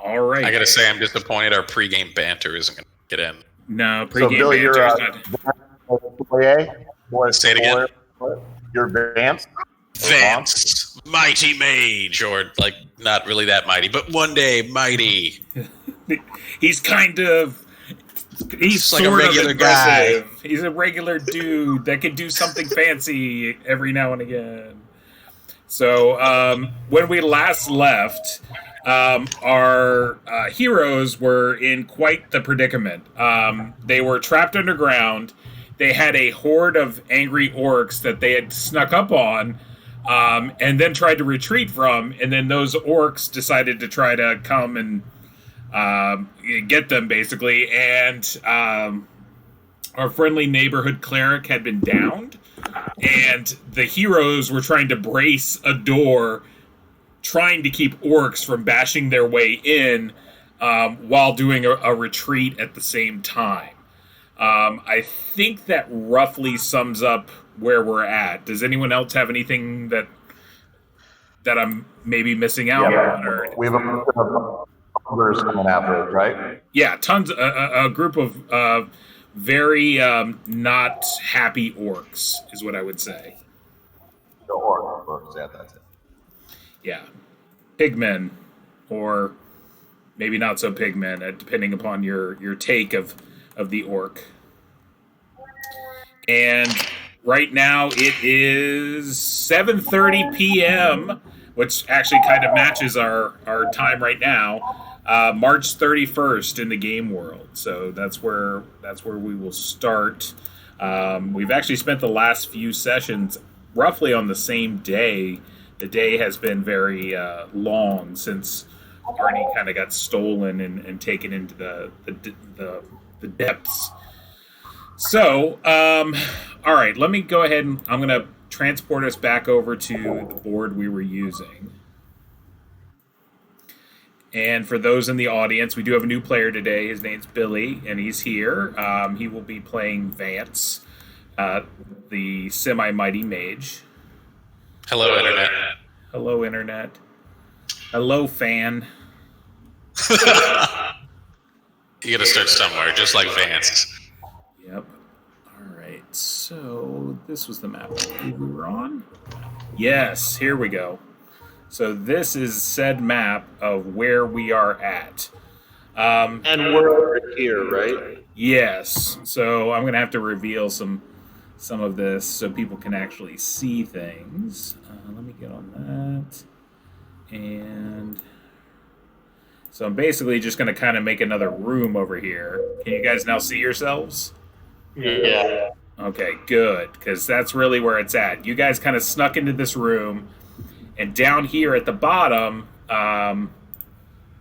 All right. I gotta say, I'm disappointed our pregame banter isn't gonna get in. No, So, pregame Billy, banter you're Say it again. You're Vance? Vance, mighty mage, or like not really that mighty, but one day mighty. He's kind of... He's like sort a regular of guy. He's a regular dude that can do something fancy every now and again. So, when we last left, our heroes were in quite the predicament. They were trapped underground. They had a horde of angry orcs that they had snuck up on, and then tried to retreat from. And then those orcs decided to try to come and get them, basically. And our friendly neighborhood cleric had been downed. And the heroes were trying to brace a door, trying to keep orcs from bashing their way in while doing a retreat at the same time. I think that roughly sums up where we're at. Does anyone else have anything that I'm maybe missing out on? Or... We have a bunch of others coming after us, right? Yeah, tons. A group of very not happy orcs is what I would say. The orcs, yeah, that's it. Yeah, pigmen, or maybe not so pigmen, depending upon your take of the orc. And right now it is 7:30 p.m., which actually kind of matches our time right now. March 31st in the game world. So that's where we will start. We've actually spent the last few sessions roughly on the same day. The day has been very long since Arnie kind of got stolen and taken into the depths. So, all right, let me go ahead and I'm going to transport us back over to the board we were using. And for those in the audience, we do have a new player today. His name's Billy, and he's here. He will be playing Vance, the semi-mighty mage. Hello, Internet. Hello, Internet. Hello, fan. You gotta start somewhere, just like Vance. Yep. All right, so this was the map we were on. Yes, here we go. So this is said map of where we are at. And we're over here, right? Yes. So I'm going to have to reveal some of this so people can actually see things. Let me get on that. And so I'm basically just going to kind of make another room over here. Can you guys now see yourselves? Yeah. Okay, good, because that's really where it's at. You guys kind of snuck into this room. And down here at the bottom,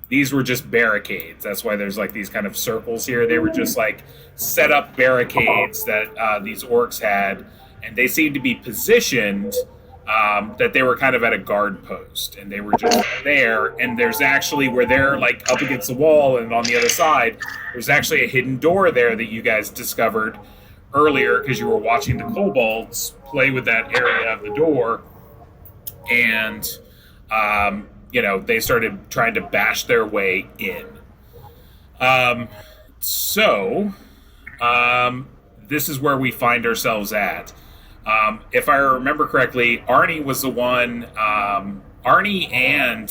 these were just barricades. That's why there's like these kind of circles here. They were just like set up barricades that these orcs had. And they seemed to be positioned that they were kind of at a guard post. And they were just there. And there's actually, where they're like up against the wall and on the other side, there's actually a hidden door there that you guys discovered earlier because you were watching the kobolds play with that area of the door. And, they started trying to bash their way in. This is where we find ourselves at. If I remember correctly, Arnie was the one, Arnie and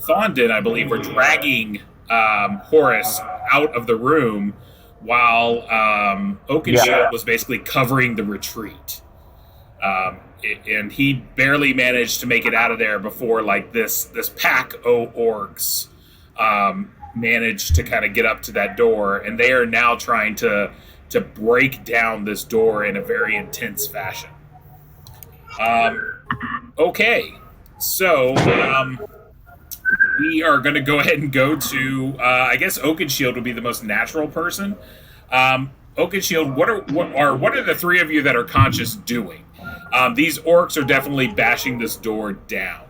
Thondon, I believe, were dragging Horace out of the room while Oakenshield was basically covering the retreat. And he barely managed to make it out of there before, like, this pack of orcs managed to kind of get up to that door, and they are now trying to break down this door in a very intense fashion. Okay, so we are going to go ahead and go to, I guess Oakenshield would be the most natural person. Oakenshield, what are the three of you that are conscious doing? These orcs are definitely bashing this door down.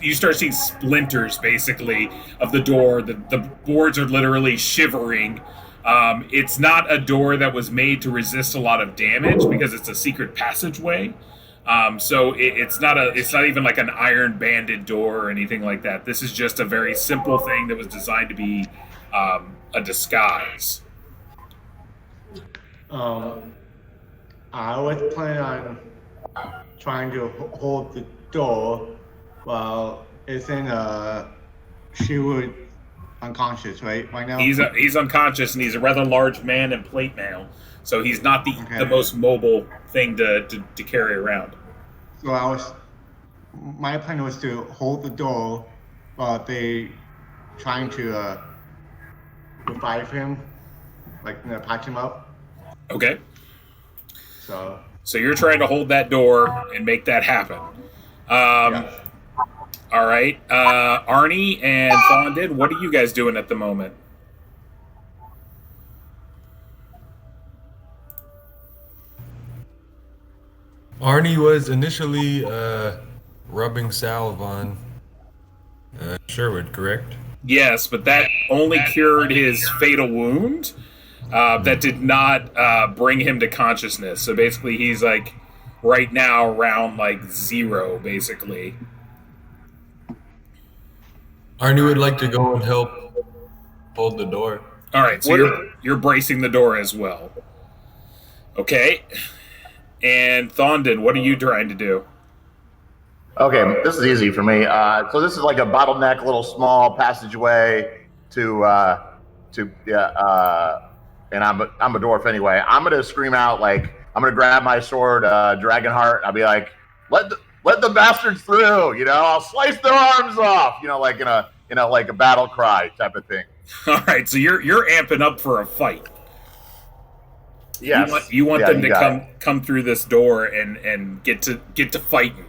You start seeing splinters basically of the door. The boards are literally shivering. It's not a door that was made to resist a lot of damage because it's a secret passageway. So it's not even like an iron banded door or anything like that. This is just a very simple thing that was designed to be a disguise. I was planning on trying to hold the door while she was unconscious, right now? He's unconscious, and he's a rather large man in plate mail, so he's not the most mobile thing to carry around. So my plan was to hold the door while they trying to revive him, patch him up. Okay. So you're trying to hold that door and make that happen. yes. All right. Arnie and Fondid, what are you guys doing at the moment? Arnie was initially rubbing salve on Sherwood, correct? Yes, but that only cured his fatal wound. That did not bring him to consciousness. So basically, he's like right now around like 0, basically. Arnie would like to go and help hold the door. All right, so you're bracing the door as well. Okay. And Thondon, what are you trying to do? Okay, this is easy for me. So this is like a bottleneck, little small passageway and I'm a dwarf anyway. I'm gonna scream out I'm gonna grab my sword, Dragonheart. I'll be like, let the bastards through. I'll slice their arms off. Like in a battle cry type of thing. All right, so you're amping up for a fight. Yes. You want them to come through this door and get to fighting.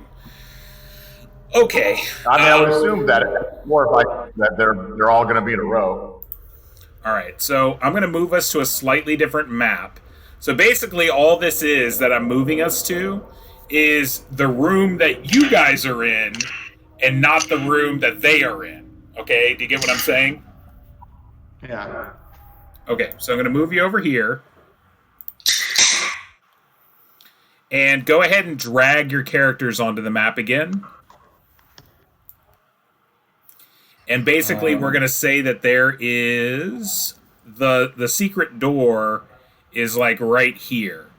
Okay. I would assume that it's more like that they're all going to be in a row. All right, so I'm going to move us to a slightly different map. So basically, all this is that I'm moving us to is the room that you guys are in, and not the room that they are in. Okay, do you get what I'm saying? Yeah. Okay, so I'm going to move you over here. And go ahead and drag your characters onto the map again. And basically, we're going to say that there is the secret door is like right here.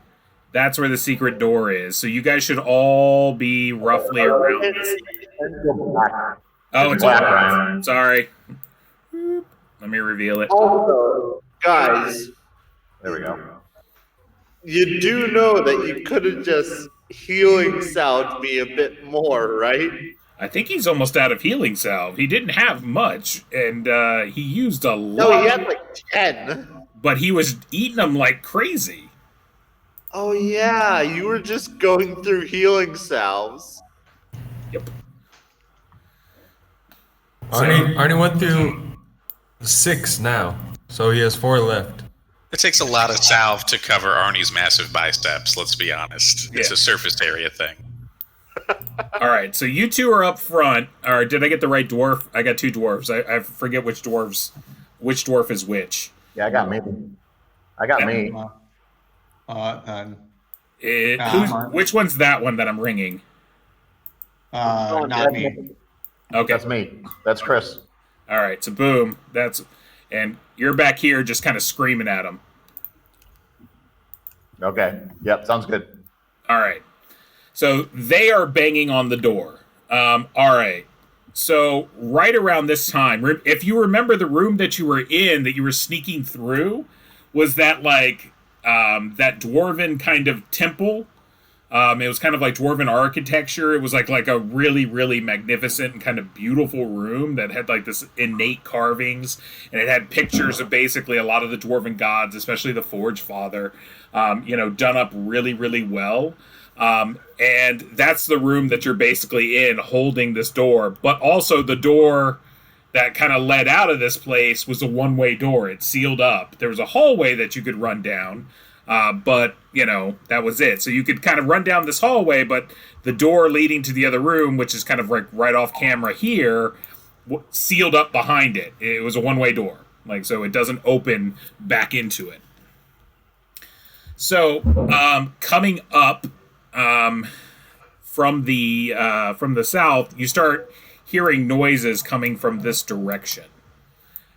That's where the secret door is. So you guys should all be roughly around this. Oh, it's black, black. Ryan. Sorry. Let me reveal it. Also, guys, There we go. you do know that you could have just healing salved me a bit more, right? I think he's almost out of healing salve. He didn't have much, and he used a lot. No, he had like 10. But he was eating them like crazy. Oh yeah, you were just going through healing salves. Yep. Arnie went through 6 now, so he has 4 left. It takes a lot of salve to cover Arnie's massive biceps, let's be honest. It's a surface area thing. All right, so you two are up front. Or did I get the right dwarf? I got 2 dwarves. I forget which dwarf is which. Yeah, I got me. Which one's that one that I'm ringing? Not me. Okay. That's me. That's Chris. All right, so boom. And you're back here just kind of screaming at him. Okay. Yep, sounds good. All right. So they are banging on the door. All right. So right around this time, if you remember the room that you were in, that you were sneaking through, was that that dwarven kind of temple. It was kind of like dwarven architecture. It was like a really, really magnificent and kind of beautiful room that had like this innate carvings, and it had pictures of basically a lot of the dwarven gods, especially the Forge Father, done up really, really well. And that's the room that you're basically in, holding this door. But also the door that kind of led out of this place was a one-way door. It sealed up. There was a hallway that you could run down. But, that was it. So you could kind of run down this hallway, but the door leading to the other room, which is kind of like right off camera here, sealed up behind it. It was a one-way door. So it doesn't open back into it. So, coming up, from the south, you start hearing noises coming from this direction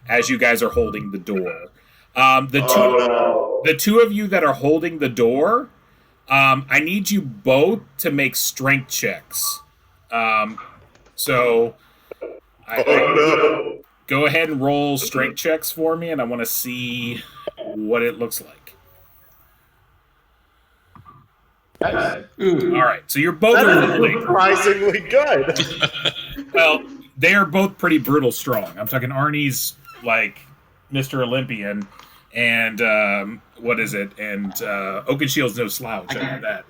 as you guys are holding the door. The two of you that are holding the door, I need you both to make strength checks. So go ahead and roll strength checks for me, and I want to see what it looks like. Nice. All right, so you're both holding. Surprisingly good. Well, they are both pretty brutal strong. I'm talking Arnie's like Mr. Olympian, and what is it? And Oakenshield's no slouch. I know that.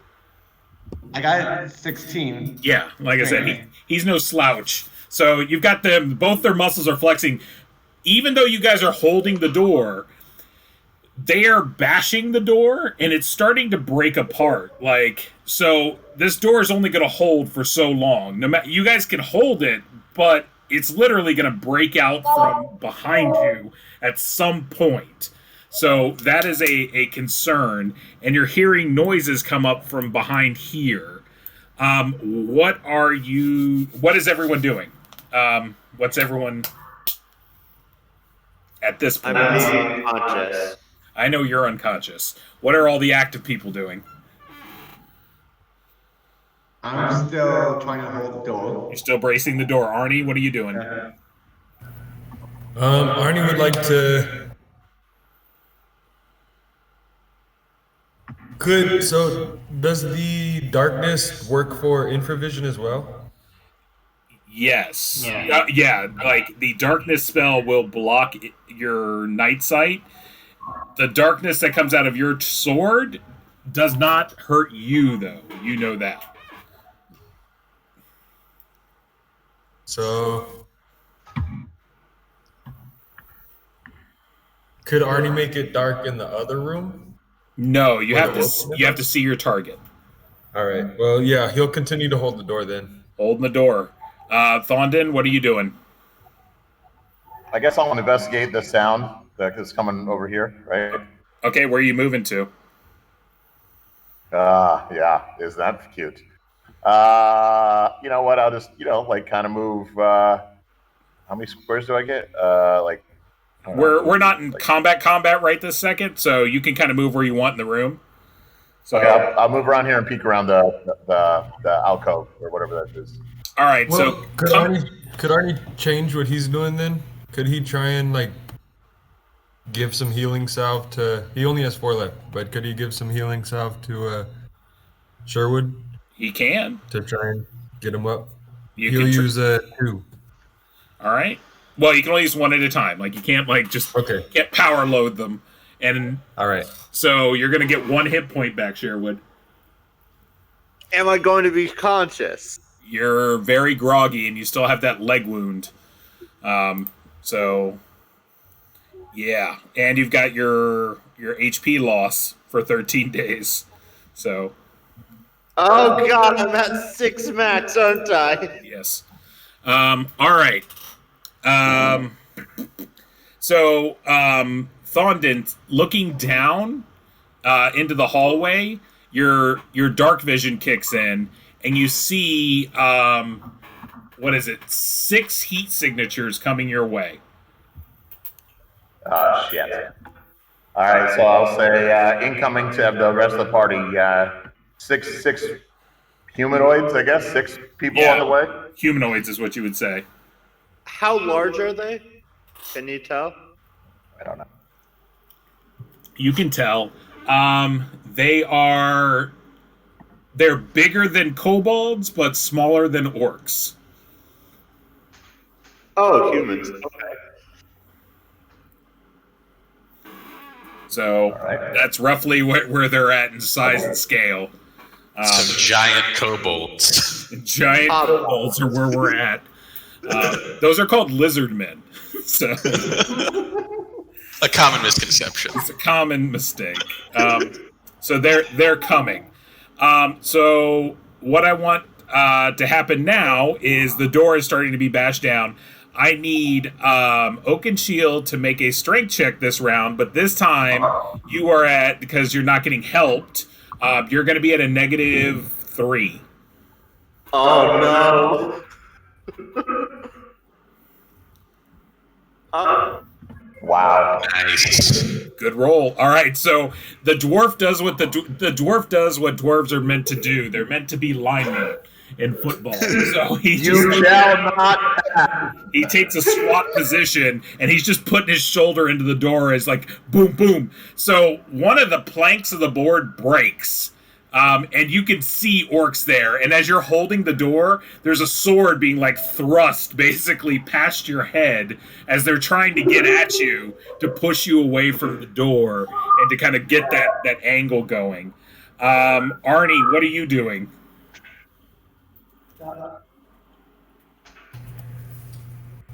I got 16. Yeah, like I said, he's no slouch. So you've got them, both their muscles are flexing. Even though you guys are holding the door, they are bashing the door, and it's starting to break apart. Like, so this door is only going to hold for so long. No matter, you guys can hold it, but it's literally going to break out from behind you at some point. So that is a concern, and you're hearing noises come up from behind here. What is everyone doing? What's everyone at this point? I'm unconscious. I know you're unconscious. What are all the active people doing? I'm still trying to hold the door. You're still bracing the door. Arnie, what are you doing? Arnie would like to. So does the darkness work for infravision as well? Yes. Yeah, like the darkness spell will block your night sight. The darkness that comes out of your sword does not hurt you, though. You know that. So could Arnie make it dark in the other room? No, you have to see your target. All right. Well, yeah, he'll continue to hold the door then. Holding the door. Thondon, what are you doing? I guess I'll investigate the sound that's coming over here, right? Okay, where are you moving to? Yeah, isn't that cute? You know what? I'll just, like kind of move. How many squares do I get? We're not in combat right this second, so you can kind of move where you want in the room. So okay, I'll move around here and peek around the alcove or whatever that is. All right, Well, so could Arnie change what he's doing then? Could he try and give some healing salve to? He only has 4 left, but could he give some healing salve to Sherwood he can. to try and get him up? You He'll can use 2. All right. Well, you can only use one at a time. Like you can't can't power load them. And all right. So you're gonna get 1 hit point back, Sherwood. Am I going to be conscious? You're very groggy, and you still have that leg wound. So yeah, and you've got your HP loss for 13 days. So. Oh God, I'm at 6 max, aren't I? Yes. All right. So, Thondon, looking down into the hallway, your dark vision kicks in, and you see 6 heat signatures coming your way. Oh shit! All right, so I'll say incoming to the rest of the party. 6 humanoids, I guess. 6 people on the way. Humanoids is what you would say. How large are they? Can you tell? I don't know. You can tell. They're bigger than kobolds, but smaller than orcs. Oh, humans. Okay. So that's roughly where they're at in size and scale. Some giant kobolds. Giant kobolds are where we're at. Those are called lizard men. So a common misconception. It's a common mistake. So they're coming. So what I want to happen now is the door is starting to be bashed down. I need Oakenshield to make a strength check this round, but this time you are because you're not getting helped. You're going to be at a -3. Oh no. Wow. Nice. Good roll. All right, so the dwarf does what the dwarf does what dwarves are meant to do. They're meant to be linemen in football. So You shall not. he takes a squat position and he's just putting his shoulder into the door as like boom, boom. So one of the planks of the board breaks. And you can see orcs there. And as you're holding the door, there's a sword being like thrust basically past your head as they're trying to get at you to push you away from the door and to kind of get that angle going. Arnie, what are you doing?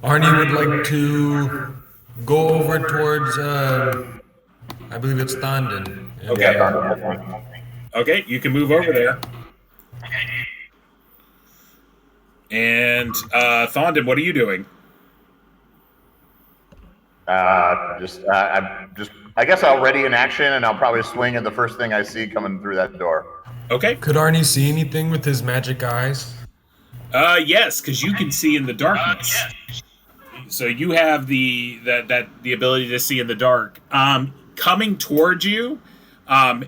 Arnie would like to go over towards, I believe it's Thondon. Okay. Okay, you can move over there. And Thondon, what are you doing? I guess I'll ready in action, and I'll probably swing at the first thing I see coming through that door. Okay. Could Arnie see anything with his magic eyes? Yes, because you can see in the darkness. So you have the ability to see in the dark. Coming towards you,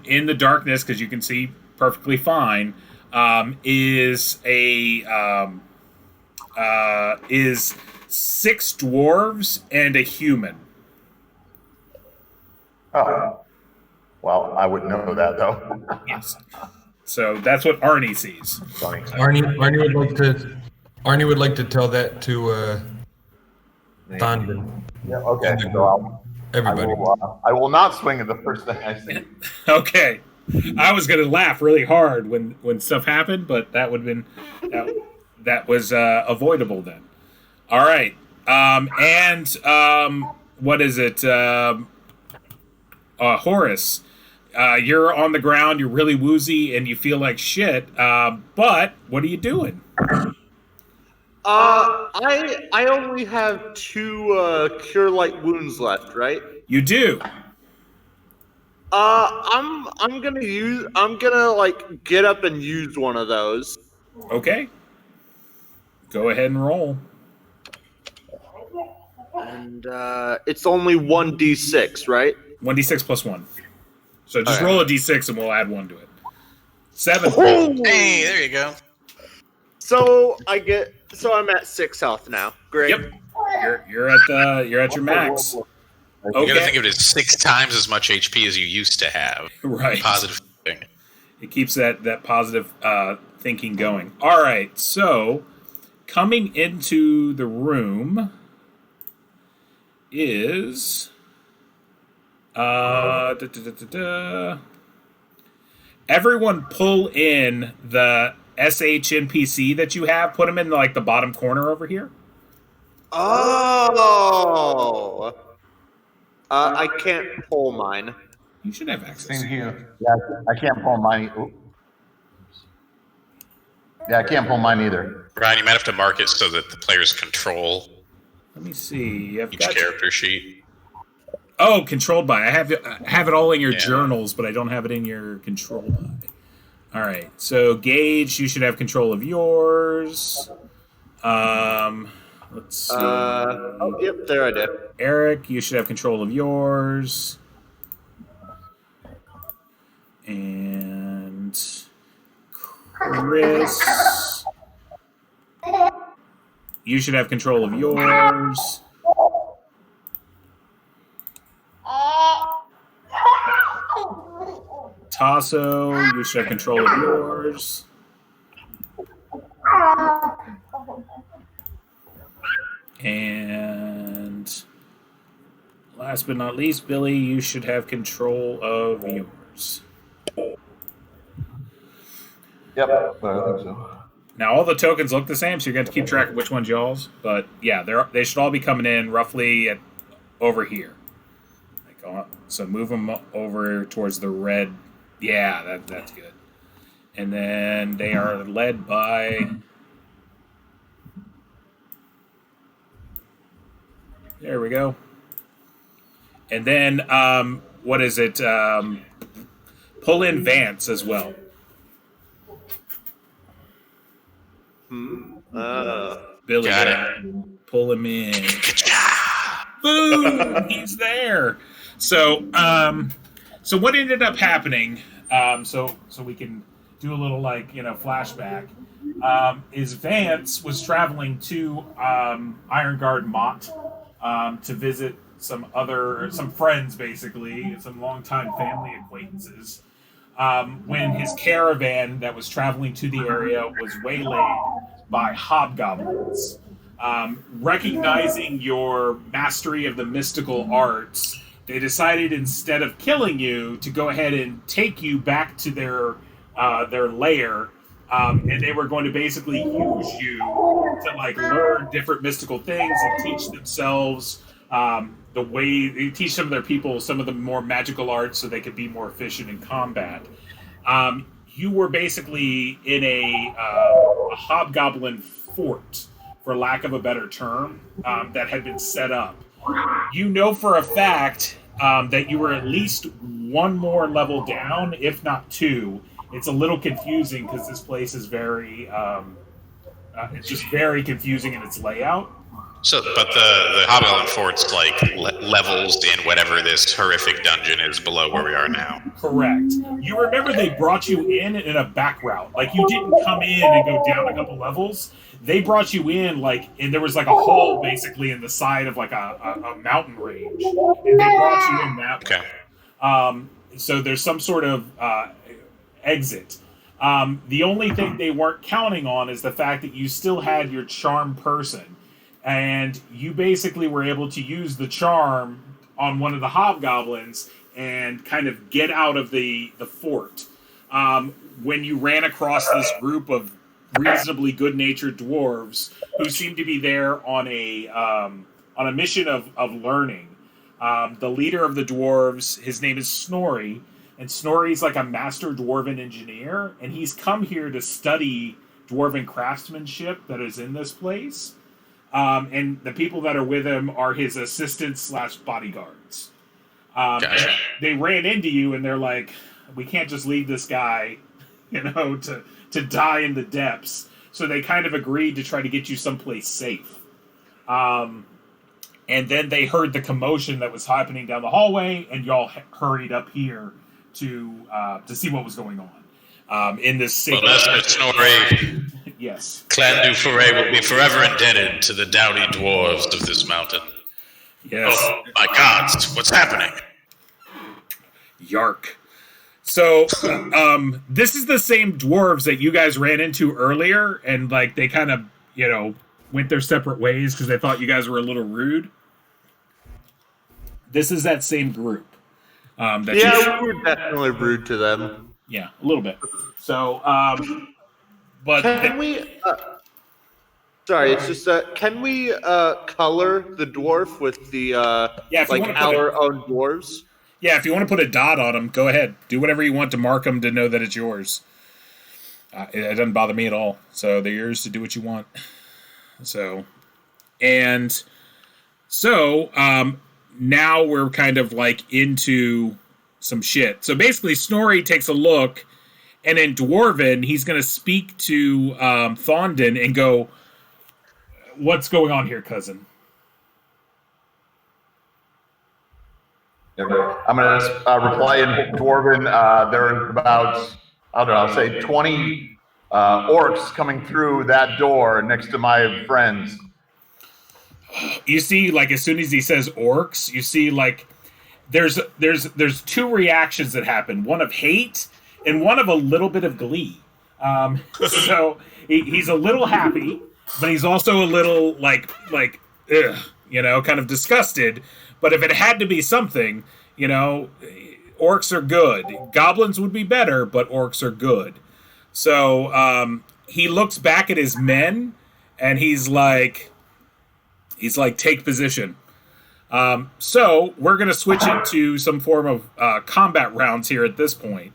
in the darkness, because you can see perfectly fine, is is 6 dwarves and a human. Oh. Well, I wouldn't know that, though. Yes. So that's what Arnie sees. Funny. Arnie would like to tell that to Thondon. Yeah, okay. So Everybody. I will not swing at the first thing I see. Okay. I was gonna laugh really hard when stuff happened, but that would have been that was avoidable then. All right. What is it? Horace, you're on the ground. You're really woozy, and you feel like shit. But what are you doing? I only have 2 cure light wounds left, right? You do. I'm gonna like get up and use one of those. Okay. Go ahead and roll. And it's only 1d6, right? 1d6 plus 1. So just Okay. roll a d6 and we'll add 1 to it. 7. Hey, there you go. So I'm at 6 health now. Great. Yep. You're at your max. You gotta think Okay. of it as 6 times as much HP as you used to have. Right. Positive thing. It keeps that positive thinking going. All right. So coming into the room is everyone pull in the SHNPC that you have. Put them in like the bottom corner over here. Oh. I can't pull mine. You should have access. Same here. Yeah, I can't pull mine. Oops. Yeah, I can't pull mine either. Brian, you might have to mark it so that the players control Let me see. I've each got character sheet. Oh, controlled by. I have it all in your Yeah. journals, but I don't have it in your control by. All right. So Gage, you should have control of yours. Let's see. Yep, there I did. Eric, you should have control of yours. And Chris, you should have control of yours. Tasso, you should have control of yours. And last but not least, Billy, you should have control of yours. Yep, I think so. Now all the tokens look the same, so you're going to have to keep track of which one's y'all's. But yeah, they should all be coming in roughly over here. So move them over towards the red. Yeah, that's good. And then they are led by. There we go. And then what is it? Pull in Vance as well. Billy, Got pull him in. Boom! He's there. So, so what ended up happening? So we can do a little flashback. Is Vance was traveling to Iron Guard Mott to visit some friends, basically, some longtime family acquaintances. When his caravan that was traveling to the area was waylaid by hobgoblins. Recognizing your mastery of the mystical arts, they decided instead of killing you to go ahead and take you back to their lair, and they were going to basically use you to learn different mystical things and teach themselves the way they teach some of their people some of the more magical arts so they could be more efficient in combat. You were basically in a hobgoblin fort, for lack of a better term, that had been set up. You know for a fact that you were at least one more level down, if not two. It's a little confusing because this place is very, it's just very confusing in its layout. So, but the Hobgoblin Fort's levels in whatever this horrific dungeon is below where we are now. Correct. You remember they brought you in a back route. You didn't come in and go down a couple levels. They brought you in and there was a hole basically in the side of a mountain range, and they brought you in that way. Okay. So there's some sort of exit. The only thing they weren't counting on is the fact that you still had your charm person. And you basically were able to use the charm on one of the hobgoblins and kind of get out of the fort. When you ran across this group of reasonably good-natured dwarves who seemed to be there on a mission of learning. The leader of the dwarves, his name is Snorri, and Snorri's a master dwarven engineer, and he's come here to study dwarven craftsmanship that is in this place. And the people that are with him are his assistants / bodyguards. Gotcha. They ran into you, and they're like, "We can't just leave this guy, to die in the depths." So they kind of agreed to try to get you someplace safe. And then they heard the commotion that was happening down the hallway, and y'all hurried up here to see what was going on. In this safe. Well, Master Snorri. Yes. Clan du Foray will be forever indebted to the doughty dwarves of this mountain. Yes. Oh, my gods, what's happening? Yark. So, this is the same dwarves that you guys ran into earlier, and they kind of, went their separate ways because they thought you guys were a little rude. This is that same group. We were definitely rude to them. Yeah, a little bit. So, but can we? Sorry, it's just can we color the dwarf with the our own dwarves? Yeah, if you want to put a dot on them, go ahead. Do whatever you want to mark them to know that it's yours. It doesn't bother me at all. So they're yours to do what you want. So, now we're kind of into some shit. So basically, Snorri takes a look. And in Dwarven, he's going to speak to Thondon and go, "What's going on here, cousin?" I'm going to reply in Dwarven. There are about, I'll say 20 orcs coming through that door next to my friends. You see, as soon as he says orcs, you see, there's two reactions that happen. One of hate and one of a little bit of glee. So he's a little happy, but he's also a little kind of disgusted. But if it had to be something, orcs are good. Goblins would be better, but orcs are good. So he looks back at his men, and he's like, take position. So we're going to switch into some form of combat rounds here at this point.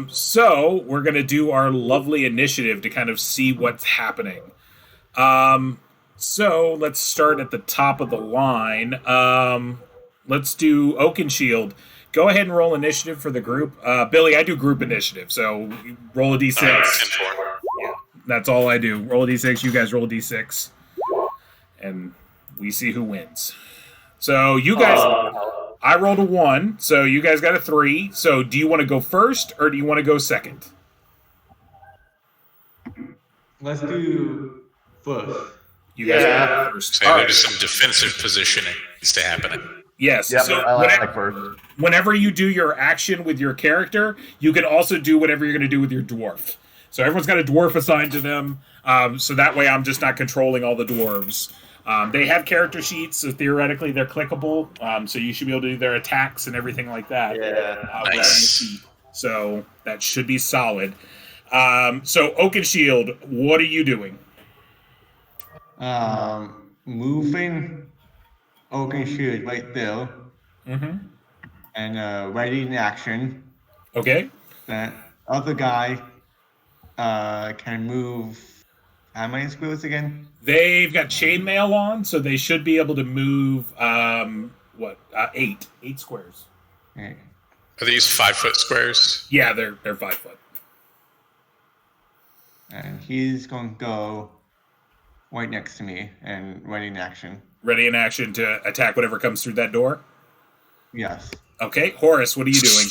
So we're going to do our lovely initiative to kind of see what's happening. So let's start at the top of the line. Let's do Oakenshield. Go ahead and roll initiative for the group. Billy, I do group initiative, so roll a d6. Yeah. That's all I do. Roll a d6. You guys roll a d6, and we see who wins. So you guys, I rolled a 1. So you guys got a 3. So do you want to go first or do you want to go second? Let's do first. You guys go first. So there's some defensive positioning needs to happen. Yes. Yep, so I like first. whenever you do your action with your character, you can also do whatever you're going to do with your dwarf. So everyone's got a dwarf assigned to them. So that way I'm just not controlling all the dwarves. They have character sheets, so theoretically they're clickable. So you should be able to do their attacks and everything like that. Nice. So that should be solid. So Oakenshield, what are you doing? Moving Oakenshield right there. Mm-hmm. And ready in action. Okay. That other guy can move. How many squares again? They've got chainmail on, so they should be able to move. 8 squares. Okay. Are these 5-foot squares? Yeah, they're 5 foot. And he's going to go right next to me and ready in action. Ready in action to attack whatever comes through that door. Yes. Okay, Horace, what are you doing?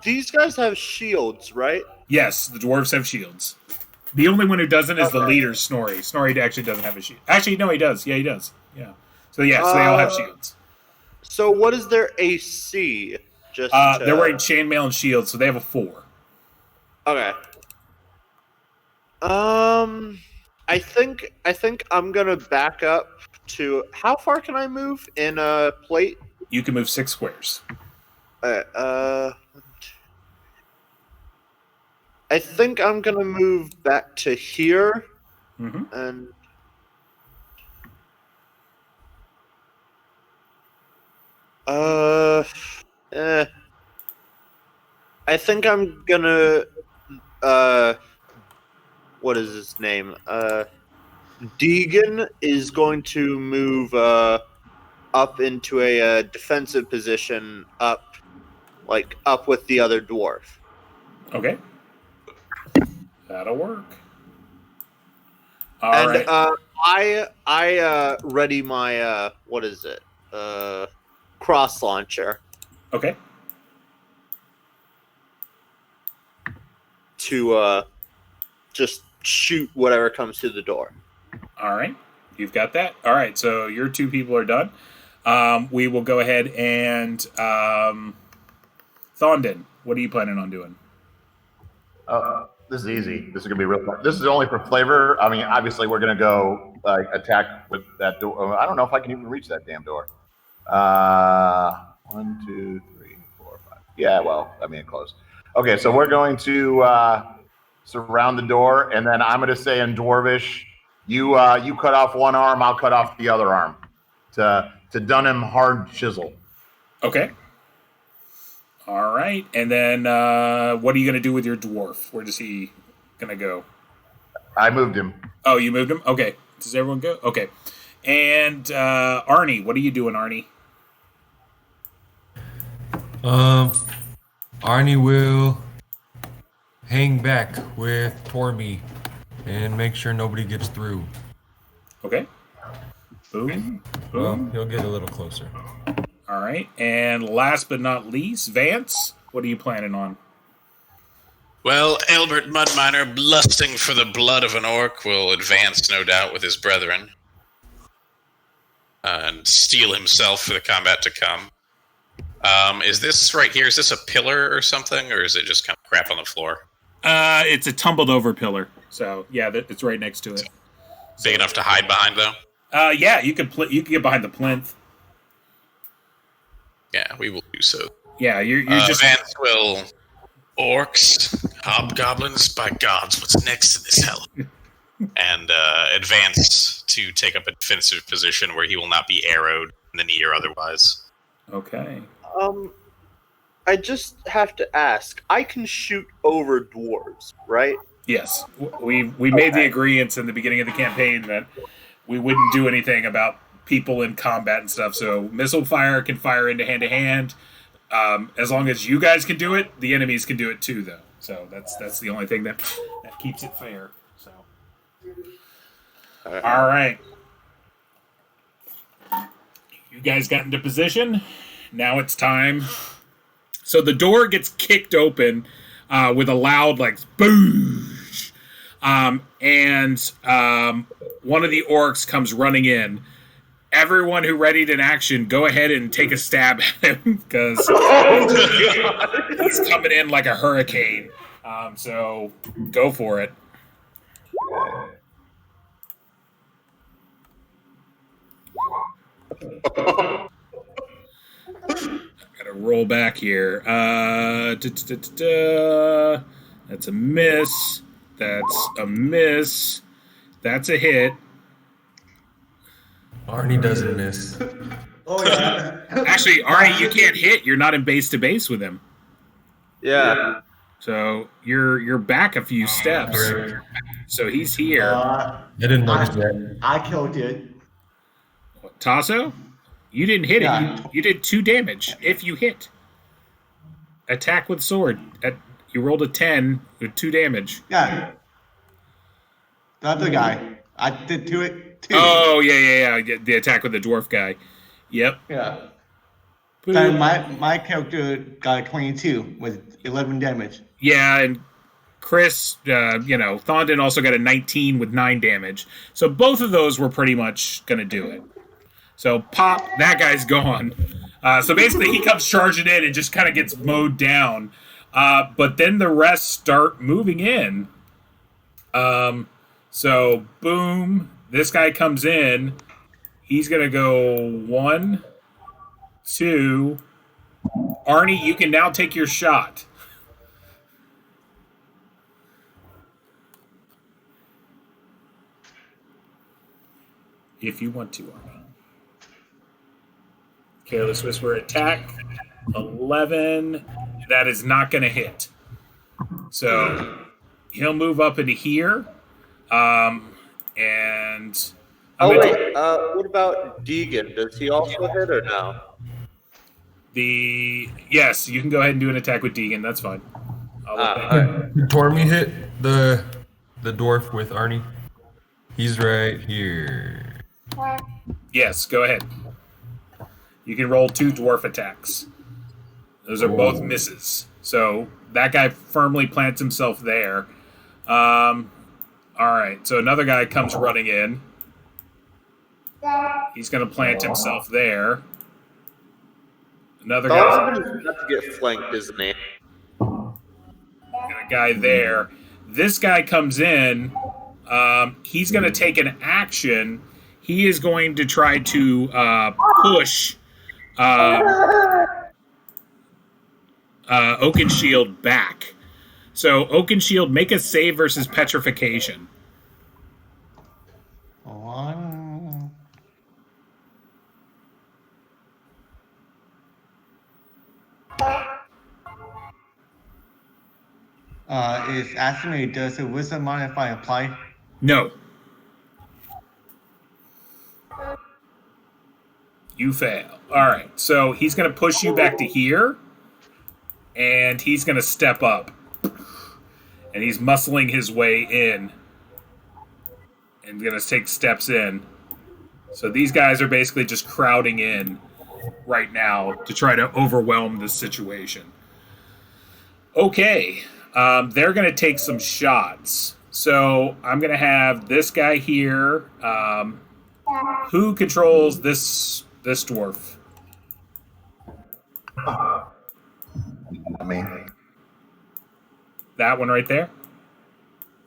These guys have shields, right? Yes, the dwarves have shields. The only one who doesn't is the leader, Snorri. Snorri actually doesn't have a shield. Actually, no, he does. Yeah, he does. Yeah. So yes, they all have shields. So what is their AC? Just they're wearing chainmail and shields, so they have a 4. Okay. I think I'm gonna back up to how far can I move in a plate? You can move 6 squares. I think I'm gonna move back to here, and I think I'm gonna what is his name? Deegan is going to move up into a defensive position, up with the other dwarf. Okay. That'll work. All right. I ready my what is it? Cross launcher. Okay. To just shoot whatever comes through the door. All right. You've got that. All right. So your 2 people are done. We will go ahead and Thondon, what are you planning on doing? This is easy. This is gonna be real fun. This is only for flavor. I mean, obviously, we're gonna go attack with that door. I don't know if I can even reach that damn door. 1, 2, 3, 4, 5. Yeah, well, I mean, close. Okay, so we're going to surround the door, and then I'm gonna say in Dwarvish, you cut off one arm, I'll cut off the other arm to done him hard chisel. Okay. All right. And then what are you going to do with your dwarf? Where does he going to go? I moved him. Oh, you moved him? Okay. Does everyone go? Okay. And Arnie, what are you doing, Arnie? Arnie will hang back with Tormy and make sure nobody gets through. Okay. Boom. Well, he'll get a little closer. All right. And last but not least, Vance, what are you planning on? Well, Albert Mudminer, lusting for the blood of an orc, will advance, no doubt, with his brethren. And steel himself for the combat to come. Is this right here, is this a pillar or something, or is it just kind of crap on the floor? It's a tumbled over pillar. So, yeah, it's right next to it. Big enough to hide behind, though? Yeah, you could get behind the plinth. Yeah, we will do so. Yeah, you're just... Vance will... Orcs, hobgoblins, by gods, what's next in this hell? And advance to take up a defensive position where he will not be arrowed in the knee or otherwise. Okay. I just have to ask. I can shoot over dwarves, right? Yes. We made the agreements in the beginning of the campaign that we wouldn't do anything about people in combat and stuff. So missile fire can fire into hand-to-hand. As long as you guys can do it, the enemies can do it too, though. So that's the only thing that keeps it fair. So, All right. all right, you guys got into position. Now it's time. So the door gets kicked open with a loud like boosh, and one of the orcs comes running in. Everyone who readied an action, go ahead and take a stab at him because he's coming in like a hurricane. So go for it. Gotta roll back here. That's a miss. That's a miss. That's a hit. Arnie doesn't miss. Oh yeah. Actually, Arnie, you can't hit. You're not in base to base with him. Yeah. So you're back a few steps. So he's here. I didn't notice that. I killed it. Tasso, you didn't hit Yeah. it. You did 2 damage if you hit. Attack with sword. You rolled a 10 with 2 damage. Yeah. The other guy. I did to it too. Oh yeah. The attack with the dwarf guy. Yep. Yeah. Then my character got 22 with 11 damage. Yeah, and Chris, Thondon also got a 19 with 9 damage. So both of those were pretty much going to do it. So pop, that guy's gone. So basically he comes charging in and just kind of gets mowed down. But then the rest start moving in. So boom, this guy comes in. He's going to go 1, 2. Arnie, you can now take your shot. If you want to, Arnie. Careless Whisper attack. 11. That is not going to hit. So he'll move up into here. And... what about Deegan? Does he also hit or no? Yes, you can go ahead and do an attack with Deegan. That's fine. Tormy hit the dwarf with Arnie. He's right here. Yes, go ahead. You can roll 2 dwarf attacks. Those are both misses. So that guy firmly plants himself there. All right, so another guy comes running in. He's going to plant himself there. Another guy's about to get flanked, isn't he? got a guy there. This guy comes in. He's going to take an action. He is going to try to push Oakenshield back. So Oakenshield, make a save versus petrification. 1. Is asking me, does the wisdom modify apply? No. You fail. All right. So he's going to push you back to here, and he's going to step up. And he's muscling his way in. And going to take steps in. So these guys are basically just crowding in right now to try to overwhelm this situation. Okay. They're going to take some shots. So I'm going to have this guy here. Who controls this dwarf? I mean, That one right there?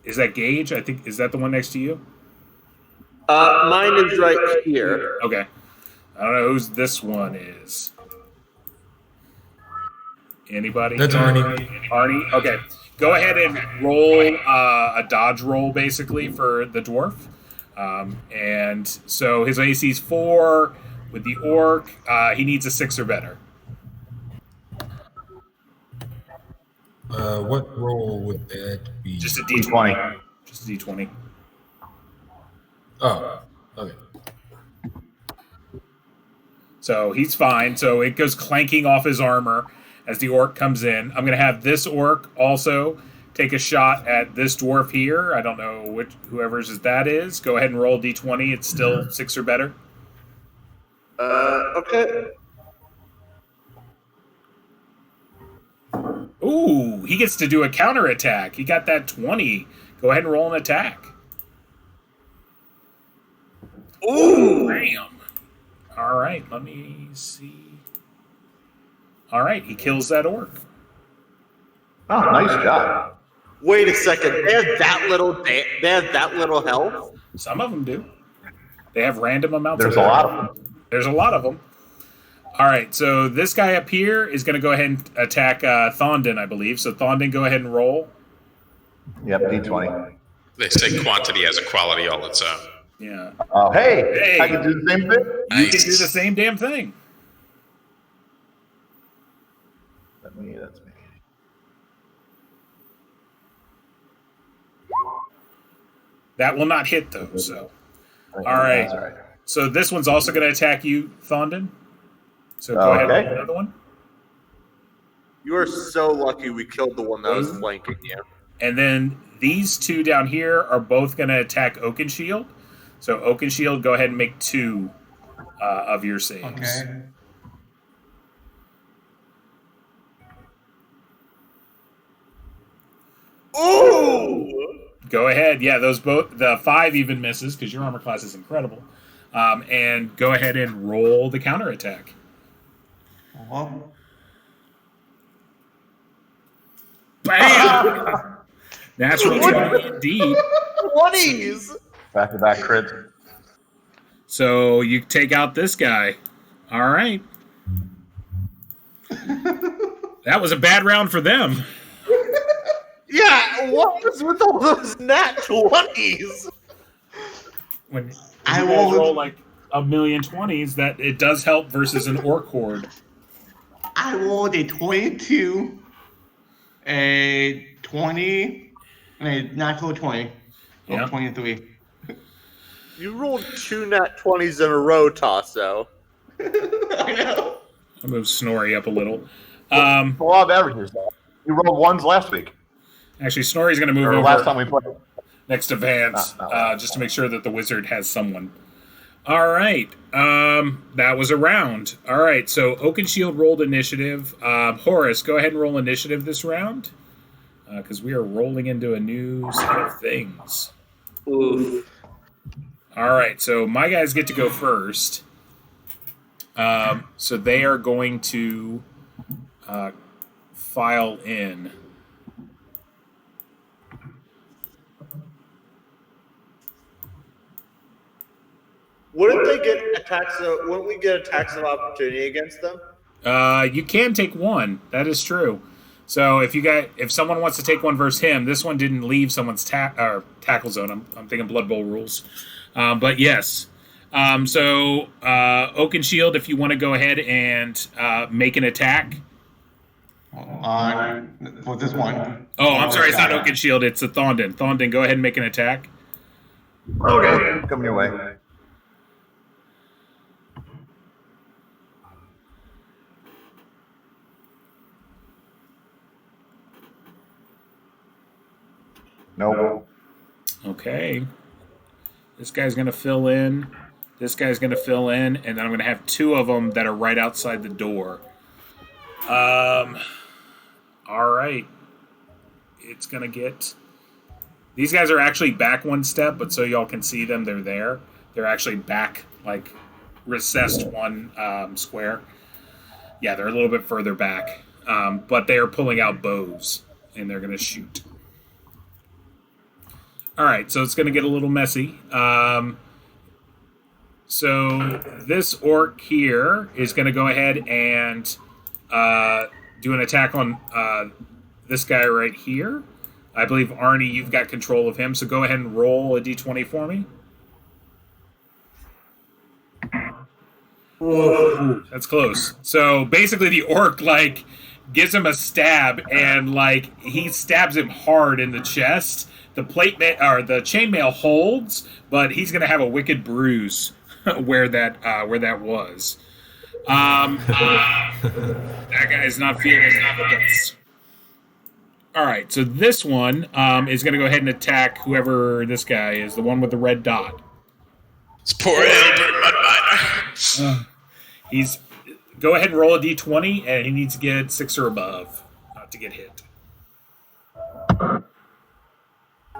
Is that Gage? I think, is that the one next to you? Mine is right here. Okay. I don't know whose this one is. Anybody? That's Arnie. Arnie? Okay. Go ahead and roll a dodge roll, basically, for the dwarf. And so his AC is 4. With the orc, he needs a 6 or better. What roll would that be? Just a D20. D20. Just a D20. Oh, okay. So he's fine. So it goes clanking off his armor as the orc comes in. I'm going to have this orc also take a shot at this dwarf here. I don't know whoever's that is. Go ahead and roll d20. It's still 6 or better. Okay. Ooh, he gets to do a counterattack. He got that 20. Go ahead and roll an attack. Ooh, bam. All right, let me see. All right, he kills that orc. Oh, nice job. Wait a second. They have that little health? Some of them do. They have random amounts There's of a lot of them. There's a lot of them. All right, so this guy up here is going to go ahead and attack Thondon, I believe. So Thondon, go ahead and roll. Yep, D20. They say quantity has a quality all its own. Yeah. Oh, hey, I can do the same thing. You can do the same damn thing. That's me. That will not hit, though, so. All right. So this one's also going to attack you, Thondon. So go ahead and roll another one. You are so lucky we killed the one that was flanking you. And then these two down here are both going to attack Oakenshield. So Oakenshield, go ahead and make 2 of your saves. Okay. Ooh! Go ahead. Yeah, those both. The 5 even misses because your armor class is incredible. And go ahead and roll the counterattack. Bam! Natural 20 indeed. 20s! Back-to-back crits. So you take out this guy. All right. That was a bad round for them. Yeah, what was with all those nat 20s? When I you guys rolled- roll like a million 20s, that it does help versus an orc horde. I rolled a 22, a 20, and a natural 20. So Yeah. 23. You rolled 2 nat 20s in a row, Tasso. I know. I'll move Snorri up a little. The law of averages. You rolled 1s last week. Actually, Snorri's going to move Or over last time we played. next to Vance, No. just to make sure that the wizard has someone. All right. That was a round. All right, so Oakenshield rolled initiative. Horace, go ahead and roll initiative this round, because we are rolling into a new set of things. Oof. All right, so my guys get to go first. So they are going to file in. Wouldn't we get attacks of opportunity against them? You can take one. That is true. So if someone wants to take one versus him, this one didn't leave someone's tackle zone. I'm thinking Blood Bowl rules, but yes. So Oakenshield, if you want to go ahead and make an attack. For this one. Oh, I'm sorry, it's not Oakenshield. It's a Thondon. Thondon, go ahead and make an attack. Okay, coming your way. Nope. Okay. This guy's going to fill in. This guy's going to fill in, and then I'm going to have 2 of them that are right outside the door. All right. It's going to get... These guys are actually back 1 step, but so y'all can see them, they're there. They're actually back, like, recessed 1 square. Yeah, they're a little bit further back. But they are pulling out bows, and they're going to shoot. All right, so it's going to get a little messy. So this orc here is going to go ahead and do an attack on this guy right here. I believe, Arnie, you've got control of him, so go ahead and roll a d20 for me. Ooh, that's close. So basically the orc, like, gives him a stab, and, like, he stabs him hard in the chest. The the chainmail holds, but he's going to have a wicked bruise where that was. That guy's not feeling this. All right, so this one is going to go ahead and attack whoever this guy is, the one with the red dot. It's poor Albert Mudminer. He's go ahead and roll a d20, and he needs to get 6 or above not to get hit.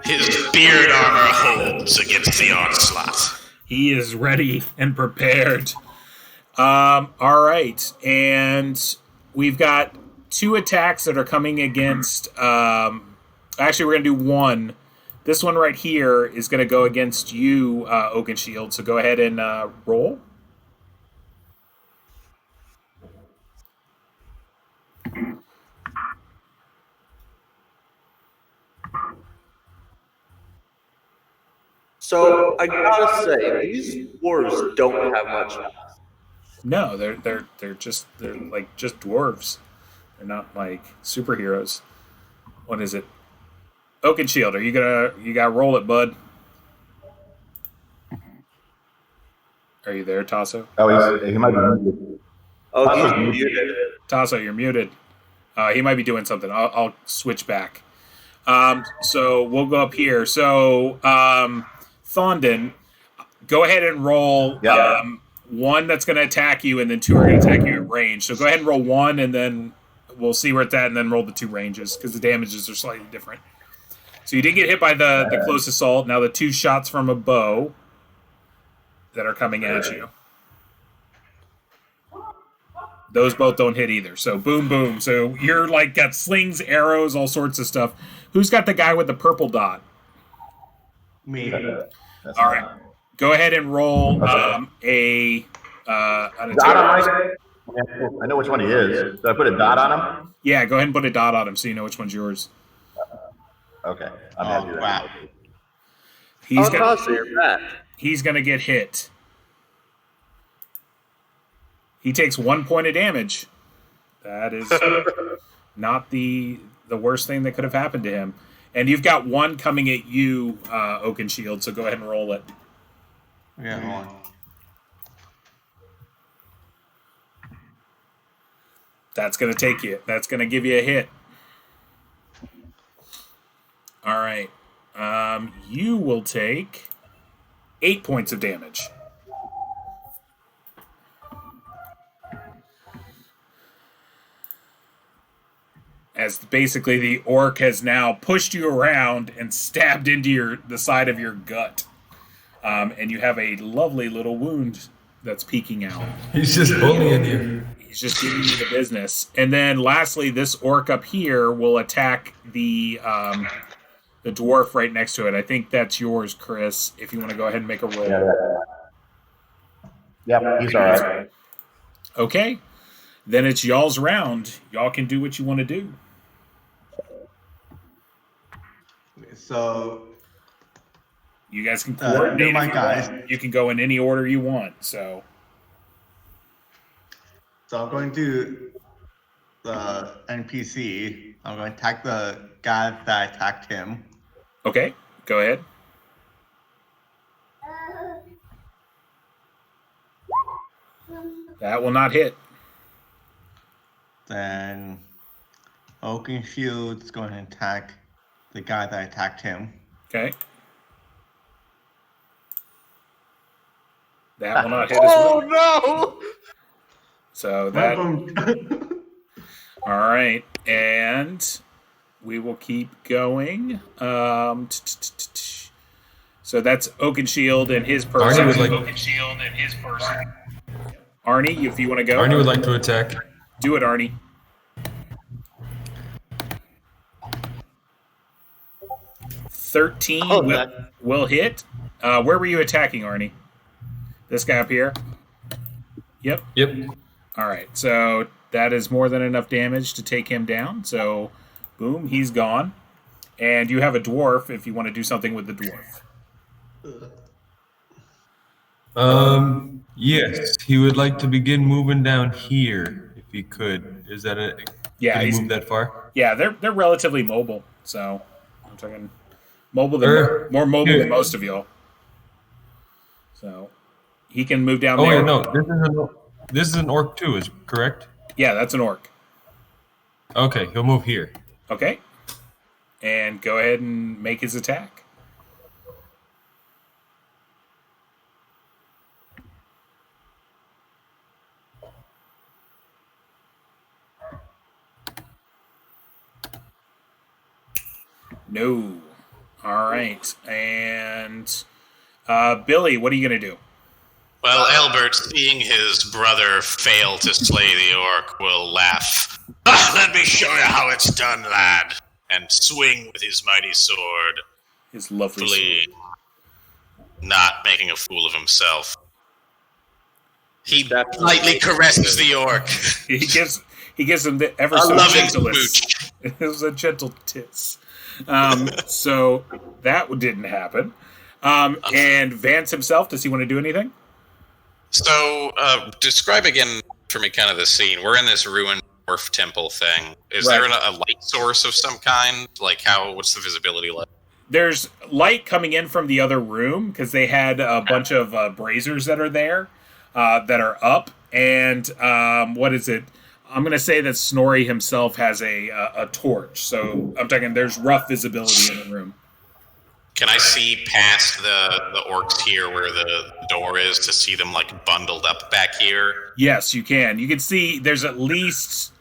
His beard armor holds against the onslaught. He is ready and prepared. All right, and we've got 2 attacks that are coming against. Actually, we're going to do one. This one right here is going to go against you, Oakenshield. So go ahead and roll. So I gotta say, these dwarves don't have much. No, they're just dwarves. They're not like superheroes. What is it? Oakenshield, you gotta roll it, bud. Are you there, Tasso? Oh, he might be muted. Oh, he's muted. Tasso, you're muted. He might be doing something. I'll switch back. So we'll go up here. So Thondon, go ahead and roll. Yeah. 1 that's going to attack you, and then 2 are going to attack you at range. So go ahead and roll 1, and then we'll see where it's at, and then roll the 2 ranges, because the damages are slightly different. So you did get hit by the close assault. Now the 2 shots from a bow that are coming at you. Those both don't hit either. So boom, boom. So you're like got slings, arrows, all sorts of stuff. Who's got the guy with the purple dot? Me. All right. Go ahead and roll an Dot attack. on I know which one he is. So I put a dot on him? Yeah, go ahead and put a dot on him so you know which one's yours. Okay. I'm going to do that. Wow. He's gonna get hit. He takes 1 point of damage. That is not the worst thing that could have happened to him. And you've got 1 coming at you, Oakenshield, so go ahead and roll it. Yeah, hold on. That's going to take you. That's going to give you a hit. All right. You will take 8 points of damage. As basically the orc has now pushed you around and stabbed into the side of your gut. And you have a lovely little wound that's peeking out. He's just bullying you. He's just giving you the business. And then lastly, this orc up here will attack the dwarf right next to it. I think that's yours, Chris, if you want to go ahead and make a roll. Yeah, he's all right. Okay. Then it's y'all's round. Y'all can do what you want to do. So You guys can coordinate. my guys. You can go in any order you want. So I'm going to the NPC. I'm going to attack the guy that attacked him. okay, go ahead. That will not hit. Then Oakenshield's going to attack the guy that attacked him. Okay. That will not hit as well. Oh no! So that. All right, and we will keep going. So that's Oakenshield and his person. Oakenshield and his person. Arnie, if you want to go. Arnie would like to attack. Do it, Arnie. 13 will hit. Where were you attacking, Arnie? This guy up here? Yep. All right, so that is more than enough damage to take him down. So, boom, he's gone. And you have a dwarf if you want to do something with the dwarf. Yes, he would like to begin moving down here if he could. Is that it? Yeah, Can he move that far? Yeah, they're relatively mobile. So, I'm talking mobile than more mobile than most of y'all. So, he can move down there. Oh, yeah, no. This is an orc too, is correct? Yeah, that's an orc. Okay, he'll move here. Okay. And go ahead and make his attack. No. All right. And Billy, what are you going to do? Well, Albert, seeing his brother fail to slay the orc, will laugh. Let me show you how it's done, lad. And swing with his mighty sword. His lovely sword. Not making a fool of himself. He lightly caresses the orc. He gives him the ever so gentlest. It was a gentle kiss. So that didn't happen. And Vance himself, does he want to do anything? So, describe again for me kind of the scene. We're in this ruined dwarf temple thing. Is there a light source of some kind? Like, what's the visibility like? There's light coming in from the other room because they had a bunch of braziers that are there that are up. And what is it? I'm going to say that Snorri himself has a torch. So I'm talking there's rough visibility in the room. Can I see past the orcs here where the door is to see them like bundled up back here? Yes, you can. You can see there's at least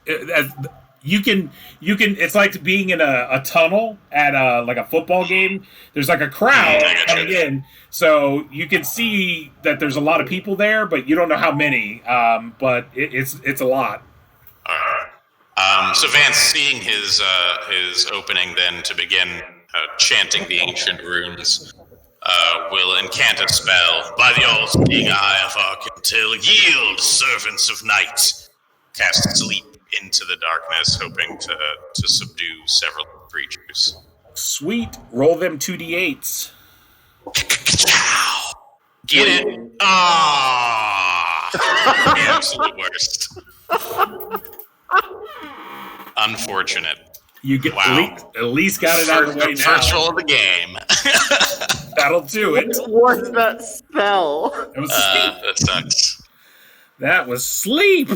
you can it's like being in a tunnel at like a football game. There's like a crowd coming in, so you can see that there's a lot of people there, but you don't know how many. But it's a lot. All right. So Vance, seeing his opening, then to begin chanting the ancient runes, will incant a spell. By the all-seeing eye of Arcantil, yield, servants of night. Cast sleep into the darkness, hoping to subdue several creatures. Sweet. Roll them 2d8s. Get it? Ah! The absolute worst. Unfortunate. You get at least got it out of the way now. First roll of the game. That'll do it. What was that spell? It was sleep. That sucks. That was sleep.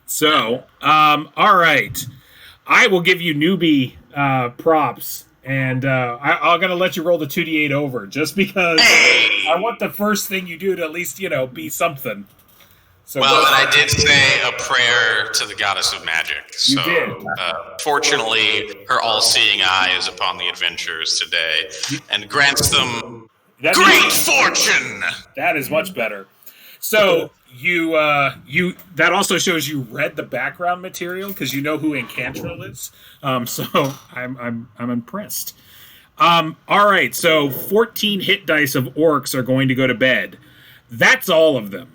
So, all right. I will give you newbie props, and I'm going to let you roll the 2d8 over, just because I want the first thing you do to at least, be something. So well, and I did say a prayer to the goddess of magic. So, you did. Fortunately, her all-seeing eye is upon the adventurers today, and grants them great fortune. That is much better. So you that also shows you read the background material because you know who Incantril is. So I'm impressed. All right. So 14 hit dice of orcs are going to go to bed. That's all of them.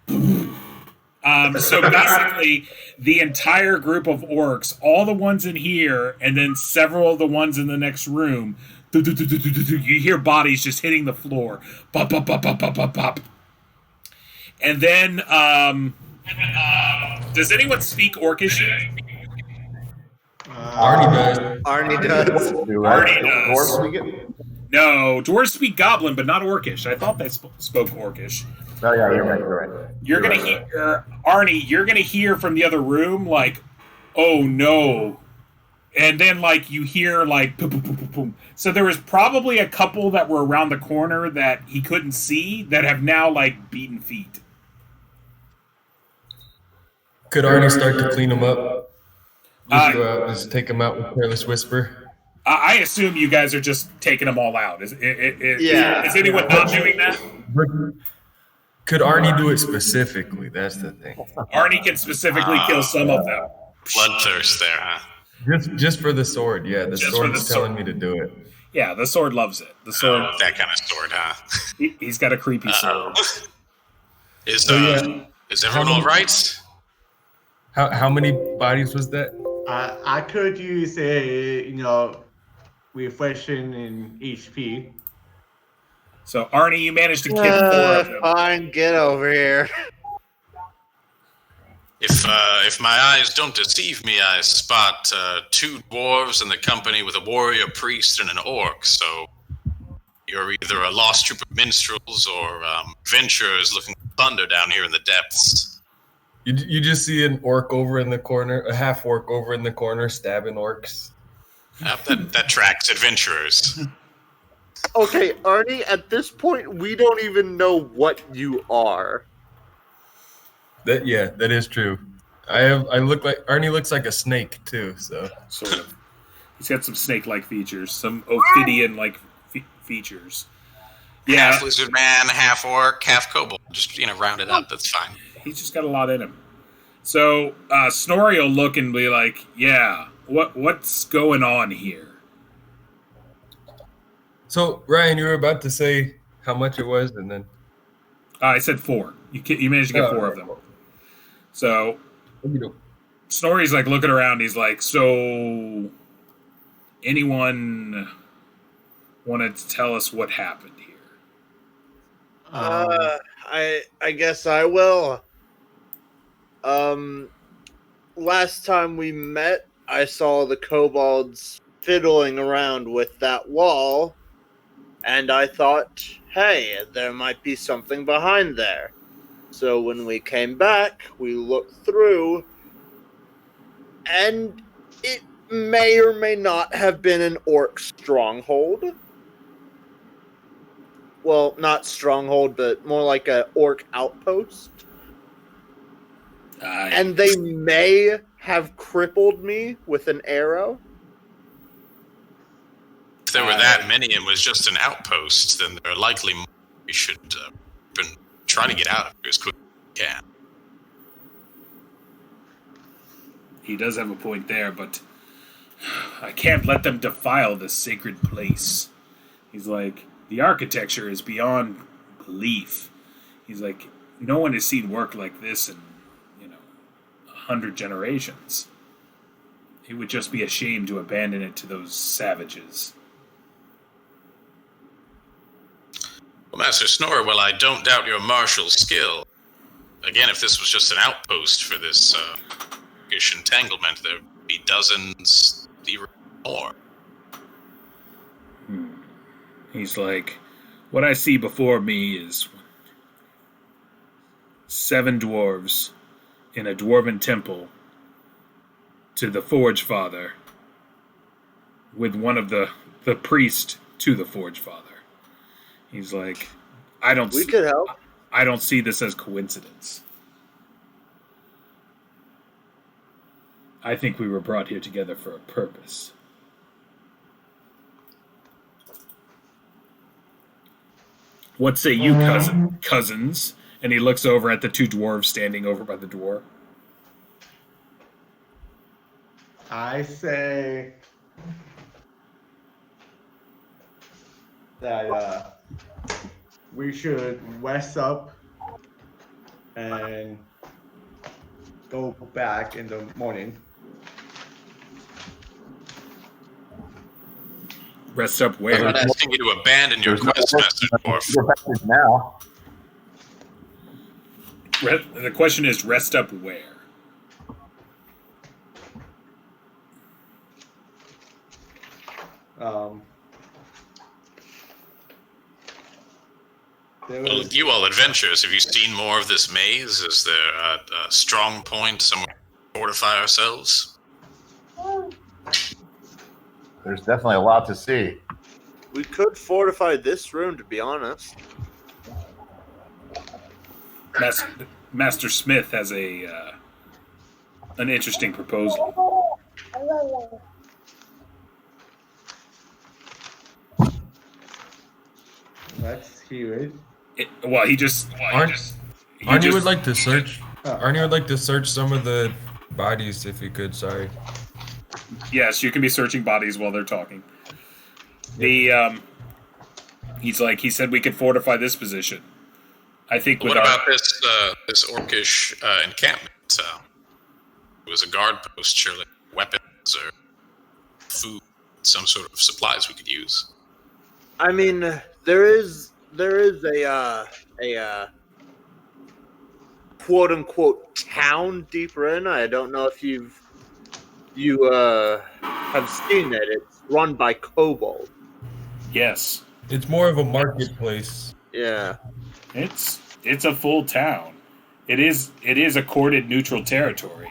So basically, the entire group of orcs, all the ones in here, and then several of the ones in the next room, you hear bodies just hitting the floor. Pop, pop, pop, pop, pop, pop, pop. And then, does anyone speak Orcish here? Arnie does. Arnie does. Arnie does. No, dwarves speak Goblin, but not Orcish. I thought they spoke Orcish. Oh yeah, you're right. You're gonna hear Arnie. You're gonna hear from the other room like, "Oh no," and then like you hear like, boom, boom, boom, boom, boom. So there was probably a couple that were around the corner that he couldn't see that have now like beaten feet. Could Arnie start to clean them up? Just go out, just take them out with Careless Whisper. I assume you guys are just taking them all out. Is anyone not doing that? Could Arnie do it specifically? That's the thing. Arnie can specifically kill some of them. Bloodthirst there, huh? Just for the sword, yeah. The sword's telling me to do it. Yeah, the sword loves it. The sword. That kind of sword, huh? He's got a creepy sword. Is everyone all right? How many bodies was that? I could use a refreshing in HP. So Arnie, you managed to kill 4 of them. Fine, get over here. If my eyes don't deceive me, I spot 2 dwarves in the company with a warrior priest and an orc. So you're either a lost troop of minstrels or adventurers looking for thunder down here in the depths. You just see an orc over in the corner, a half orc over in the corner, stabbing orcs. That tracks adventurers. Okay, Arnie, at this point, we don't even know what you are. That is true. I look like Arnie looks like a snake too, so Sort of. He's got some snake-like features, some Ophidian-like features. Yeah, Half lizard man, half orc, half kobold. Just round it up. That's fine. he's just got a lot in him. So Snorri will look and be like, "Yeah, what's going on here?" So Ryan, you were about to say how much it was, and then I said 4. You managed to get 4 of them. So Snorri's like looking around. He's like, "So, anyone wanted to tell us what happened here?" I guess I will. Last time we met, I saw the kobolds fiddling around with that wall, and I thought, hey, there might be something behind there. So when we came back, we looked through, and it may or may not have been an orc stronghold. Well, not stronghold, but more like an orc outpost. And they may have crippled me with an arrow. If there were that many and was just an outpost, then there are likely more. We should try to get out of here as quick as we can. He does have a point there, but I can't let them defile this sacred place. He's like, the architecture is beyond belief. He's like, no one has seen work like this in 100 generations. It would just be a shame to abandon it to those savages. Well, Master Snorri, well, I don't doubt your martial skill. Again, if this was just an outpost for this entanglement, there would be dozens, even more. He's like, what I see before me is 7 dwarves in a dwarven temple to the Forge Father, with one of the priest to the Forge Father. He's like, We could help. I don't see this as coincidence. I think we were brought here together for a purpose. What say you, cousins? And he looks over at the 2 dwarves standing over by the door. I say that we should rest up and go back in the morning. Rest up where? I'm not asking you to abandon your quest, Master Dwarf. We're back now. The question is, rest up where? Well, you all adventurers, have you seen more of this maze? Is there a strong point somewhere to fortify ourselves? There's definitely a lot to see. We could fortify this room, to be honest. Master Smith has an interesting proposal. Let's hear it. Arnie would like to search. Arnie would like to search some of the bodies, if he could. Sorry. Yes, you can be searching bodies while they're talking. He said we could fortify this position. I think. What about this orcish encampment? It was a guard post, surely weapons or food, some sort of supplies we could use. I mean, there is a quote unquote town deeper in. I don't know if you have seen it. It's run by kobolds. Yes. It's more of a marketplace. Yeah. It's a full town. It is accorded neutral territory.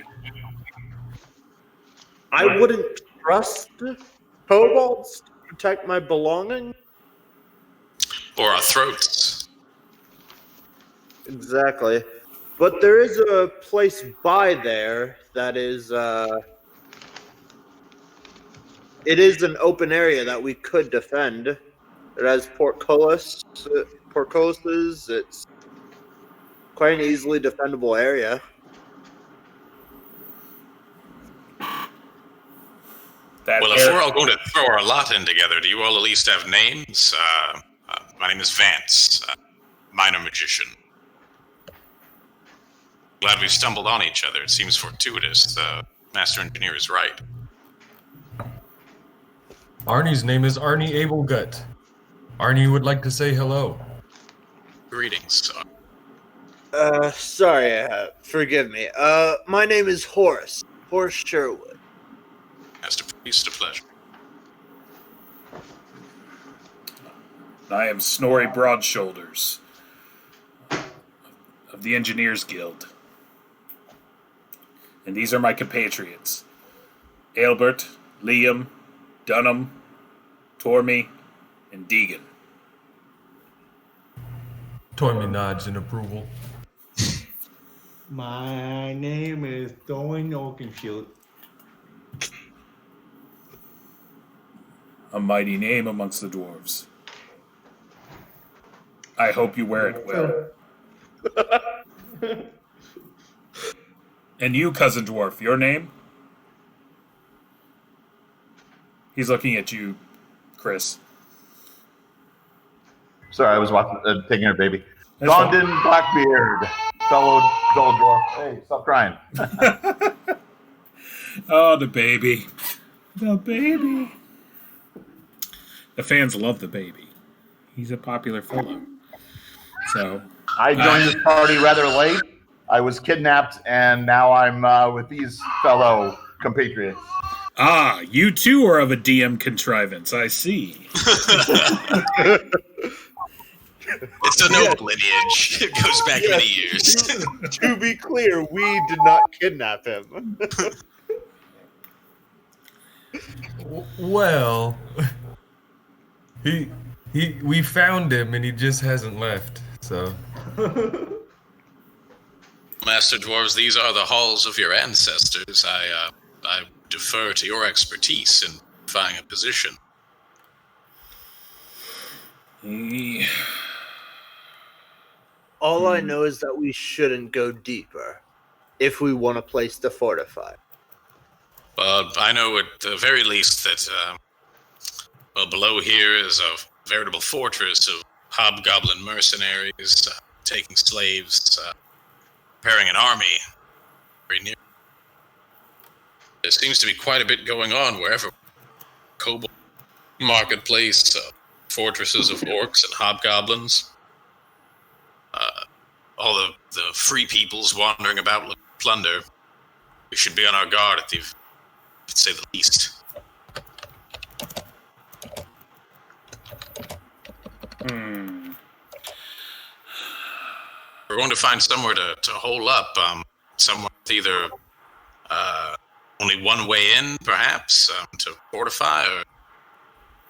I wouldn't trust kobolds to protect my belongings. Or our throats. Exactly. But there is a place by there that is it is an open area that we could defend. It has portcullises. It's quite an easily defendable area. Well, if we're all going to throw our lot in together, do you all at least have names? My name is Vance, minor magician. Glad we stumbled on each other. It seems fortuitous. The master engineer is right. Arnie's name is Arnie Abelgut. Arnie would like to say hello. Greetings. Sorry, forgive me. My name is Horace Sherwood. Master Priest, a pleasure. I am Snorri Broadshoulders of the Engineers Guild. And these are my compatriots. Aelbert, Liam, Dunham, Tormy, and Deegan. Tormy nods in approval. My name is Thorn Oakenshield. A mighty name amongst the dwarves. I hope you wear it well. And you, cousin dwarf, your name? He's looking at you, Chris. Sorry, I was watching, taking her baby. That's Gondon Blackbeard, fellow dwarf. Hey, stop crying. Oh, the baby. The baby. The fans love the baby. He's a popular fellow. So I joined this party rather late. I was kidnapped, and now I'm with these fellow compatriots. Ah, you too are of a DM contrivance, I see. It's a noble lineage. It goes back many years. To be clear, we did not kidnap him. Well, we found him and he just hasn't left. So, Master Dwarves, these are the halls of your ancestors. I defer to your expertise in finding a position. All I know is that we shouldn't go deeper if we want a place to fortify. Well, I know at the very least that below here is a veritable fortress of hobgoblin mercenaries taking slaves, preparing an army very near. There seems to be quite a bit going on wherever. Kobold marketplace, fortresses of orcs and hobgoblins. All the free peoples wandering about looking for plunder. We should be on our guard at the, to say the least. We're going to find somewhere to hole up. Somewhere with either only one way in, perhaps, to fortify, or at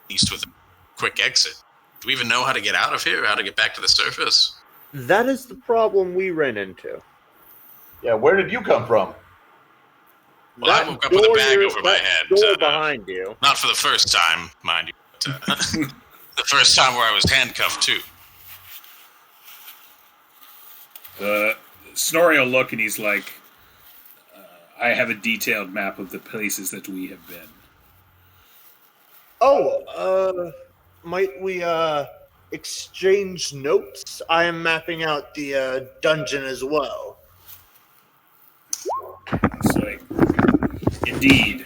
least with a quick exit. Do we even know how to get out of here? How to get back to the surface? That is the problem we ran into. Yeah, where did you come from? Well, I woke up with a bag over my head. Door behind you. Not for the first time, mind you. But, the first time where I was handcuffed, too. Snorri will look and he's like, I have a detailed map of the places that we have been. Oh, might we exchange notes? I am mapping out the dungeon as well. It's like, indeed.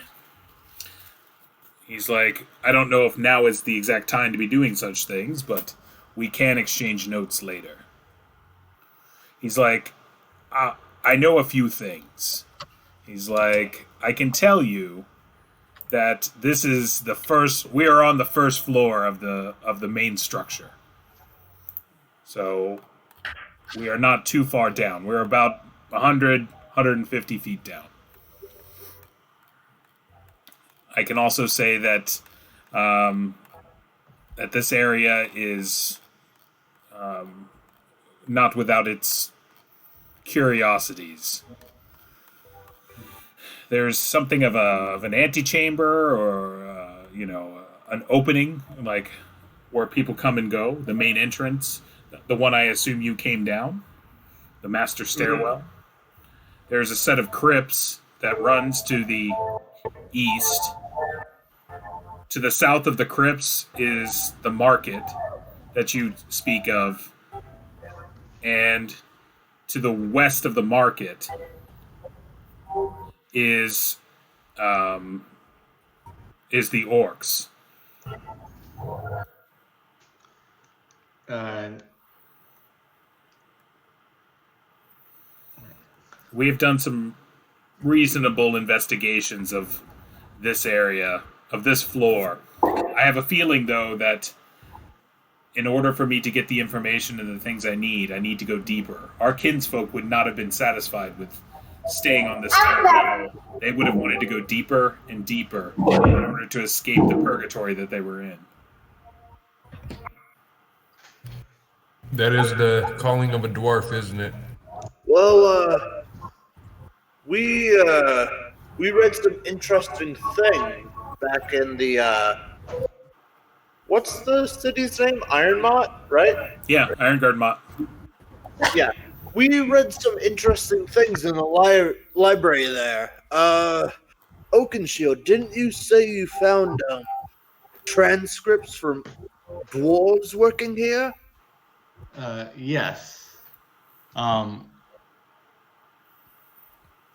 He's like, I don't know if now is the exact time to be doing such things, but we can exchange notes later. He's like, I know a few things. He's like, I can tell you that this is the first. We are on the first floor of the main structure. So We are not too far down. We're about 100, 150 feet down. I can also say that that this area is not without its curiosities. There's something of an antechamber or an opening, like where people come and go. The main entrance, the one I assume you came down, the master stairwell. There's a set of crypts that runs to the east. To the south of the crypts is the market that you speak of, and to the west of the market is the Orcs. And We have done some reasonable investigations of this area, of this floor. I have a feeling, though, that in order for me to get the information and the things I need to go deeper. Our kinsfolk would not have been satisfied with staying on this level. They would have wanted to go deeper and deeper in order to escape the purgatory that they were in. That is the calling of a dwarf, isn't it? Well, we read some interesting things back in the what's the city's name? Ironmont, right? Yeah, Ironguard Mott. Yeah. We read some interesting things in the library there. Oakenshield, didn't you say you found transcripts from dwarves working here? yes.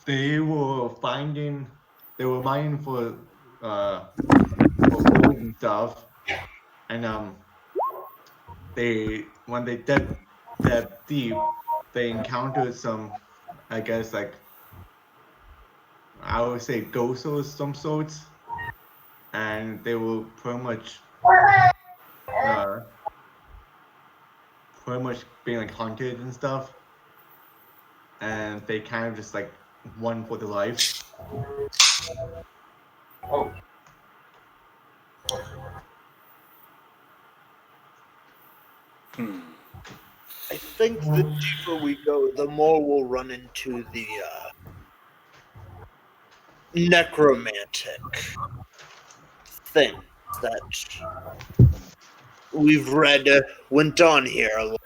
They were mining for gold and stuff, and when they dug that deep, they encountered some, I guess, like, I would say ghosts of some sorts, and they were pretty much being like hunted and stuff, and they kind of just like run for their life. I think the deeper we go, the more we'll run into the necromantic thing that we've read went on here.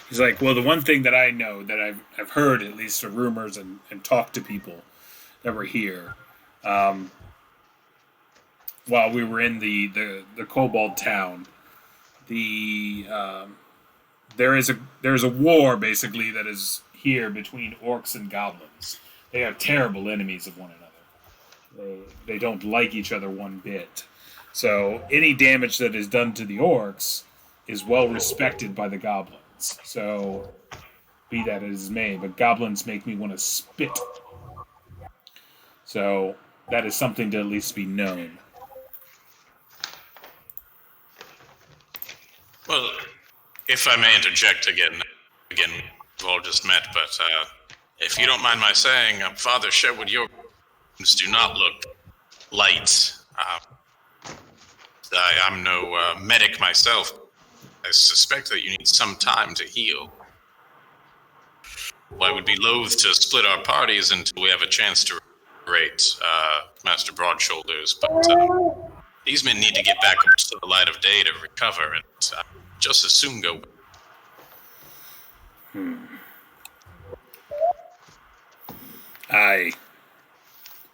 He's like, well, the one thing that I know, that I've heard at least of rumors and talked to people that were here, while we were in the Kobold town, there's a war basically that is here between orcs and goblins. They are terrible enemies of one another. They don't like each other one bit. So any damage that is done to the orcs is well respected by the goblins. So be that as may, but goblins make me want to spit. So that is something to at least be known. Well, if I may interject again, we've all just met, but if you don't mind my saying, Father Sherwood, your wounds do not look light. I'm no medic myself. I suspect that you need some time to heal. Well, I would be loath to split our parties until we have a chance to rate Master Broadshoulders, but these men need to get back up to the light of day to recover, and just as soon go. Aye.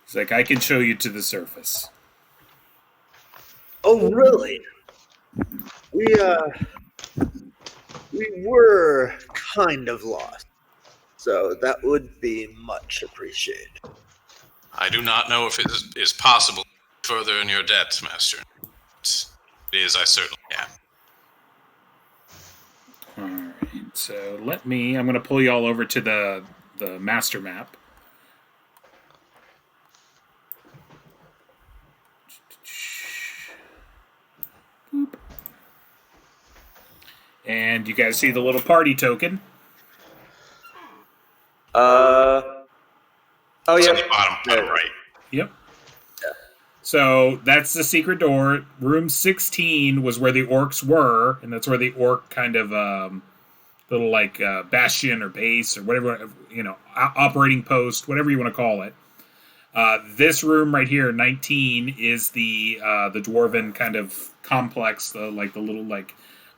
It's like, I can show you to the surface. Oh, really? We were kind of lost, so that would be much appreciated. I do not know if it is possible further in your debt, Master. It is, I certainly can. Alright, so I'm going to pull you all over to the master map. And you guys see the little party token. Oh It's yeah. on the bottom right. Yep. So that's the secret door. Room 16 was where the orcs were, and that's where the orc kind of little like bastion or base or whatever, operating post, whatever you want to call it. This room right here, 19, is the dwarven kind of complex, the little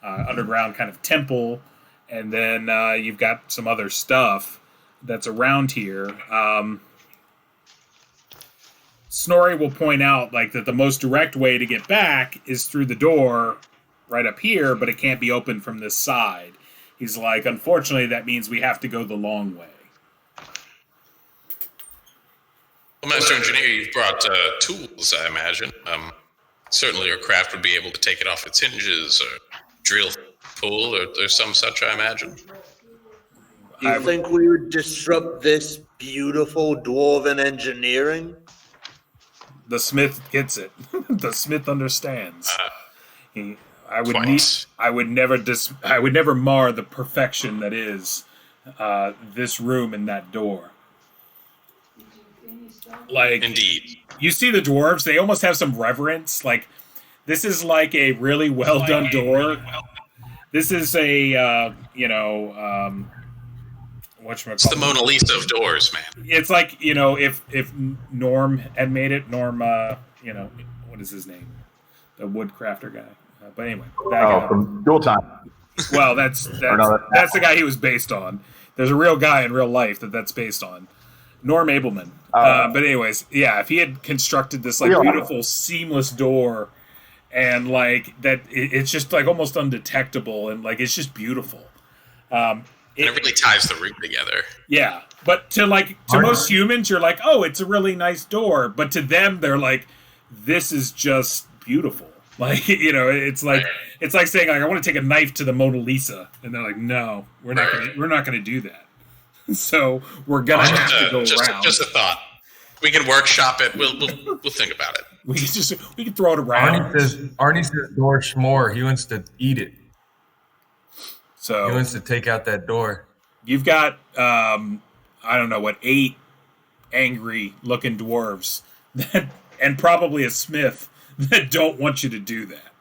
underground kind of temple, and then you've got some other stuff that's around here. Snorri will point out that the most direct way to get back is through the door right up here, but it can't be opened from this side. He's like, unfortunately, that means we have to go the long way. Well, Master Engineer, you've brought tools, I imagine. Certainly your craft would be able to take it off its hinges or drill, pull, or some such, I imagine. Do you think we would disrupt this beautiful dwarven engineering? The smith gets it. The smith understands. I would never mar the perfection that is this room and that door. Indeed. You see the dwarves, they almost have some reverence. This is like a really well done door. This is a it's the Mona Lisa of doors, man. It's like, if Norm had made it, Norm, what is his name? The woodcrafter guy. But anyway. From Dual Time. Well, that's the guy he was based on. There's a real guy in real life that's based on. Norm Abelman. But anyways, yeah, if he had constructed this beautiful, seamless door, and it's just almost undetectable, and it's just beautiful. It really ties the room together. Yeah, but to most humans, you're like, oh, it's a really nice door, but to them, they're like, this is just beautiful. It's like saying I want to take a knife to the Mona Lisa, and they're like, no, we're not gonna do that. So we're gonna have to go around. Just a thought. We can workshop it. We'll think about it. We can throw it around. Arnie says door schmore. He wants to eat it. So he wants to take out that door. You've got 8 angry looking dwarves and probably a smith that don't want you to do that.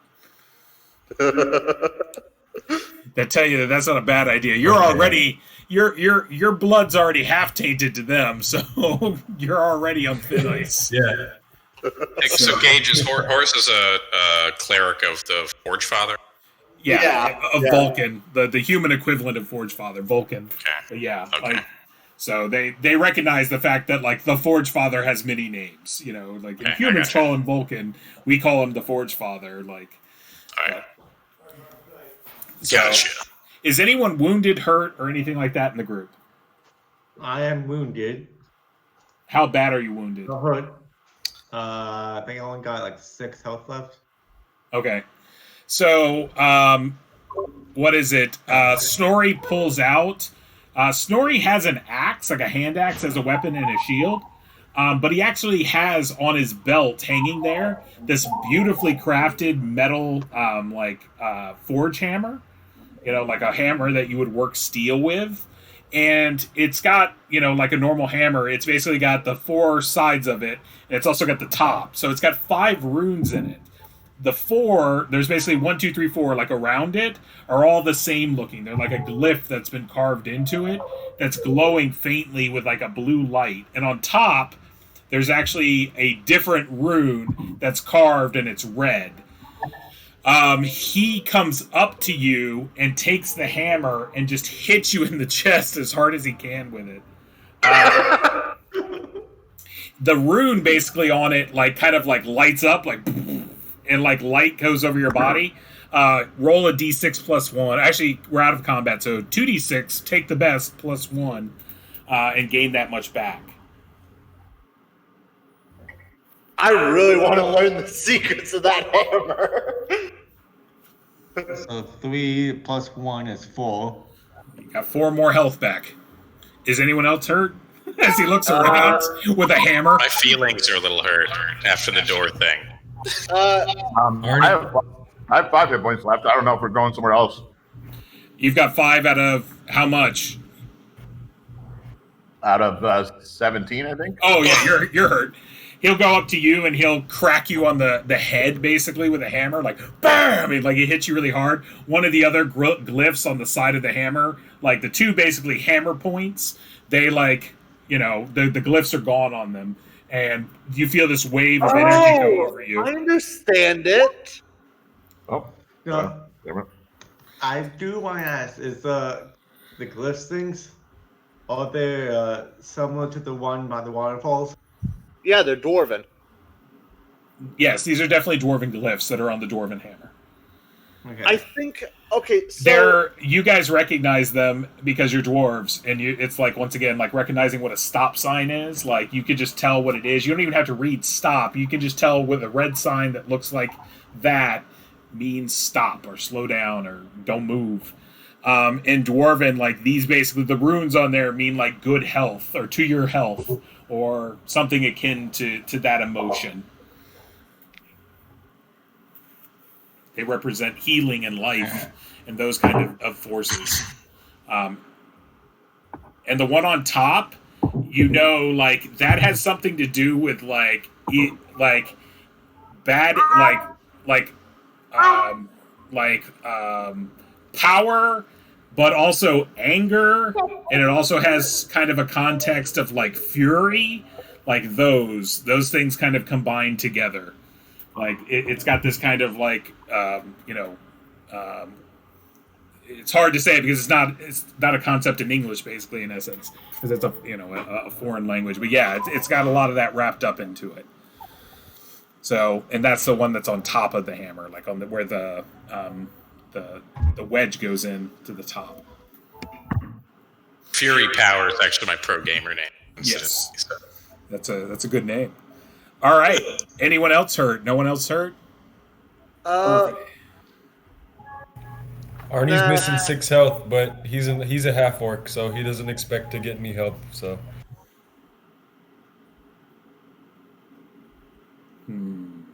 That tell you that's not a bad idea. You're already your blood's already half tainted to them, so you're already on thin ice. Yeah. So Gage's horse is a cleric of the Forge Father. Yeah, Vulcan, the human equivalent of Forge Father, Vulcan. Okay. But yeah, okay. So they recognize the fact that the Forge Father has many names. If humans call him Vulcan, we call him the Forge Father. All right. So, gotcha. Is anyone wounded, hurt, or anything like that in the group? I am wounded. How bad are you wounded? No hurt. I think I only got 6 health left. Okay. So, what is it? Snorri pulls out. Snorri has an axe, a hand axe, as a weapon and a shield. But he actually has on his belt, hanging there, this beautifully crafted metal, forge hammer. Like a hammer that you would work steel with. And it's got, like a normal hammer. It's basically got the 4 sides of it. And it's also got the top. So it's got 5 runes in it. The 4, there's basically 1, 2, 3, 4, around it, are all the same looking. They're like a glyph that's been carved into it that's glowing faintly with a blue light. And on top, there's actually a different rune that's carved and it's red. He comes up to you and takes the hammer and just hits you in the chest as hard as he can with it. The rune basically on it lights up and light goes over your body. Roll a d6 plus 1. Actually, we're out of combat, so 2d6, take the best, plus 1, and gain that much back. I really want to learn the secrets of that hammer. So 3 plus 1 is 4. You got 4 more health back. Is anyone else hurt? As he looks around with a hammer. My feelings are a little hurt after the door thing. I I have 5 hit points left. I don't know if we're going somewhere else. You've got 5 out of how much? Out of 17, I think. Oh yeah, you're hurt. He'll go up to you and he'll crack you on the head basically with a hammer, like bam! Like it hits you really hard. One of the other glyphs on the side of the hammer, like the two basically hammer points, they like the glyphs are gone on them, and you feel this wave of energy go over you. I understand it. Oh, No, damn it. I do want to ask: is the glyph things are they similar to the one by the waterfalls? Yeah, they're dwarven. Yes, these are definitely dwarven glyphs that are on the dwarven hammer. Okay. I think. Okay, so you guys recognize them because you're dwarves, and it's like once again like recognizing what a stop sign is. Like you could just tell what it is. You don't even have to read stop. You can just tell with a red sign that looks like that means stop or slow down or don't move. In dwarven, like these basically the runes on there mean like good health or to your health or something akin to that emotion. They represent healing and life and those kind of forces. And the one on top, like that has something to do with bad power, but also anger, and it also has kind of a context of like fury. Like those things kind of combine together. Like it's got this kind of like it's hard to say because it's not a concept in English basically in essence because it's a foreign language. But yeah, it's got a lot of that wrapped up into it. So, and that's the one that's on top of the hammer, like on where the wedge goes in to the top. Fury Power is actually my pro gamer name. Yes, that's a good name. All right. Anyone else hurt? No one else hurt? Arnie's missing 6 health, but he's a half orc, so he doesn't expect to get any help. So.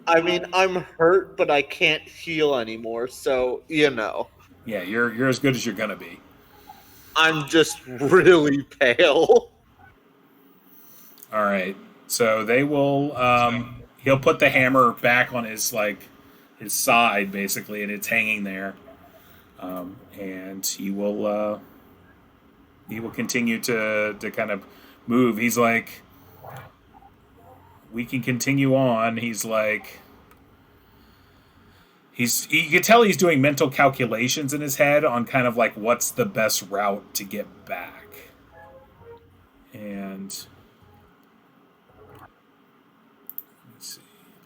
I mean, I'm hurt, but I can't heal anymore. So Yeah, you're as good as you're gonna be. I'm just really pale. All right. So they will. He'll put the hammer back on his side, basically, and it's hanging there. And he will continue to kind of move. He's like, we can continue on. He's like, you can tell he's doing mental calculations in his head on kind of like what's the best route to get back. And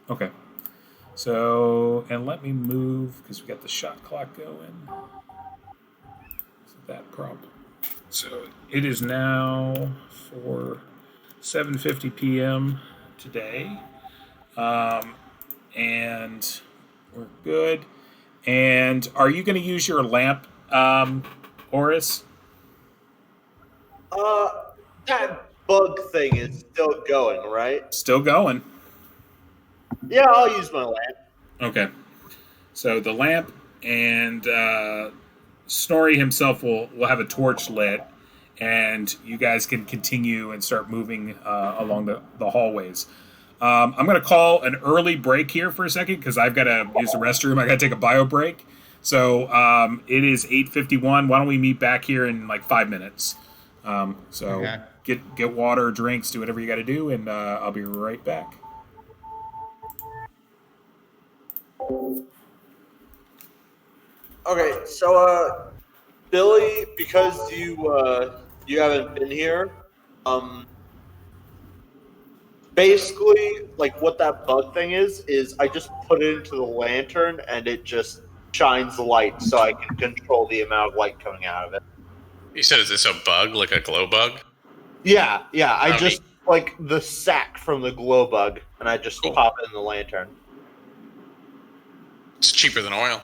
okay. So, and let me move because we got the shot clock going. So that problem. So it is now for 7:50 p.m. today, and we're good. And are you going to use your lamp, Horus? That bug thing is still going, right? Still going. Yeah, I'll use my lamp. Okay. So the lamp and Snorri himself will have a torch lit, and you guys can continue and start moving along the hallways. I'm going to call an early break here for a second because I've got to use the restroom. I got to take a bio break. So it is 8:51. Why don't we meet back here in like 5 minutes? Okay. Get water, drinks, do whatever you got to do, and I'll be right back. Okay, so Billy, because you haven't been here, basically like what that bug thing is I just put it into the lantern and it just shines the light so I can control the amount of light coming out of it. You said is this a bug, like a glow bug? Yeah, I just like the sack from the glow bug and I just pop it in the lantern. It's cheaper than oil.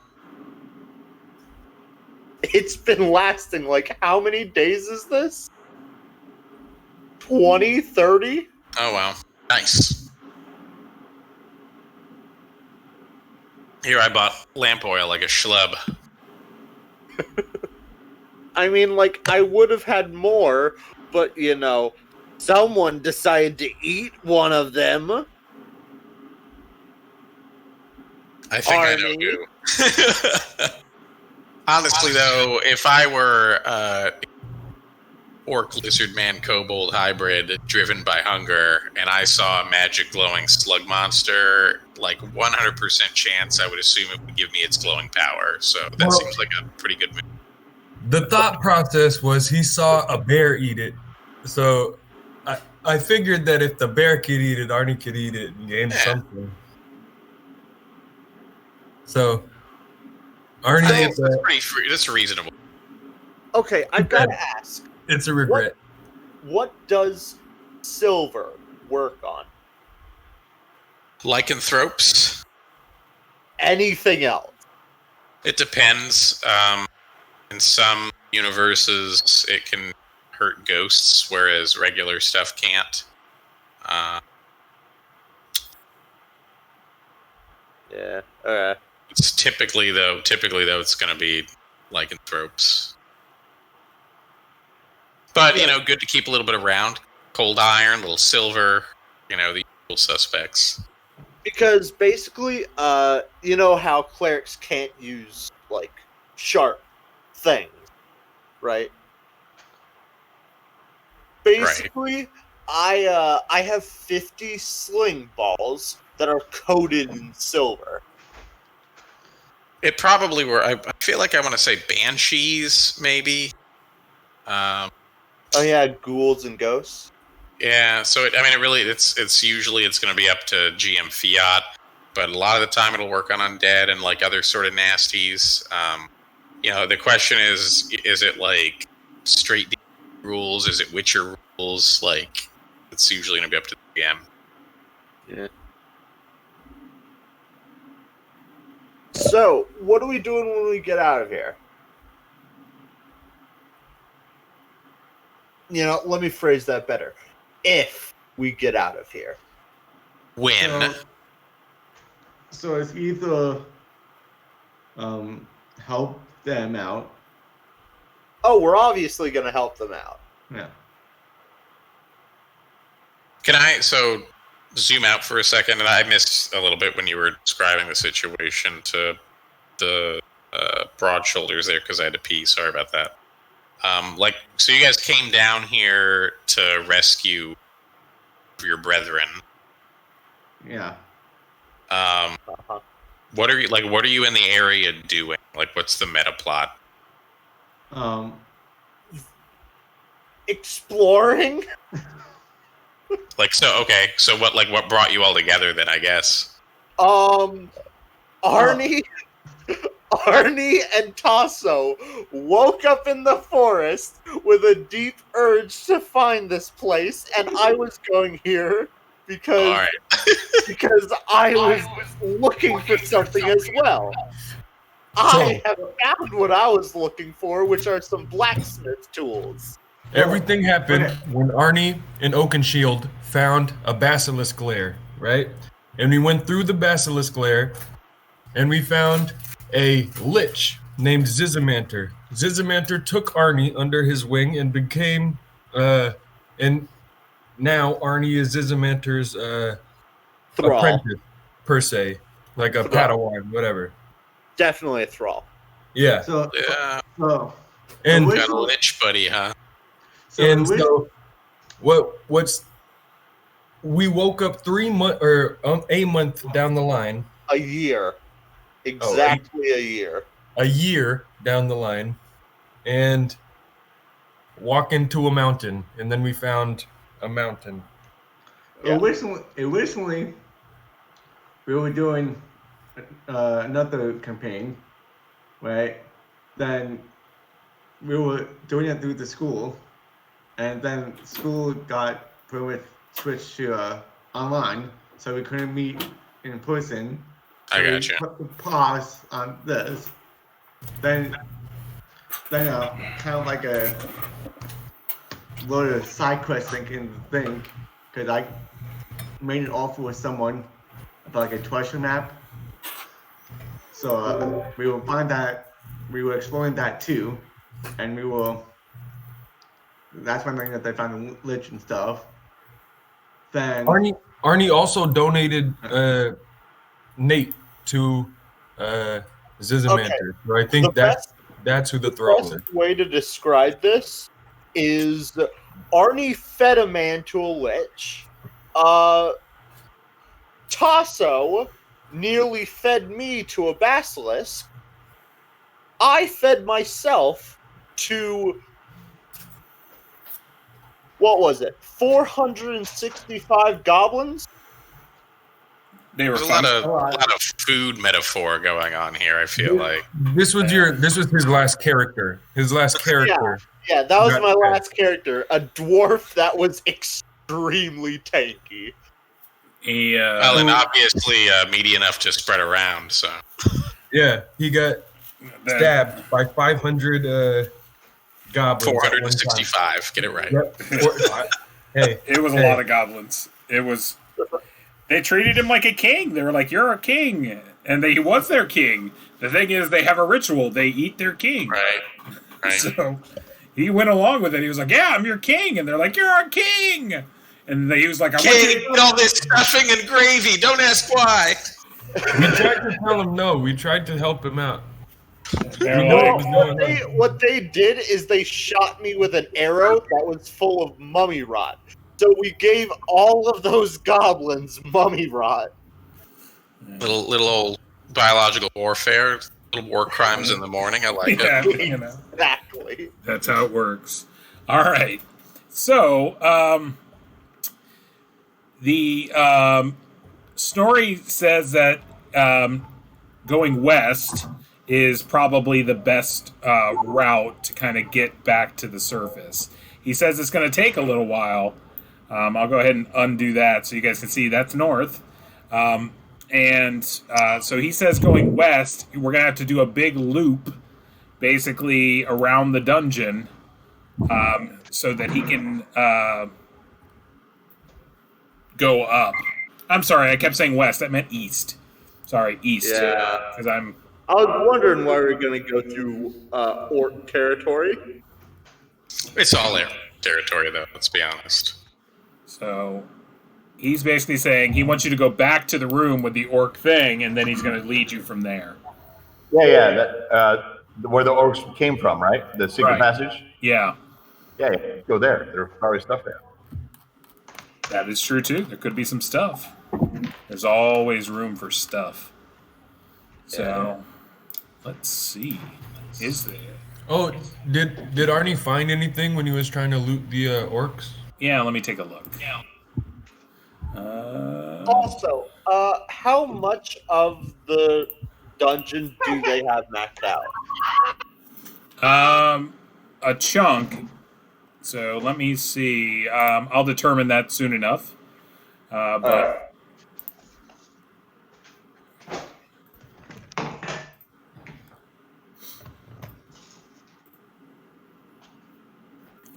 It's been lasting like how many days is this? 20, 30? Oh wow. Nice. Here, I bought lamp oil like a schlub. I mean, like, I would have had more, but, you know, someone decided to eat one of them. I think I know who. Honestly, though, if I were orc, lizard man, kobold hybrid driven by hunger, and I saw a magic glowing slug monster, like 100% chance, I would assume it would give me its glowing power. So that seems like a pretty good move. The thought process was he saw a bear eat it. So I figured that if the bear could eat it, Arnie could eat it and gain something. So Arnie, I think that's reasonable. Okay, I've got to ask. It's a regret. What does silver work on? Lycanthropes? Anything else? It depends. In some universes, it can hurt ghosts, whereas regular stuff can't. Yeah. Alright. It's typically though, it's going to be lycanthropes. But, you know, good to keep a little bit around. Cold iron, little silver, you know, the usual suspects. Because basically, you know how clerics can't use, like, sharp things, right? Basically, I have 50 sling balls that are coated in silver. It probably were. I feel like I want to say banshees, maybe. Oh yeah, ghouls and ghosts. Yeah, so it's usually it's going to be up to GM fiat, but a lot of the time it'll work on undead and like other sort of nasties. You know, the question is it like straight D rules? Is it Witcher rules? Like, it's usually going to be up to the GM. Yeah. So, what are we doing when we get out of here? You know, let me phrase that better. If we get out of here. When? So it's either help them out. Oh, we're obviously going to help them out. Yeah. Can I zoom out for a second? And I missed a little bit when you were describing the situation to the broad shoulders there because I had to pee. Sorry about that. So you guys came down here to rescue your brethren. Yeah. What are you in the area doing? Like, what's the meta plot? Exploring? So what brought you all together then, I guess? Arnie and Tasso woke up in the forest with a deep urge to find this place, and I was going here because I was looking for something as well. I have found what I was looking for, which are some blacksmith tools. Everything happened when Arnie and Oakenshield found a basilisk lair, right? And we went through the basilisk lair, and we found a lich named Zizimanter. Zizimanter took Arnie under his wing and became, and now Arnie is Zizimanter's apprentice, per se, like a Padawan, whatever. Definitely a thrall. Yeah. And got a lich buddy, huh? We woke up a month down the line. A year. Exactly a year. A year down the line, and walk into a mountain, and then we found a mountain. Yeah. Originally, we were doing another campaign, right? Then we were doing it through the school, and then school got pretty much switched to online, so we couldn't meet in person. I gotcha. Put the pause on this. Then kind of like a little side quest thing, because I made an offer with someone about like a treasure map. So we will find that, we will explore that too, and we will. That's when that they found the lich and stuff. Then Arnie also donated Nate to Zizimanter. So I think that's who the throw best was. way to describe this is Arnie fed a man to a lich. Tasso nearly fed me to a basilisk. I fed myself to, what was it, 465 goblins? They were There's fun. a lot of food metaphor going on here. I feel like This was his last character. His last character. Yeah, that was Got my fed. last character. A dwarf that was extremely tanky. well, and obviously meaty enough to spread around. So Yeah, he got stabbed by 500 goblins. at one time. 465. Get it right. Yep. Hey, It was a lot of goblins. It was. They treated him like a king. They were like, "You're a king," and he was their king. The thing is, they have a ritual. They eat their king. Right. So he went along with it. He was like, "Yeah, I'm your king," and they're like, "You're our king." And he was like, "I want you King, to eat all this stuffing and gravy. Don't ask why. we tried to tell him no. We tried to help him out. They're We know like, it was going on. What they did is they shot me with an arrow that was full of mummy rot. So we gave all of those goblins mummy rot. Little old biological warfare. Little war crimes in the morning. I like yeah, it. you know, Exactly. that's how it works. All right. So, the story says that going west is probably the best route to kind of get back to the surface. He says it's going to take a little while. I'll go ahead and undo that so you guys can see that's north. So he says going west, we're going to have to do a big loop basically around the dungeon so that he can go up. I'm sorry, I kept saying west. I meant east. Sorry, east. Yeah. Because I'm... I was wondering why we were going to go through orc territory. It's all air territory, though. Let's be honest. So he's basically saying he wants you to go back to the room with the orc thing, and then he's going to lead you from there. Yeah. That, where the orcs came from, right? The secret Right. passage. Yeah, Yeah, go there. There's probably stuff there. that is true too. There could be some stuff. There's always room for stuff. So let's see. Is there? Oh, did Arnie find anything when he was trying to loot the orcs? Yeah, let me take a look. Also, how much of the dungeon do they have maxed out? A chunk. So let me see. I'll determine that soon enough. But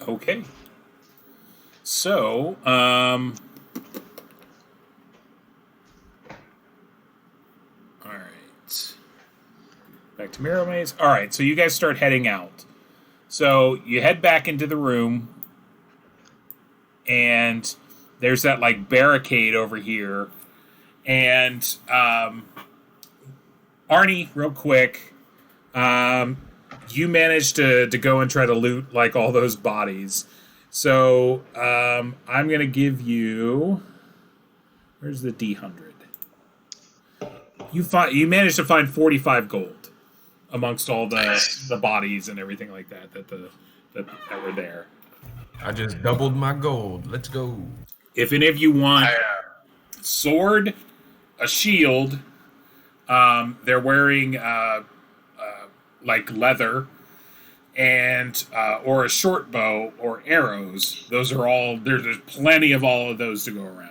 okay. So, all right. Back to Barrowmaze. All right, so you guys start heading out. So you head back into the room, and there's that like barricade over here. And Arnie, real quick, you managed to go and try to loot like all those bodies. So I'm gonna give you. Where's the D100? You managed to find 45 gold amongst all the bodies and everything like that that were there. I just doubled my gold. Let's go. If any of you want sword, a shield, they're wearing like leather, and or a short bow or arrows. Those are all there's plenty of all of those to go around.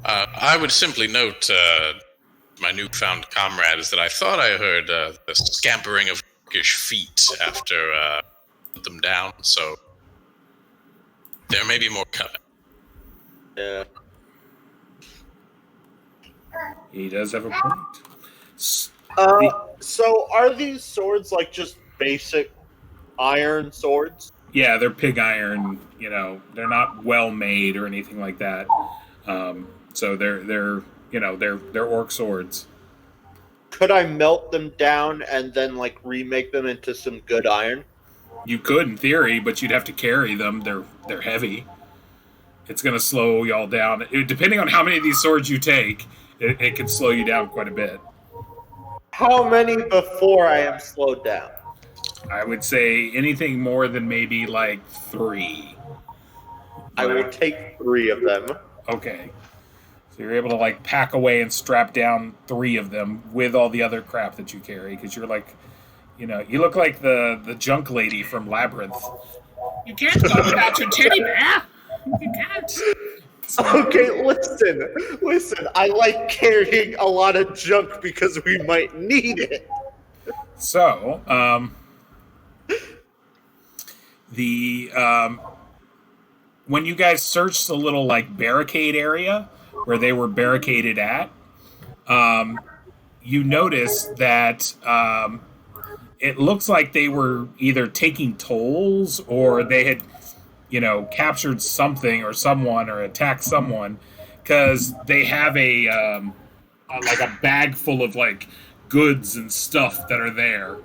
I would simply note my newfound comrades that I thought I heard the scampering of orcish feet after put them down. So there may be more coming. Yeah. He does have a point. So are these swords like just basic iron swords? Yeah, they're pig iron. They're not well made or anything like that. So they're orc swords. Could I melt them down and then like remake them into some good iron? You could in theory, but you'd have to carry them. They're heavy. It's going to slow y'all down. Depending on how many of these swords you take, it can slow you down quite a bit. How many before I am slowed down? I would say anything more than maybe like 3. I will take 3 of them. Okay. So you're able to like pack away and strap down 3 of them with all the other crap that you carry, because you're like, you look like the junk lady from Labyrinth. You can't go without your teddy bear. You can't. Okay, listen. I like carrying a lot of junk because we might need it. So, when you guys searched the little like barricade area where they were barricaded at, you notice that it looks like they were either taking tolls or they had, captured something or someone or attacked someone, because they have a bag full of like goods and stuff that are there,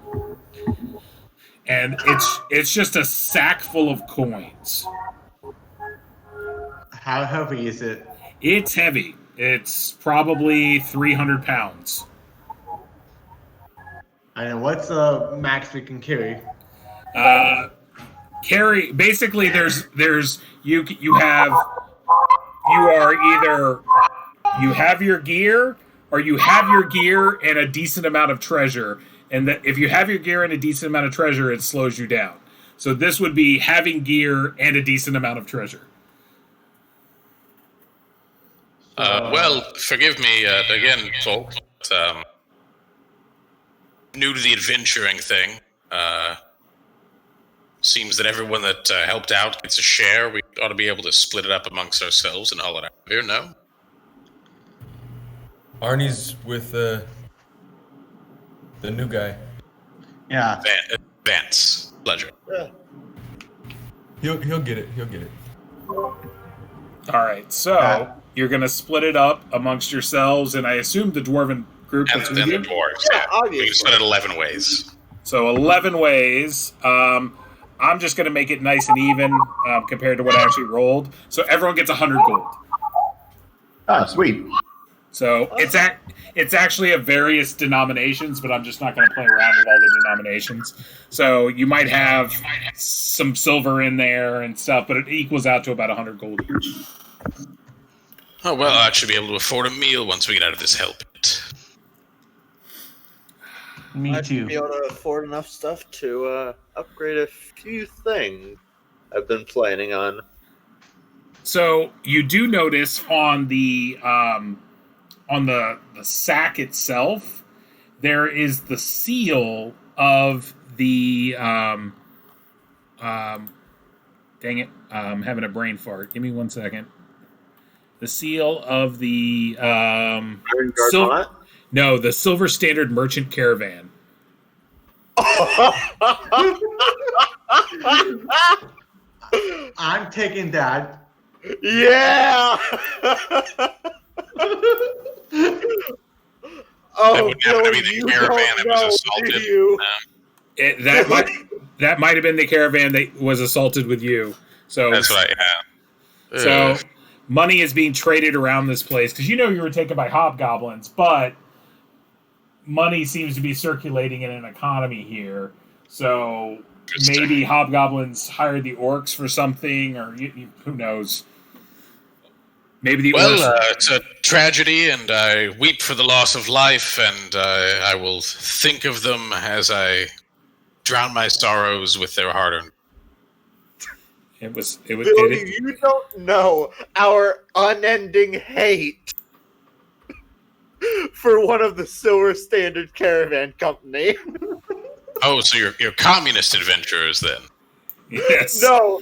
and it's just a sack full of coins. How heavy is it? It's heavy. It's probably 300 pounds. And what's the max we can carry? Basically there's you have your gear, or you have your gear and a decent amount of treasure, and that if you have your gear and a decent amount of treasure, it slows you down. So this would be having gear and a decent amount of treasure. Well, forgive me again, folks. New to the adventuring thing. Seems that everyone that helped out gets a share. We ought to be able to split it up amongst ourselves and haul it out here, no? Arnie's with the new guy. Yeah. Vance. Pleasure. Yeah. He'll get it. All right, so you're gonna split it up amongst yourselves, and I assume the dwarven group And that's then with the you. dwarves. Yeah, We obviously. can split it 11 ways. So 11 ways. I'm just gonna make it nice and even compared to what I actually rolled. So everyone gets 100 gold. Ah, sweet. So it's actually of various denominations, but I'm just not going to play around with all the denominations. So you might have some silver in there and stuff, but it equals out to about 100 gold each. Oh, well, I should be able to afford a meal once we get out of this hell pit. Me I too. should be able to afford enough stuff to upgrade a few things I've been planning on. So you do notice on the sack itself, there is the seal of the dang it, I'm having a brain fart. Give me 1 second. The seal of the Iron Guard no, the Silver Standard Merchant Caravan. I'm taking that. Yeah! That Oh, wouldn't happen to Billy, be the you caravan don't that was know, assaulted. do you? That might have been the caravan that was assaulted with you. So That's what So money is being traded around this place because you were taken by hobgoblins, but money seems to be circulating in an economy here. So maybe hobgoblins hired the orcs for something, or who knows? Maybe the orcs. It's a tragedy, and I weep for the loss of life, and I will think of them as I drown my sorrows with their hard-earned. Billy, you don't know our unending hate for one of the Silver Standard Caravan Company. Oh, so you're communist adventurers then? Yes. No,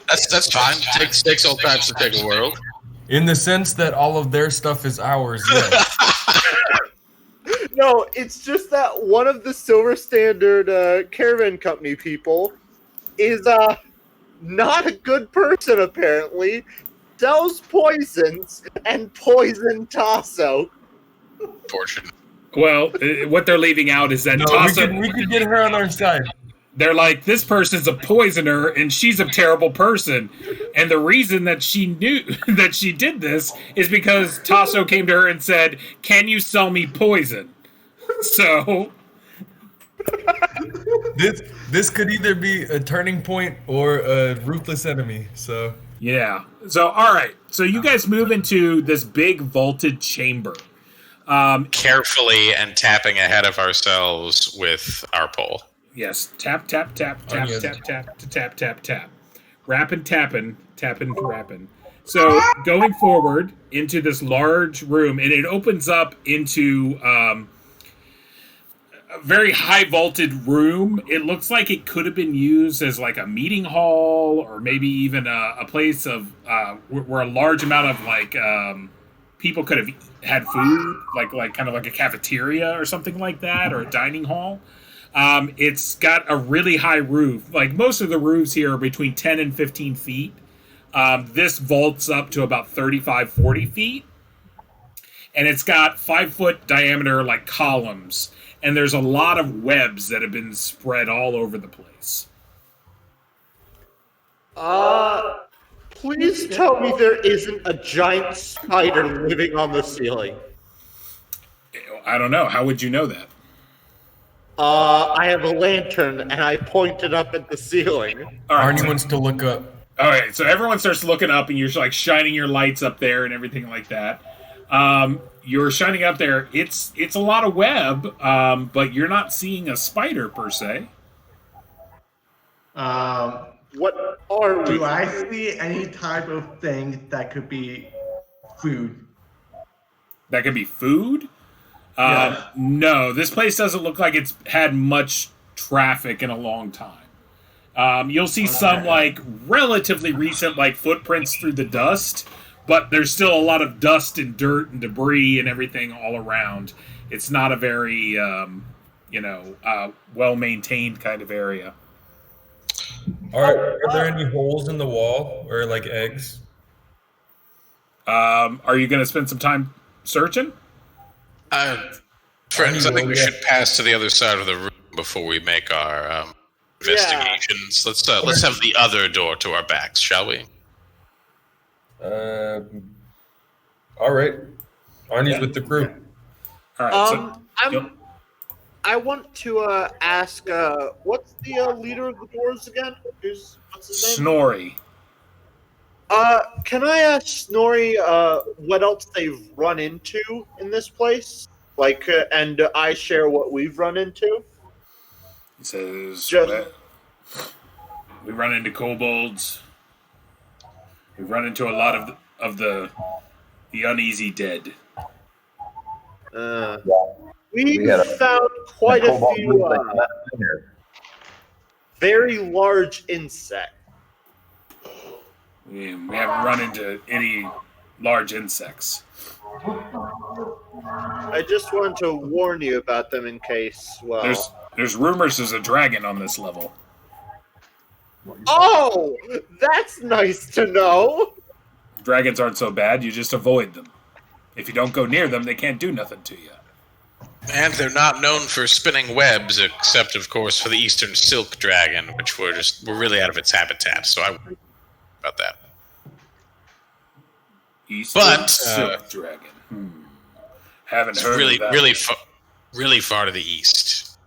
That's fine. Takes all types to take a world. In the sense that all of their stuff is ours, yeah. No, it's just that one of the Silver Standard Caravan Company people is not a good person, apparently. Sells poisons and poisoned Tasso. Fortunate. Well, what they're leaving out is that No, Tasso. we could get her on our side. They're like, this person's a poisoner and she's a terrible person. And the reason that she knew that she did this is because Tasso came to her and said, "Can you sell me poison?" So This could either be a turning point or a ruthless enemy. So yeah. So all right. So you guys move into this big vaulted chamber. Carefully and tapping ahead of ourselves with our pole. Yes. Tap, tap, tap, tap, Onions. tap, tap, tap, tap, tap. Rapping, tapping, tapping, rapping. So going forward into this large room, and it opens up into a very high vaulted room. It looks like it could have been used as like a meeting hall, or maybe even a place of where a large amount of like people could have had food, like kind of like a cafeteria or something like that, or a dining hall. It's got a really high roof. Like most of the roofs here are between 10 and 15 feet. This vaults up to about 35, 40 feet. And it's got 5-foot diameter like columns. And there's a lot of webs that have been spread all over the place. Please tell me there isn't a giant spider living on the ceiling. I don't know. How would you know that? I have a lantern and I point it up at the ceiling. All right, Arnie wants to look up. all right, so everyone starts looking up, and you're like shining your lights up there and everything like that. You're shining up there. It's a lot of web, but you're not seeing a spider per se. What are we? Do I see any type of thing that could be food? That could be food. Yeah. No, this place doesn't look like it's had much traffic in a long time. You'll see some like relatively recent like footprints through the dust, but there's still a lot of dust and dirt and debris and everything all around. It's not a very well maintained kind of area. Are there any holes in the wall or like eggs? Are you going to spend some time searching? Friends, I think we should pass to the other side of the room before we make our investigations. Let's have the other door to our backs, shall we? All right. Arnie's with the crew. All right. I want to ask, what's the leader of the dwarves again? What's his name? Snorri. Can I ask Snorri what else they've run into in this place? Like, and I share what we've run into? He says, Just- we run into kobolds. We run into a lot of the uneasy dead. We We had found quite a Cobalt few moved like that in here. very large insects. We haven't run into any large insects. I just wanted to warn you about them in case, well... There's rumors there's a dragon on this level. Oh! That's nice to know! Dragons aren't so bad, you just avoid them. If you don't go near them, they can't do nothing to you. And they're not known for spinning webs, except of course for the eastern silk dragon, which we're really out of its habitat. So I worry about that. Eastern silk dragon. Haven't It's heard of that. really far to the east.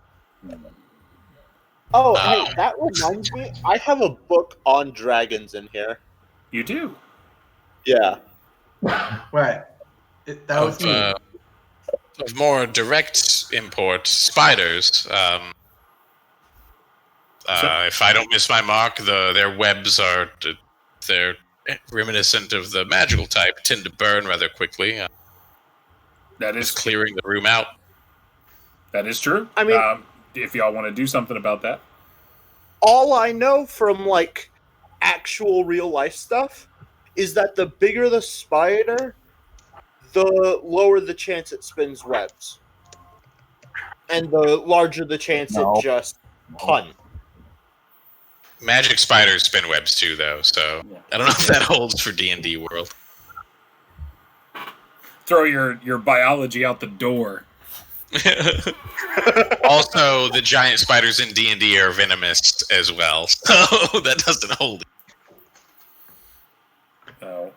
Oh, hey, that reminds me, I have a book on dragons in here. You do. Yeah. Right. That was me. Of more direct import, spiders. If I don't miss my mark, their webs they're reminiscent of the magical type, tend to burn rather quickly. That is Clearing the room out. That is true. I mean- if y'all want to do something about that. All I know from, like, actual real life stuff is that the bigger the spider, the lower the chance it spins webs. And the larger the chance No. it just hunt. Magic spiders spin webs too, though, so I don't know if that holds for D&D world. Throw your biology out the door. Also, the giant spiders in D&D are venomous as well, so that doesn't hold. Oh.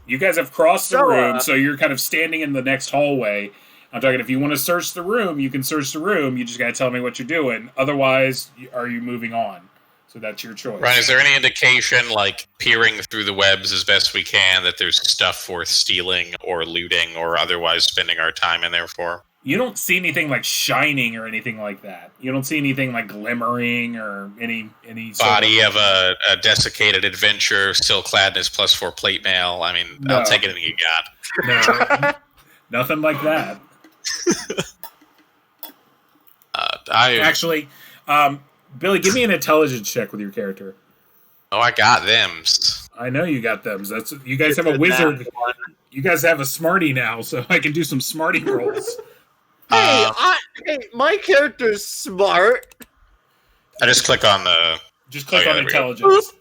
You guys have crossed the So, room, so you're kind of standing in the next hallway. I'm talking, if you want to search the room, you can search the room. You just got to tell me what you're doing. Otherwise, are you moving on? So that's your choice. Ryan, is there any indication, like peering through the webs as best we can, that there's stuff worth stealing or looting or otherwise spending our time in there for? You don't see anything like shining or anything like that. You don't see anything like glimmering or any body of a desiccated adventure, still cladness +4 plate mail. I mean, No. I'll take anything you got. No, nothing like that. Actually, Billy, give me an intelligence check with your character. I got them. I know you got them. That's you guys have a wizard. You guys have a smarty now, so I can do some smarty rolls. Hey, my character's smart. I just click on the. Just click on there we go. intelligence.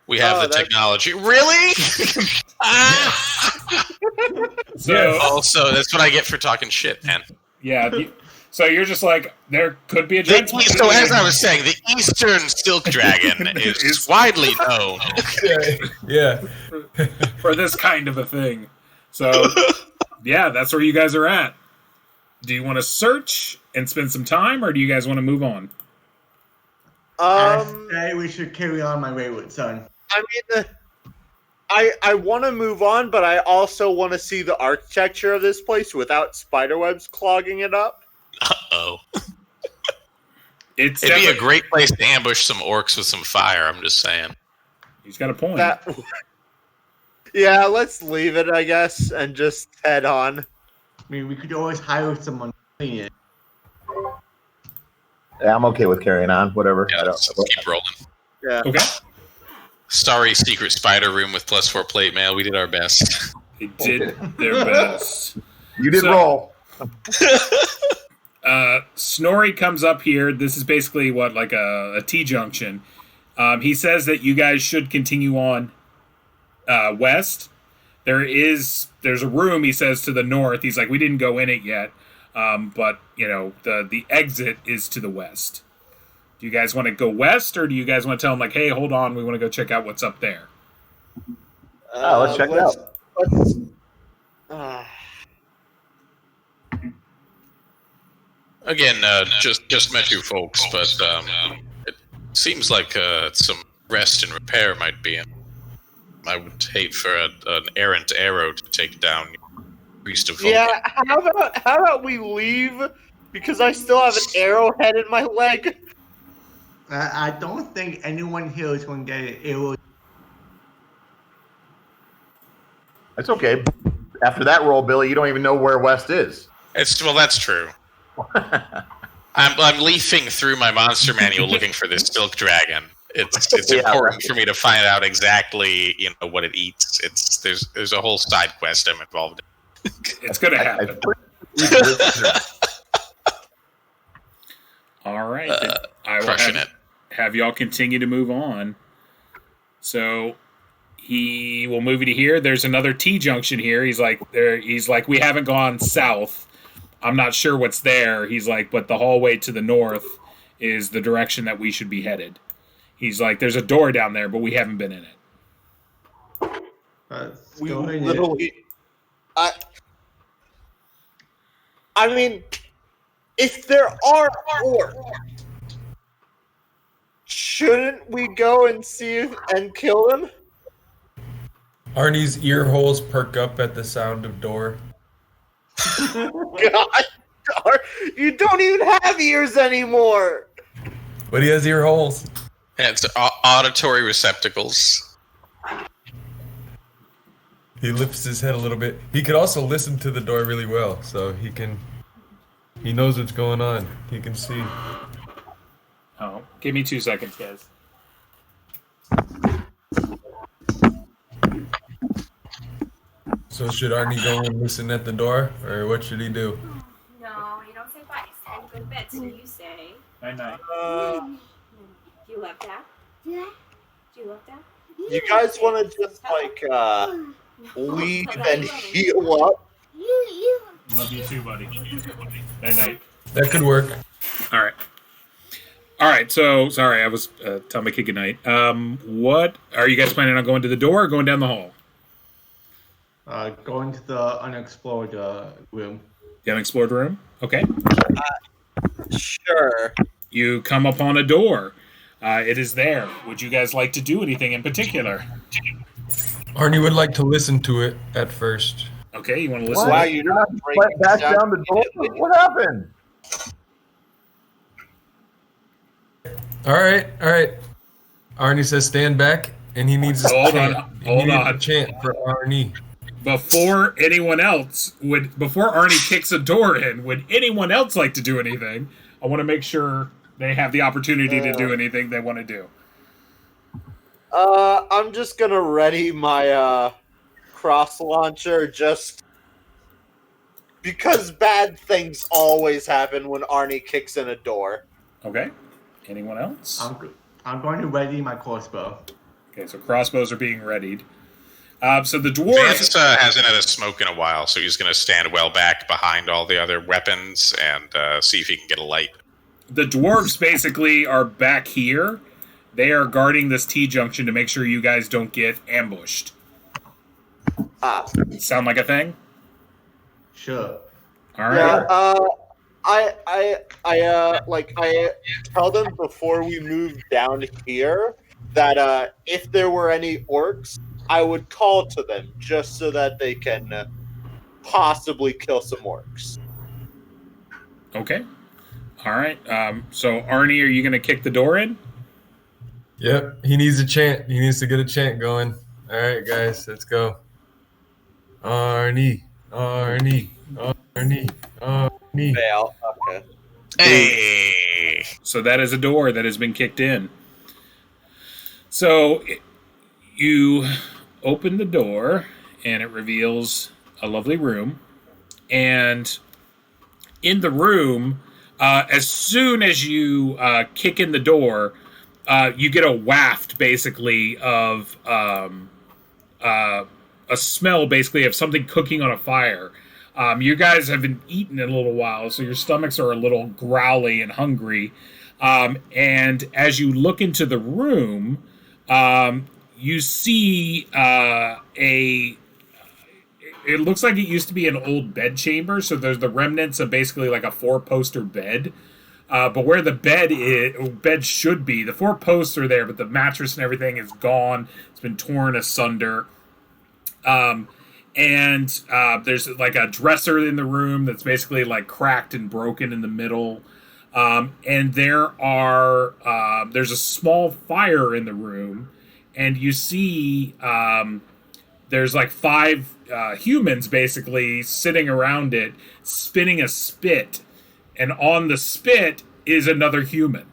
We have the technology. Really? So Also, that's what I get for talking shit, man. yeah, so you're just like, there could be a giant. So as I was saying, the Eastern Silk Dragon is widely known. Yeah. For this kind of a thing. So yeah, that's where you guys are at. Do you want to search and spend some time, or do you guys want to move on? I say we should carry on, my wayward son. I mean, I want to move on, but I also want to see the architecture of this place without spiderwebs clogging it up. Uh-oh. It'd be a great place to ambush some orcs with some fire, I'm just saying. He's got a point. Yeah, let's leave it, I guess, and just head on. I mean, we could always hire someone to clean it. Yeah, I'm okay with carrying on. Whatever. Yeah, let's keep rolling. Yeah. Okay. Sorry, secret spider room with +4 plate mail. We did our best. They did their best. You did So- roll. Snorri comes up here. This is basically like a T-junction. He says that you guys should continue on west. There's a room, he says, to the north. He's like, we didn't go in it yet, but the exit is to the west. Do you guys want to go west, or do you guys want to tell him like, hey, hold on, we want to go check out what's up there? Let's check it out. Again, just met you folks, but it seems like some rest and repair might be in. I would hate for an errant arrow to take down Priest of Vulcan. Yeah, how about we leave? Because I still have an arrowhead in my leg. I don't think anyone here is going to get it. It will. It's okay. After that roll, Billy, you don't even know where west is. That's true. I'm leafing through my monster manual looking for this silk dragon. It's important for me to find out exactly what it eats. There's a whole side quest I'm involved in. It's gonna happen. All right. I will Crushing it. have y'all continue to move on. So he will move you to here. There's another T junction here. He's like, we haven't gone south. I'm not sure what's there. He's like, but the hallway to the north is the direction that we should be headed. He's like, there's a door down there, but we haven't been in it. We literally. I mean, if there are orcs, shouldn't we go and see and kill them? Arnie's ear holes perk up at the sound of door. God, you don't even have ears anymore. But he has ear holes. Yeah, it's auditory receptacles. He lifts his head a little bit. He could also listen to the door really well, so he knows what's going on. He can see. Oh, give me 2 seconds, guys. So should Arnie go and listen at the door, or what should he do? No, you don't say bye. It's time to go to bed. So you say. Night night. Do you love that? Do you love that? You guys want to just leave and heal up? Love you too, buddy. Night night. That could work. All right. All right. So sorry, I was telling my kid good night. What are you guys planning on going to the door or going down the hall? Going to the unexplored room. The unexplored room. Okay. Sure. You come upon a door. It is there. Would you guys like to do anything in particular? Arnie would like to listen to it at first. Okay, you want to listen? Wow, you're not breaking back this down the door. What happened? All right. Arnie says stand back, and he needs a Hold chant. on, He hold needs on. a chant for Arnie. Before Arnie kicks a door in, would anyone else like to do anything? I want to make sure they have the opportunity to do anything they want to do. I'm just gonna ready my cross launcher just because bad things always happen when Arnie kicks in a door. Okay. Anyone else? I'm going to ready my crossbow. Okay, so crossbows are being readied. So the dwarves. Vance hasn't had a smoke in a while, so he's going to stand well back behind all the other weapons and see if he can get a light. The dwarves basically are back here. They are guarding this T-junction to make sure you guys don't get ambushed. Sound like a thing? Sure. All right. Yeah, I tell them before we move down here that if there were any orcs, I would call to them just so that they can possibly kill some orcs. Okay. All right. So Arnie, are you going to kick the door in? Yep, he needs a chant. He needs to get a chant going. All right, guys, let's go. Arnie. Fail. Okay. Hey! So that is a door that has been kicked in. So you open the door, and it reveals a lovely room. And in the room, as soon as you kick in the door, you get a waft, basically, of a smell, basically, of something cooking on a fire. You guys haven't eaten in a little while, so your stomachs are a little growly and hungry. And as you look into the room, you see it looks like it used to be an old bed chamber, so there's the remnants of basically like a 4-poster bed. But where the bed should be, the 4 posts are there, but the mattress and everything is gone. It's been torn asunder. And there's like a dresser in the room that's basically like cracked and broken in the middle. And there's a small fire in the room, and you see there's like 5 humans basically sitting around it, spinning a spit, and on the spit is another human,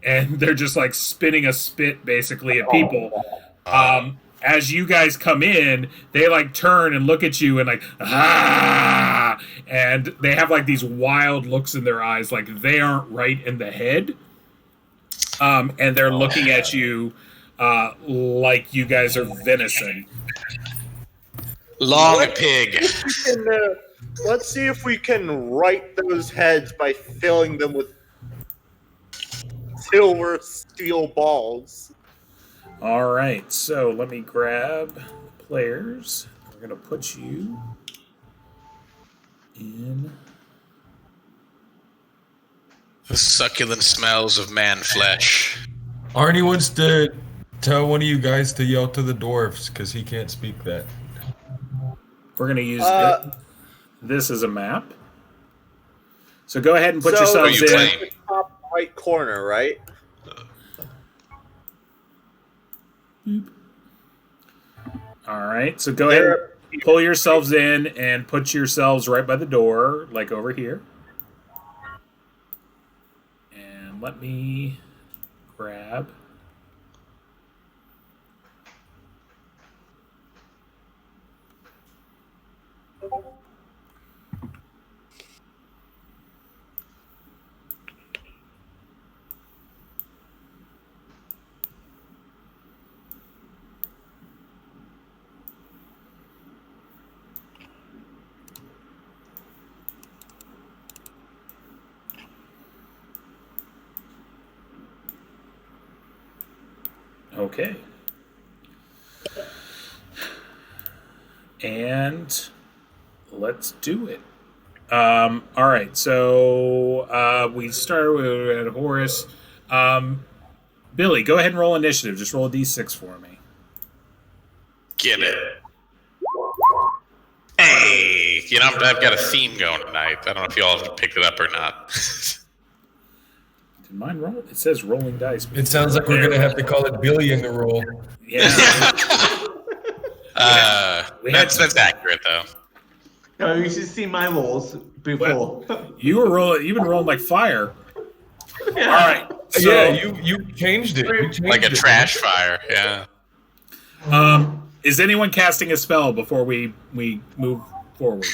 and they're just like spinning a spit basically at people. As you guys come in, they like turn and look at you and like, and they have like these wild looks in their eyes, like they aren't right in the head. And they're looking at you like you guys are venison. Long pig. Let's see if we can right those heads by filling them with silver steel balls. All right, so let me grab players. We're going to put you in. The succulent smells of man flesh. Arnie wants to tell one of you guys to yell to the dwarves because he can't speak that. We're going to use this as a map. So go ahead and put yourselves in. The top right corner, right? All right, so go ahead and pull yourselves in and put yourselves right by the door, like over here. And let me grab. Okay. And let's do it. All right, so we started with Horus. Billy, go ahead and roll initiative. Just roll a d6 for me. Get it. Hey, I've got a theme going tonight. I don't know if y'all have picked it up or not. Did mine roll? It says rolling dice. It sounds like we're going to have to call it Billy in the roll. Yeah. That's accurate, though. No, you should see my rolls before. You've been rolling like fire. Yeah. All right. So, yeah, you changed it. You changed like a trash fire. Yeah. Is anyone casting a spell before we move forward?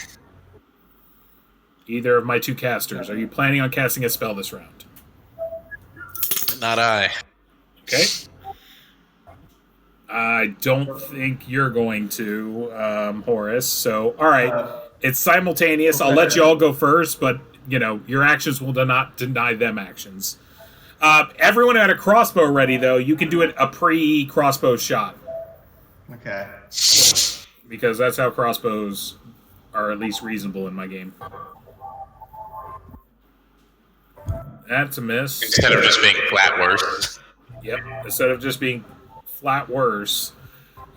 Either of my two casters. Are you planning on casting a spell this round? Not I. Okay. I don't think you're going to, Horace. So, all right. It's simultaneous. I'll let you all go first, but, your actions will not deny them actions. Everyone had a crossbow ready, though. You can do it a pre-crossbow shot. Okay. Because that's how crossbows are at least reasonable in my game. That's a miss. Instead of just being flat worse. Yep. Instead of just being flat worse,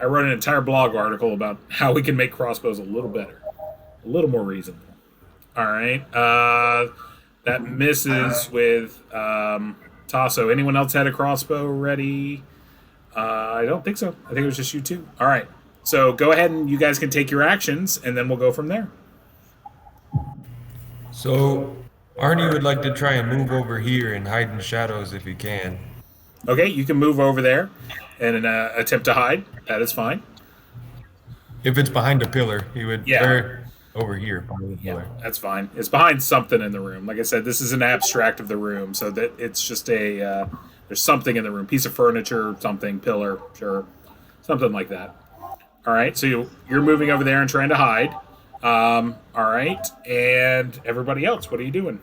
I wrote an entire blog article about how we can make crossbows a little better. A little more reasonable. All right. That misses with Tasso. Anyone else had a crossbow ready? I don't think so. I think it was just you two. All right. So go ahead and you guys can take your actions, and then we'll go from there. So Arnie would like to try and move over here and hide in shadows if he can. Okay, you can move over there and attempt to hide. That is fine. If it's behind a pillar, he would. Yeah. Or over here, behind the pillar. That's fine. It's behind something in the room. Like I said, this is an abstract of the room, so that it's just a there's something in the room, piece of furniture, something, pillar, sure, something like that. All right, so you're moving over there and trying to hide. All right, and everybody else, what are you doing?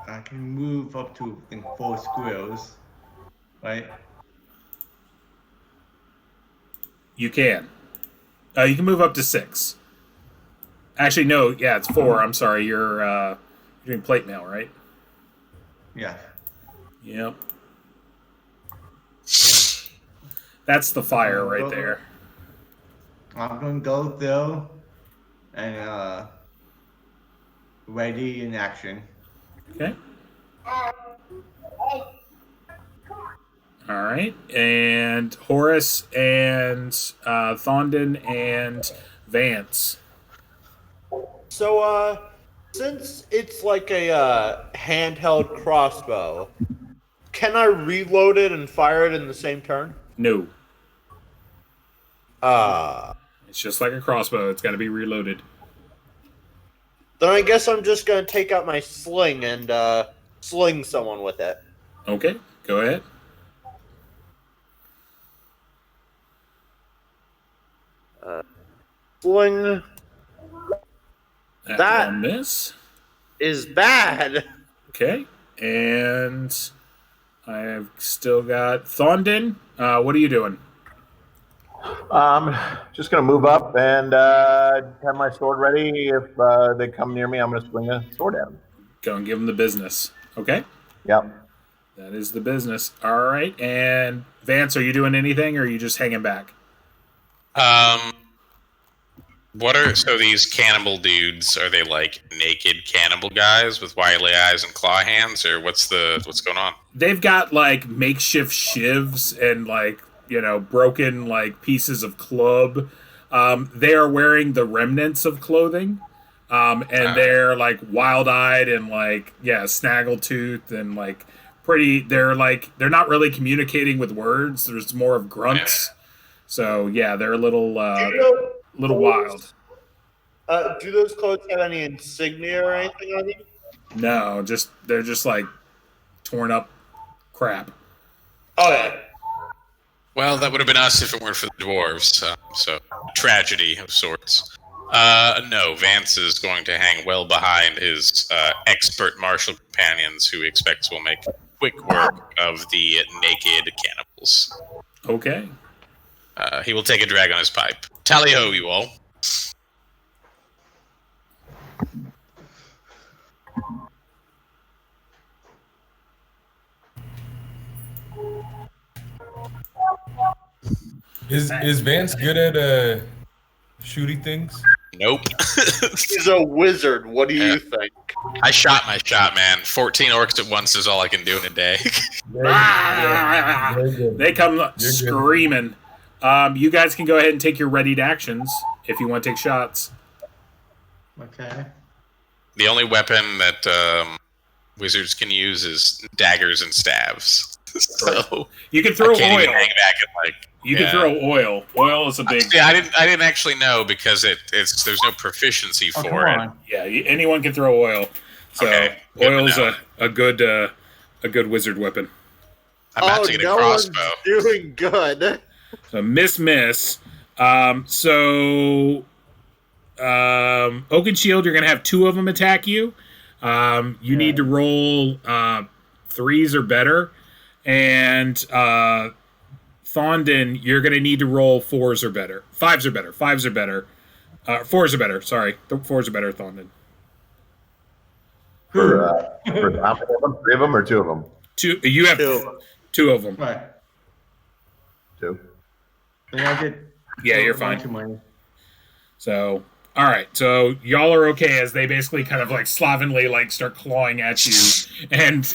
I can move up to 4 squares, right? You can. You can move up to 6. Actually, no. Yeah, it's 4. I'm sorry. You're doing plate mail, right? Yeah. Yep. That's the fire right there. I'm gonna go though, and ready in action. Okay. All right, and Horace and Thondon and Vance. So, since it's like a handheld crossbow, can I reload it and fire it in the same turn? No. It's just like a crossbow. It's got to be reloaded. Then I guess I'm just gonna take out my sling and sling someone with it. Okay, go ahead. Sling That one miss. is bad. Okay, and I've still got Thondon. What are you doing? I'm just going to move up and have my sword ready. If they come near me, I'm going to swing a sword at them. Go and give them the business. Okay, Yep. that is the business. All right, and Vance, are you doing anything, or are you just hanging back? So these cannibal dudes, are they like naked cannibal guys with wily eyes and claw hands, or what's going on? They've got like makeshift shivs and broken like pieces of club. They are wearing the remnants of clothing, and they're like wild-eyed and snaggletooth and like pretty. They're not really communicating with words. There's more of grunts. So yeah, they're a little wild. Do those clothes have any insignia or anything on them? No, they're just like torn up crap. Okay. Well, that would have been us if it weren't for the dwarves. So, tragedy of sorts. No, Vance is going to hang well behind his expert martial companions, who he expects will make quick work of the naked cannibals. Okay. He will take a drag on his pipe. Tally ho, you all. Is Vance good at shooting things? Nope. He's a wizard. What do you think? I shot my shot, man. 14 orcs at once is all I can do in a day. They come screaming. You guys can go ahead and take your readied actions if you want to take shots. Okay. The only weapon that wizards can use is daggers and staves. So you can throw I can't oil. even hang back and You can throw oil. Oil is a big. Yeah, I didn't actually know because there's no proficiency for it. Yeah, anyone can throw oil. So oil is a good wizard weapon. I'm about to get a crossbow. One's doing good. So miss. Oak and Shield, you're gonna have 2 of them attack you. You need to roll 3s or better, and Thondon, you're gonna need to roll 4s or better. 5s are better. 5s are better. 4s are better. Sorry, 4s are better, Thondon. For how many of them? 3 of them or 2 of them? 2. You have 2 of them. Right. 2. Yeah, I did. Yeah, you're fine. So, all right. So y'all are okay as they basically kind of like slovenly like start clawing at you and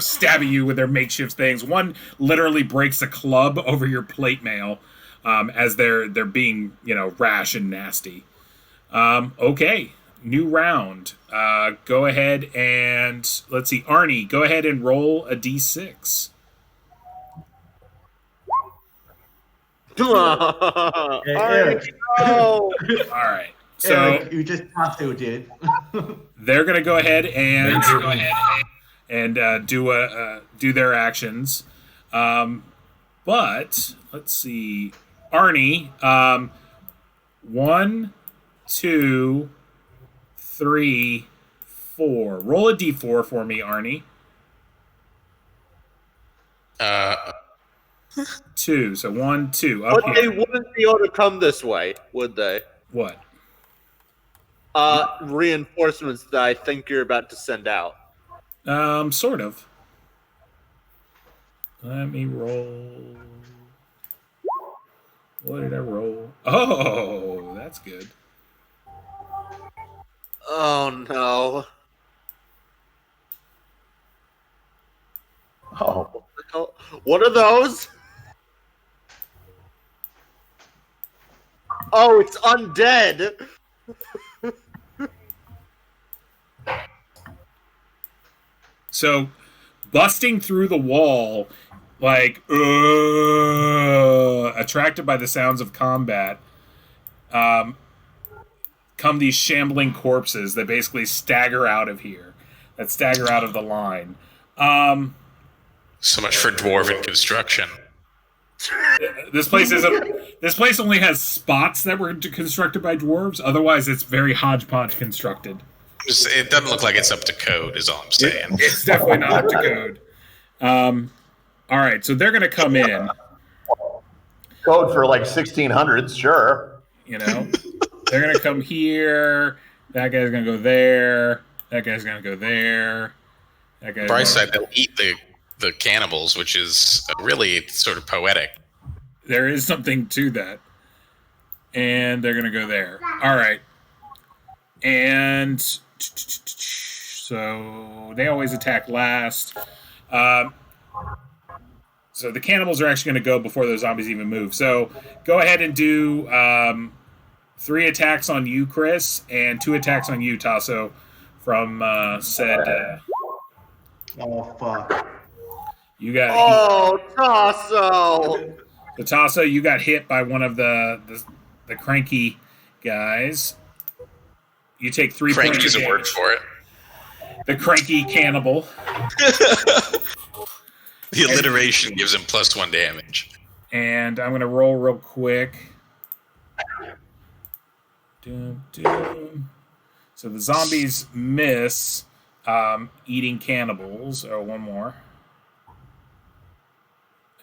stabbing you with their makeshift things. One literally breaks a club over your plate mail as they're being rash and nasty. Okay, new round. Go ahead and let's see, Arnie. Go ahead and roll a d6. Eric. Oh. All right. So Eric, you just have to, dude. they're gonna go ahead and do their actions. But let's see, Arnie. 1, 2, 3, 4. Roll a d4 for me, Arnie. 2. So 1, 2. Up But here. they wouldn't be able to come this way, would they? What? Reinforcements that I think you're about to send out. Sort of. Let me roll. What did I roll? Oh, that's good. Oh no. Oh. What are those? Oh, it's undead. So, busting through the wall, like, attracted by the sounds of combat, come these shambling corpses that basically stagger out of here, that stagger out of the line. So much for dwarven construction. This place isn't. This place only has spots that were constructed by dwarves. Otherwise, it's very hodgepodge constructed. It doesn't look like it's up to code, is all I'm saying. It's definitely not up to code. All right, so they're going to come in. Code for like 1600s, sure. They're going to come here. That guy's going to go there. That guy's going to go there. That guy's Bryce said they'll eat the cannibals, which is really sort of poetic. There is something to that. And they're going to go there. All right. And so they always attack last. So the cannibals are actually going to go before those zombies even move. So go ahead and do 3 attacks on you, Chris, and 2 attacks on you, Tasso, from said... Oh, fuck. You got... Oh, Tasso! So Tasso, you got hit by one of the cranky guys. You take 3 points Cranky's of a word damage. for it. The cranky cannibal. The alliteration gives him +1 damage. And I'm going to roll real quick. Dun, dun. So the zombies miss eating cannibals. Oh, one more.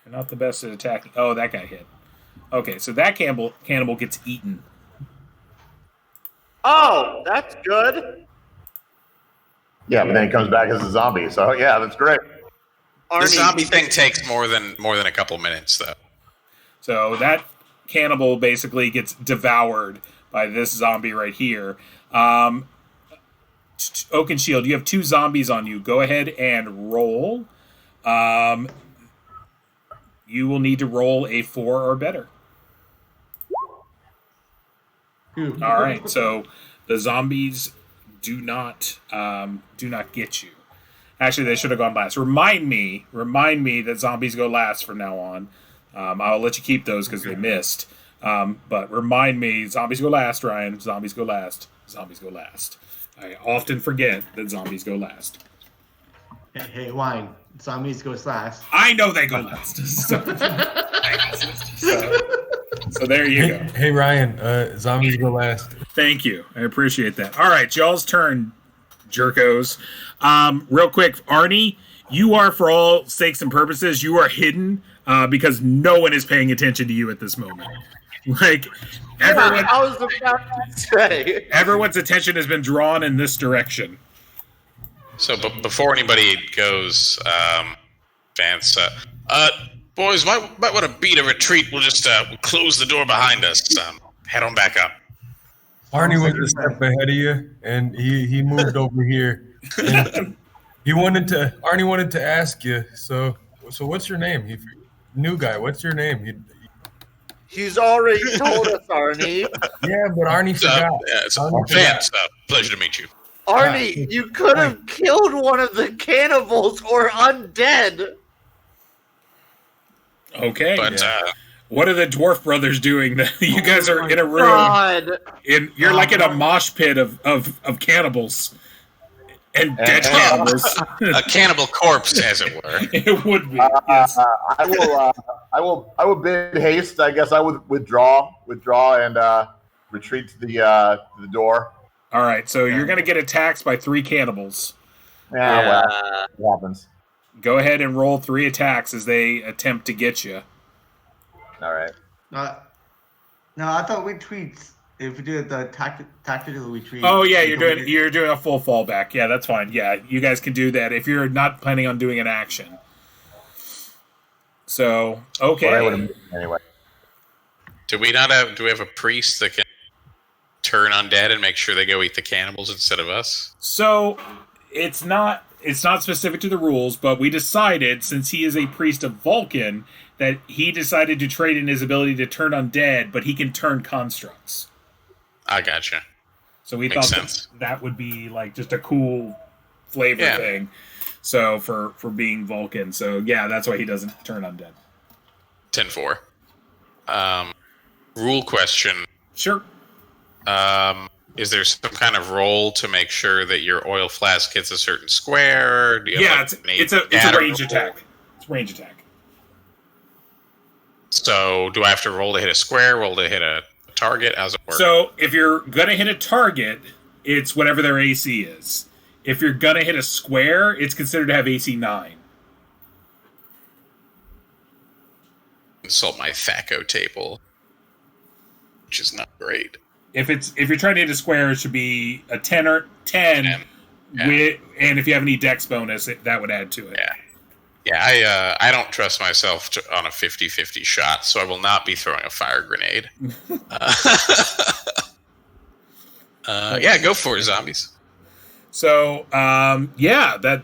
They're not the best at attacking. Oh, that guy hit. Okay, so that cannibal gets eaten. Oh, that's good. Yeah, but then he comes back as a zombie. So yeah, that's great. The zombie thing takes more than a couple minutes, though. So that cannibal basically gets devoured by this zombie right here. Oakenshield, you have 2 zombies on you. Go ahead and roll. You will need to roll a 4 or better. All right, so the zombies do not get you. Actually, they should have gone last. Remind me that zombies go last from now on. I'll let you keep those because they missed. But remind me, zombies go last, Ryan. Zombies go last. Zombies go last. I often forget that zombies go last. Hey, Wine. Zombies go last. I know they go last. So there you go. Hey Ryan, zombies go last. Thank you. I appreciate that. All right, y'all's turn, jerkos. Real quick, Arnie, you are, for all sakes and purposes, you are hidden because no one is paying attention to you at this moment. Like, everyone, I was about to say. Everyone's attention has been drawn in this direction. So before anybody goes, Vance, boys, might want to beat a retreat. We'll just close the door behind us. Head on back up. Arnie was a step ahead of you, and he moved over here. And Arnie wanted to ask you. So what's your name? New guy. What's your name? He's already told us, Arnie. Yeah, but Arnie forgot. Vance, pleasure to meet you. Arnie, you could have killed one of the cannibals or undead. Okay. But what are the dwarf brothers doing? You guys are in a room. God. You're like in a mosh pit of cannibals and dead cannibals. A cannibal corpse, as it were. It would be. Yes. I will bid haste. I guess I would withdraw and retreat to the door. All right, so you're going to get attacked by 3 cannibals. Yeah, well, it happens. Go ahead and roll 3 attacks as they attempt to get you. All right. No, I thought retreats. If we do the tactical retreat. Oh yeah, you're doing a full fallback. Yeah, that's fine. Yeah, you guys can do that if you're not planning on doing an action. So okay. Anyway. Do we have a priest that can turn undead and make sure they go eat the cannibals instead of us? So it's not specific to the rules, but we decided, since he is a priest of Vulcan, that he decided to trade in his ability to turn undead, but he can turn constructs. I gotcha. So we Makes thought sense. that would be like just a cool flavor thing. So for being Vulcan. So yeah, that's why he doesn't turn undead. 10-4. Rule question. Sure. Is there some kind of roll to make sure that your oil flask hits a certain square? Do you have it's a range attack. It's a range attack. So do I have to roll to hit a square, roll to hit a target? How's it work? So if you're gonna hit a target, it's whatever their AC is. If you're gonna hit a square, it's considered to have AC 9. Consult my THACO table, which is not great. If you're trying to hit a square, it should be a 10 or 10. Yeah. And if you have any dex bonus, that would add to it. Yeah, I don't trust myself on a 50-50 shot, so I will not be throwing a fire grenade. Go for it, zombies. So,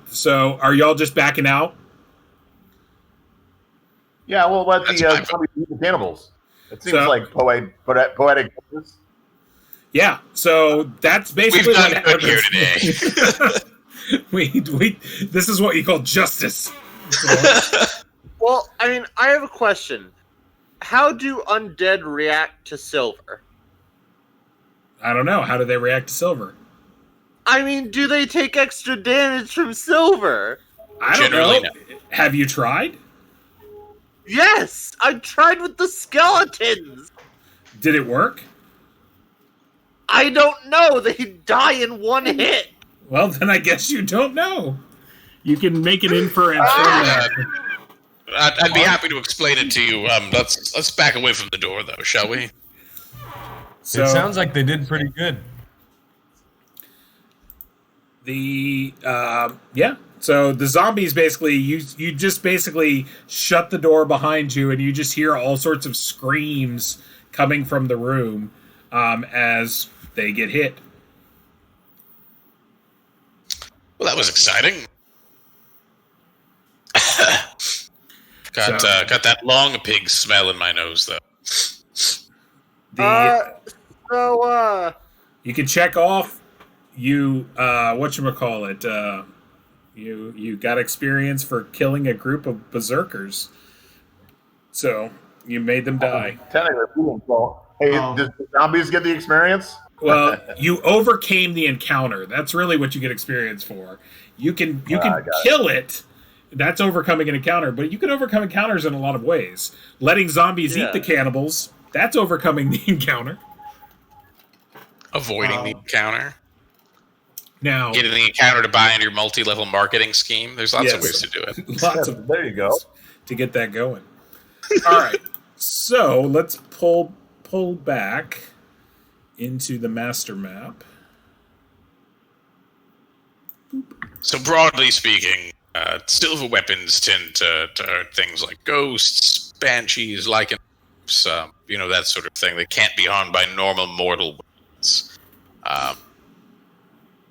so are y'all just backing out? Yeah, well, let the zombies eat the cannibals. It seems like poetic justice. Yeah, so that's basically We've done what good happens. Here today. This is what you call justice. Well, I mean, I have a question. How do undead react to silver? I don't know. How do they react to silver? I mean, do they take extra damage from silver? I don't Generally, know. Have you tried? Yes, I tried with the skeletons. Did it work? I don't know. They die in one hit. Well, then I guess you don't know. You can make an inference from that. I'd be happy to explain it to you. Let's back away from the door, though, shall we? So It sounds like they did pretty good. So the zombies basically you just basically shut the door behind you, and you just hear all sorts of screams coming from the room as they get hit. Well, that was exciting. Got that long pig smell in my nose, though. You can check off. You whatchamacallit, you got experience for killing a group of berserkers. So you made them die. Technically, hey, does the zombies get the experience? Well, you overcame the encounter. That's really what you get experience for. You can kill it. That's overcoming an encounter, but you can overcome encounters in a lot of ways. Letting zombies eat the cannibals, that's overcoming the encounter. Avoiding the encounter. Now, getting the encounter to buy into your multi-level marketing scheme. There's lots of ways to do it. Lots of there you go. To get that going. All right. So let's pull back into the master map. So broadly speaking, silver weapons tend to hurt things like ghosts, banshees, lycans, that sort of thing. They can't be harmed by normal mortal weapons.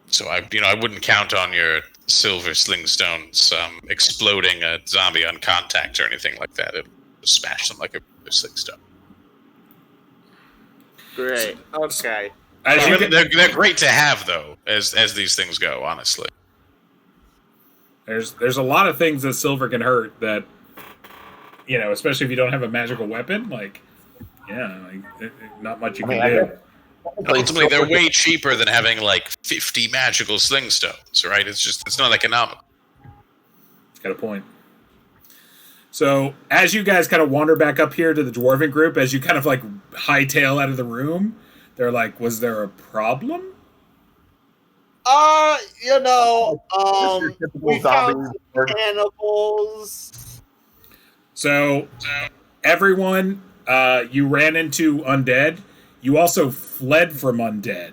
So I wouldn't count on your silver slingstones exploding a zombie on contact or anything like that. It'll smash them like a slingstone. Great. Okay. They're great to have, though, as these things go. Honestly, there's a lot of things that silver can hurt that, especially if you don't have a magical weapon. Not much you can do. Ultimately, they're way cheaper than having 50 magical slingstones, right? It's not economical. Got a point. So as you guys kind of wander back up here to the dwarven group, as you kind of hightail out of the room, they're like, "Was there a problem?" We found some cannibals. So everyone, you ran into undead. You also fled from undead.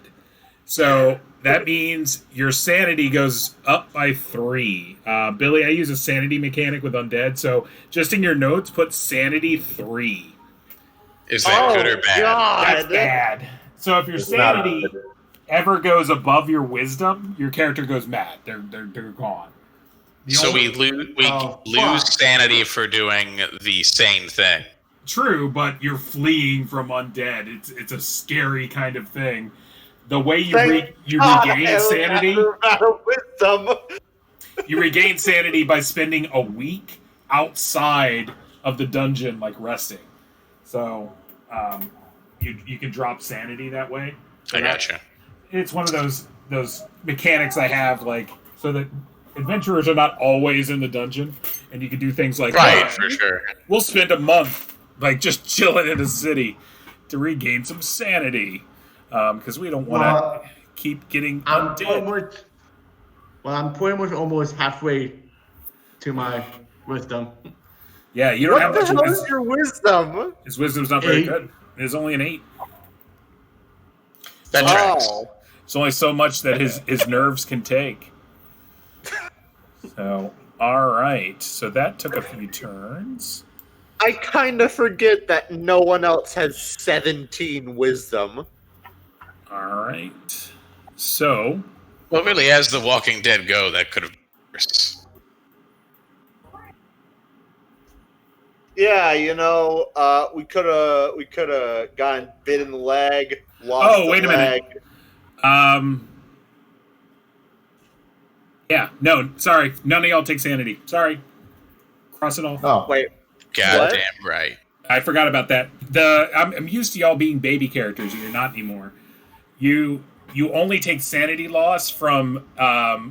So that means your sanity goes up by 3. Billy, I use a sanity mechanic with undead, so just in your notes, put sanity 3. Is that good or bad? God. That's bad. So if your sanity ever goes above your wisdom, your character goes mad. They're gone. We lose sanity for doing the sane thing. True, but you're fleeing from undead. It's a scary kind of thing. The way you regain sanity, you regain sanity by spending a week outside of the dungeon, resting. So you can drop sanity that way. So I gotcha. It's one of those mechanics I have, so that adventurers are not always in the dungeon, and you can do things like for sure. We'll spend a month just chilling in a city to regain some sanity, because we don't want to keep getting undead. I'm pretty much almost halfway to my wisdom. Yeah, you don't have much What is your wisdom? His wisdom's not very good. It's only an 8. That tracks. It's only so much that his nerves can take. So, all right. So that took a few turns. I kind of forget that no one else has 17 wisdom. All right. So, Well, really, as The Walking Dead go, that could have been worse. Yeah, we could have gotten bit in the leg. Lost wait a minute. Yeah, no, sorry. None of y'all take sanity. Sorry. Cross it off. Oh, Wait, Goddamn right. I forgot about that. I'm used to y'all being baby characters, and you're not anymore. you only take sanity loss from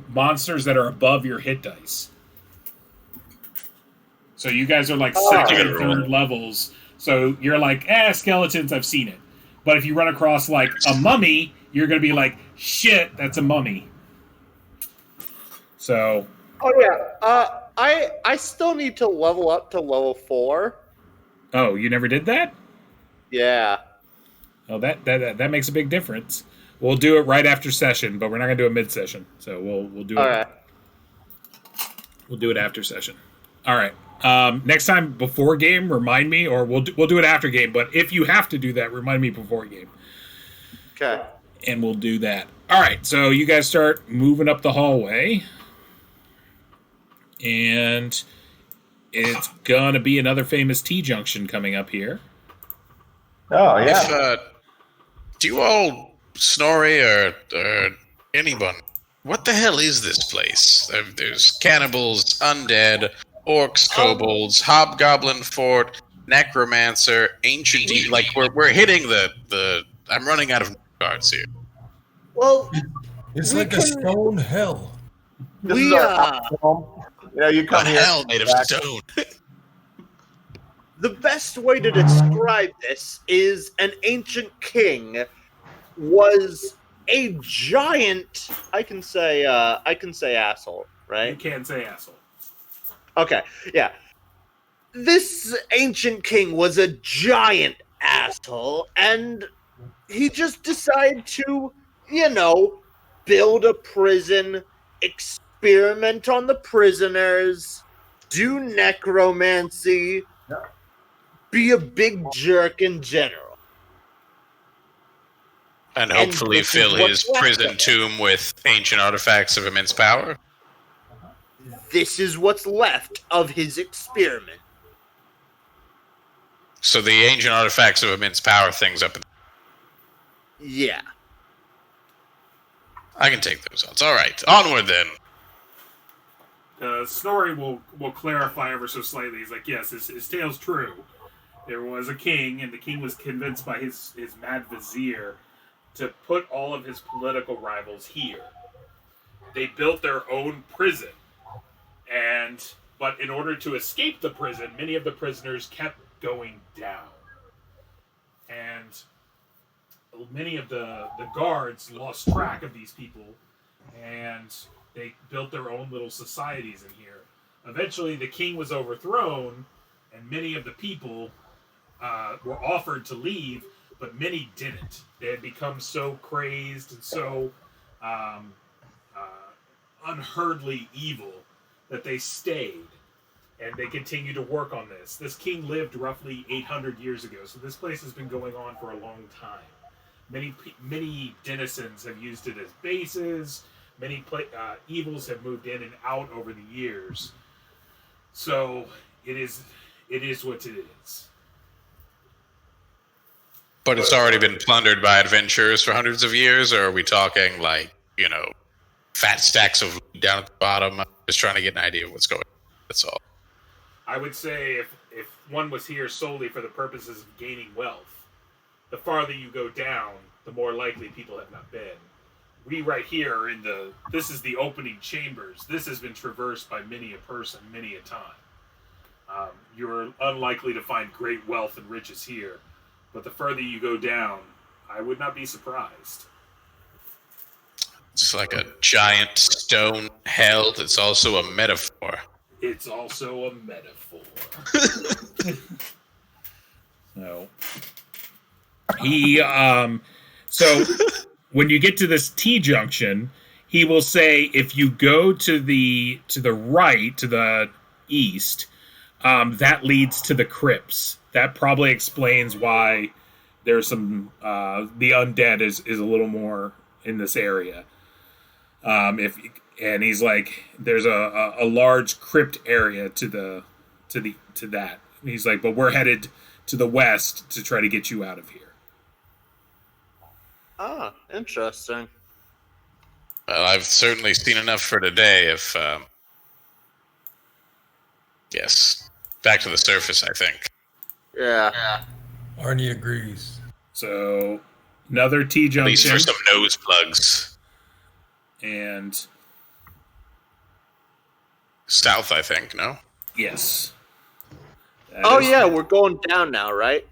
monsters that are above your hit dice. So you guys are like second and third levels. So you're like, skeletons, I've seen it. But if you run across like a mummy, you're going to be like, shit, that's a mummy. So. Oh yeah. I still need to level up to level 4. Oh, you never did that? Yeah. Oh, that makes a big difference. We'll do it right after session, but we're not going to do it mid-session. So we'll do it. All right. We'll do it after session. All right. Next time before game, remind me, or we'll do it after game. But if you have to do that, remind me before game. Okay. And we'll do that. All right. So you guys start moving up the hallway, and it's gonna be another famous T-junction coming up here. Oh yeah. Do you all, Snorri or anyone, what the hell is this place? There's cannibals, undead, orcs, kobolds, hobgoblin fort, necromancer, ancient. Like we're hitting the. I'm running out of cards here. Well, It's We like a can- stone hell. This we is our home. You know, you come What here. hell made of stone? the best way to describe this is an ancient king was a giant. I can say asshole, You right? can't say asshole. Okay, yeah. This ancient king was a giant asshole, and he just decided to, build a prison, experiment on the prisoners, do necromancy, be a big jerk in general. And And hopefully this is fill what's his left prison of it. tomb with ancient artifacts of immense power. This is what's left of his experiment. So the ancient artifacts of immense power things up. Yeah. I can take those odds. All right, onward then. Snorri will clarify ever so slightly. He's like, yes, his tale's true. There was a king, and the king was convinced by his mad vizier to put all of his political rivals here. They built their own prison, but in order to escape the prison, many of the prisoners kept going down, and many of the guards lost track of these people, and they built their own little societies in here. Eventually, the king was overthrown, and many of the people were offered to leave, but many didn't. They had become so crazed and so unheardly evil that they stayed, and they continued to work on this. This king lived roughly 800 years ago, so this place has been going on for a long time. Many denizens have used it as bases. Many evils have moved in and out over the years. So it is what it is. But it's already been plundered by adventurers for hundreds of years, or are we talking like, fat stacks of loot down at the bottom? I'm just trying to get an idea of what's going on. That's all. I would say if one was here solely for the purposes of gaining wealth, the farther you go down, the more likely people have not been. We right here are this is the opening chambers. This has been traversed by many a person, many a time. You're unlikely to find great wealth and riches here, but the further you go down, I would not be surprised. It's like a giant stone hell that's also a metaphor. It's also a metaphor. So so when you get to this T-junction, he will say if you go to the right, to the east, that leads to the crypts. That probably explains why there's some the undead is a little more in this area. And he's like, there's a large crypt area to that. He's like, but we're headed to the west to try to get you out of here. Ah, interesting. Well, I've certainly seen enough for today. Yes, back to the surface, I think. Yeah. Arnie agrees. So Another T At least junction. for some nose plugs. And South, I think, no? yes. That Oh is- yeah, we're going down now, right?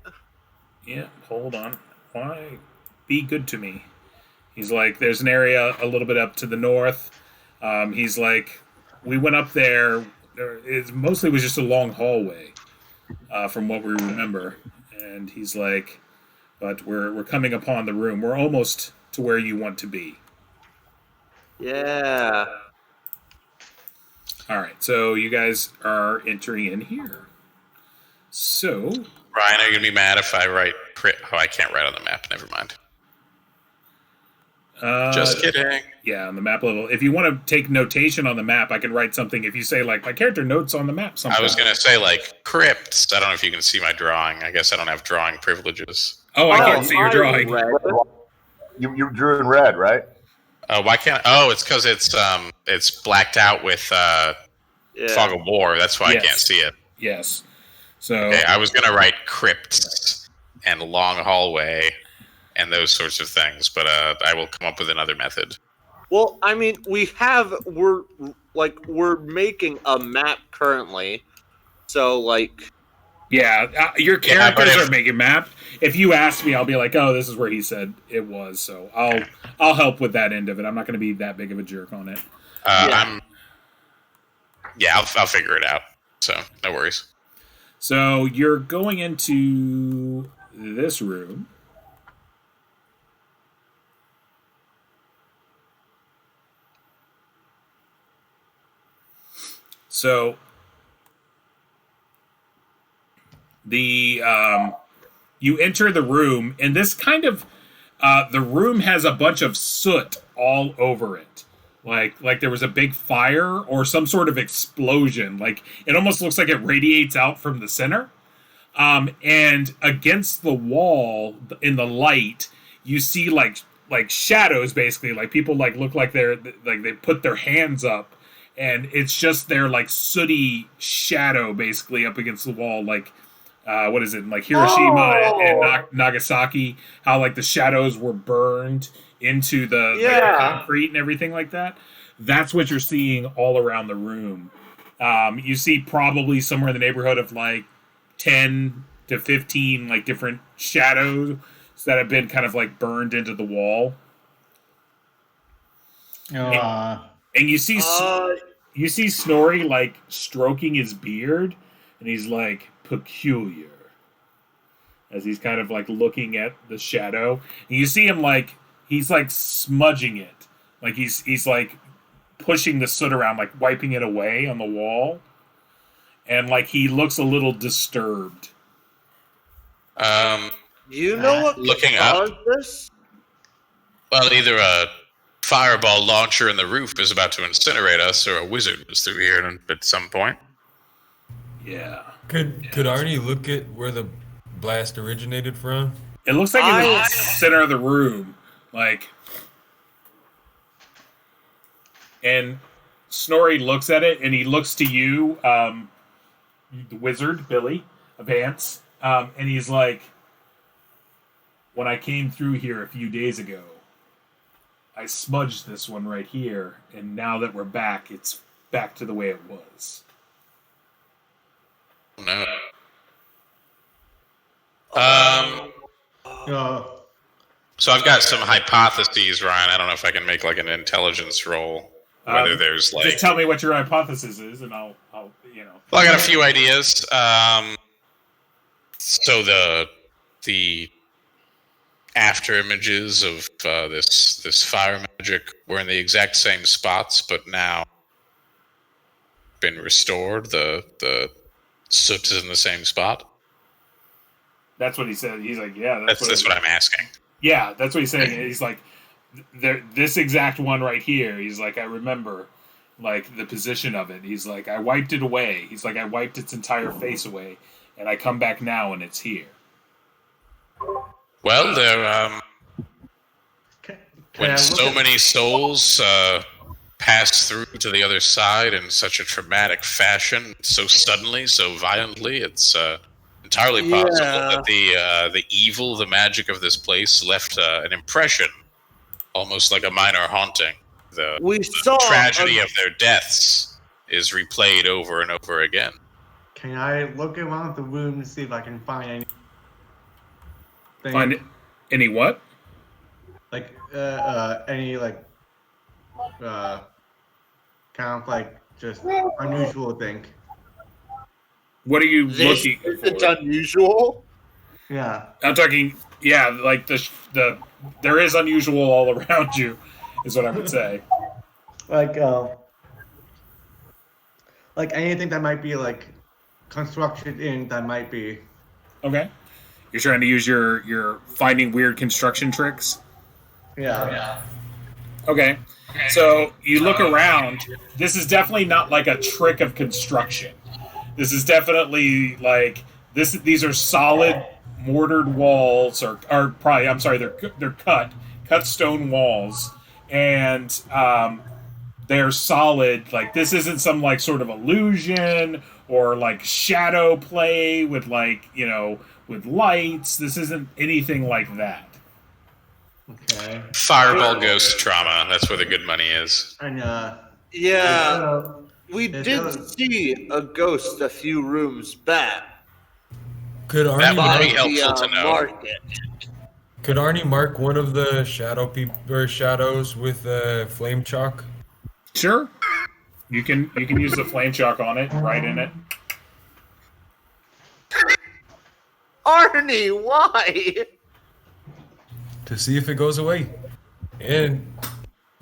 Yeah, hold on. Why? Be good to me. He's like, there's an area a little bit up to the north. He's like, we went up there. It mostly was just a long hallway, from what we remember. And he's like, but we're coming upon the room. We're almost to where you want to be. Yeah. All right, so you guys are entering in here. So, Ryan, are you going to be mad if I write... Oh, I can't write on the map. Never mind. Just kidding. Yeah, on the map level. If you want to take notation on the map, I can write something. If you say, like, my character notes on the map something. I was going to say, like, crypts. I don't know if you can see my drawing. I guess I don't have drawing privileges. Oh, I can't see your I drawing. read. You drew in red, right? Why can't... Oh, it's because it's blacked out with Yeah. Fog of War. That's why Yes. I can't see it. Yes. So, Okay, I was going to write crypts and long hallway and those sorts of things, but I will come up with another method. Well, I mean, we're making a map currently, so like, yeah, your but characters if- are making map. If you ask me, I'll be like, oh, this is where he said it was. So I'll help with that end of it. I'm not going to be that big of a jerk on it. I'll figure it out. So no worries. So you're going into this room. So the you enter the room, and this kind of the room has a bunch of soot all over it. Like there was a big fire or some sort of explosion. Like it almost looks like it radiates out from the center. And against the wall in the light, you see like shadows, basically. Like people like look like they put their hands up, and it's just their like sooty shadow basically up against the wall. Like what is it? Like Hiroshima and Nagasaki, how like the shadows were burned into the concrete and everything like that. That's what you're seeing all around the room. You see probably somewhere in the neighborhood of like 10 to 15 like different shadows that have been kind of like burned into the wall. And you see Snorri like stroking his beard, and he's like peculiar as he's kind of like looking at the shadow. And you see him like he's like smudging it, like he's like pushing the soot around, like wiping it away on the wall, and like he looks a little disturbed. you know what Looking caused this? Well, either a fireball launcher in the roof is about to incinerate us, or a wizard was through here at some point. Yeah. Could Arnie look at where the blast originated from? It looks like in the center of the room, like, and Snorri looks at it, and he looks to you, the wizard, Billy, Vance, and he's like, when I came through here a few days ago, I smudged this one right here, and now that we're back, it's back to the way it was. No. So I've got some hypotheses, Ryan. I don't know if I can make like an intelligence roll. Whether there's like, just tell me what your hypothesis is, and I'll you know. Well, I got a few ideas. So the after images of this fire magic were in the exact same spots, but now been restored. The soot is in the same spot. That's what he said. He's like, yeah, That's what I'm asking. Yeah, that's what he's saying. He's like, this exact one right here. He's like, I remember, like the position of it. He's like, I wiped it away. He's like, I wiped its entire face away, and I come back now, and it's here. Well, there. When so many souls pass through to the other side in such a traumatic fashion, so suddenly, so violently, it's entirely possible Yeah. that the evil, the magic of this place left an impression, almost like a minor haunting. We saw Tragedy of their deaths is replayed over and over again. Can I look around the room and see if I can find any? Find any what? Like any like kind of like just unusual thing. What are you this looking isn't for? unusual. Yeah. I'm talking, yeah, like the there is unusual all around you, is what I would say. Like anything that might be like constructed in that might be. Okay. You're trying to use your finding weird construction tricks? Yeah. Okay. So you look around. This is definitely not like a trick of construction. This is definitely like this. These are solid mortared walls, or probably I'm sorry, they're cut stone walls, and they're solid. Like this isn't some like sort of illusion or like shadow play with like with lights. This isn't anything like that. Okay. Fireball ghost trauma. That's where the good money is. And Yeah, we It did does. see a ghost a few rooms back Could That Arnie would by be helpful the to know. market. could Arnie mark one of the shadows with flame chalk? Sure. You can use the flame chalk on it, right in it. Arnie, why? To see if it goes away. And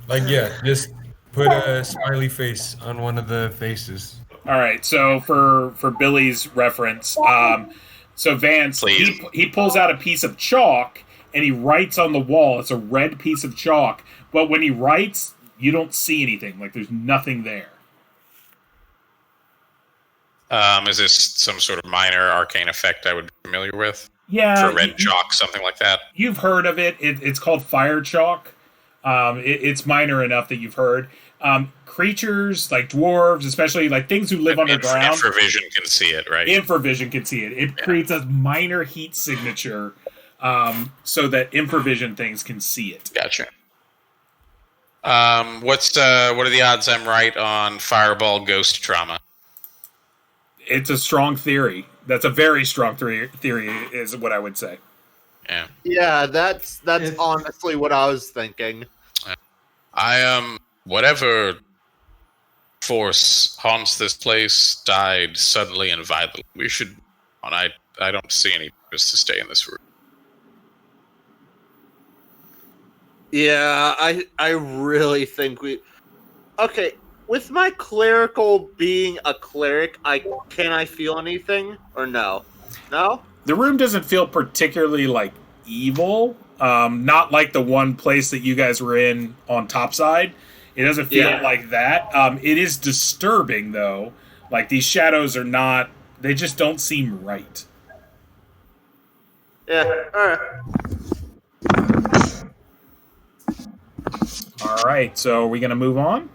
like just put a smiley face on one of the faces. All right. So for Billy's reference, so Vance he pulls out a piece of chalk and he writes on the wall. It's a red piece of chalk, but when he writes, you don't see anything. Like there's nothing there. Is this some sort of minor arcane effect I would be familiar with? Yeah, For red chalk, something like that? You've heard of it. It's called fire chalk. It's minor enough that you've heard. Creatures like dwarves, especially like things who live underground. Infravision can see it, right? Infravision can see it. It creates a minor heat signature so that infravision things can see it. Gotcha. What are the odds I'm right on fireball ghost trauma? It's a strong theory. That's a very strong theory is what I would say. Yeah. Yeah, that's honestly what I was thinking. Whatever force haunts this place died suddenly and violently. We should. I don't see any purpose to stay in this room. Yeah, I really think we. Okay, with my clerical being a cleric, can I feel anything or no? No. The room doesn't feel particularly like evil. Not like the one place that you guys were in on topside. It doesn't feel like that. It is disturbing though. Like these shadows are not. They just don't seem right. Yeah. All right. All right. So are we gonna move on?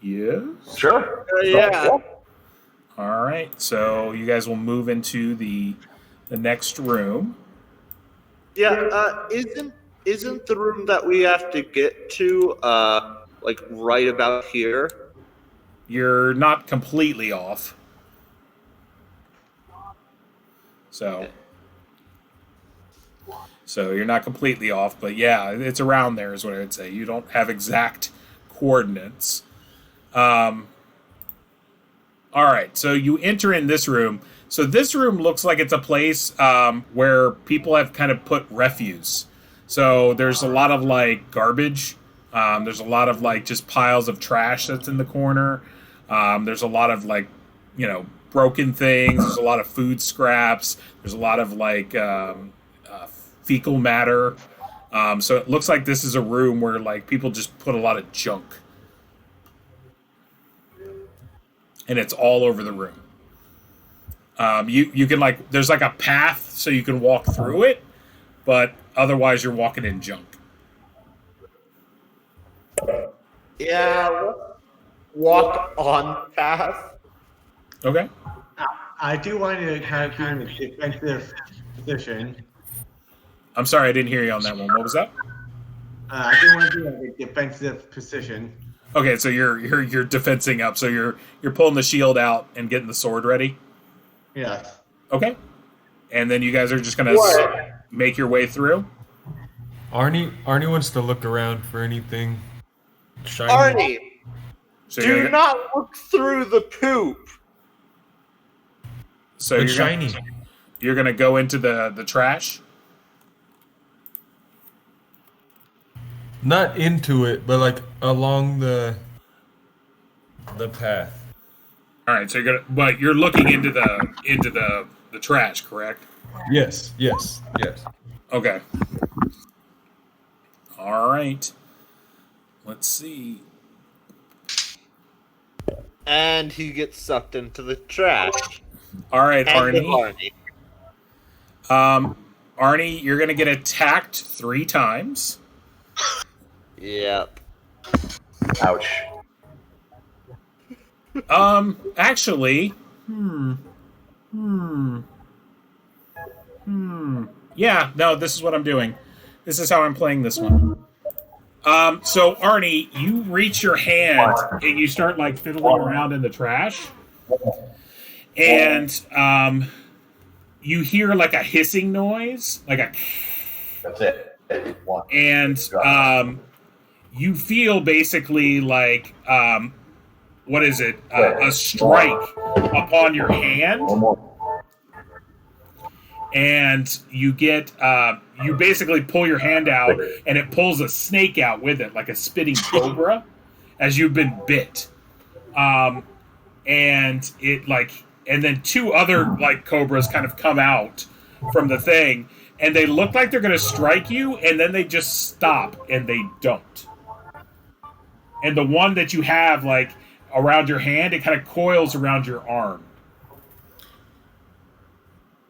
Yes. Sure. Yeah. All right. So you guys will move into the next room. Yeah. Isn't the room that we have to get to like right about here? You're not completely off. So you're not completely off, but yeah, it's around there is what I would say. You don't have exact coordinates. All right, so you enter in this room. So this room looks like it's a place where people have kind of put refuse. So there's a lot of like garbage. There's a lot of like just piles of trash that's in the corner. There's a lot of like, broken things. There's a lot of food scraps. There's a lot of like fecal matter. So it looks like this is a room where like people just put a lot of junk. And it's all over the room. You can like, there's like a path so you can walk through it, but otherwise you're walking in junk. Yeah. Walk on path. Okay. I do want to kind of be in a defensive position. I'm sorry, I didn't hear you on that one. What was that? I do want to be in a defensive position. Okay, so you're defensing up. So you're pulling the shield out and getting the sword ready. Yes. Okay, and then you guys are just gonna make your way through. Arnie wants to look around for anything shiny. Arnie, So do not look through the poop. So It's shiny. You're gonna go into the trash. Not into it, but like along the path. All right, so you're looking into the trash, correct? Yes. Okay. All right. Let's see. And he gets sucked into the trash. All right, And Arnie. Arnie, you're gonna get attacked 3 times. Yep. Ouch. Actually, yeah, no, this is what I'm doing. This is how I'm playing this one. So Arnie, you reach your hand and you start like fiddling around in the trash, and you hear like a hissing noise, like a, That's it. One. and you feel basically like what is it? A strike upon your hand. One more. And you get you basically pull your hand out and it pulls a snake out with it, like a spitting cobra, as you've been bit. And it and then 2 other like cobras kind of come out from the thing, and they look like they're gonna strike you, and then they just stop and they don't. And the one that you have like around your hand, it kind of coils around your arm.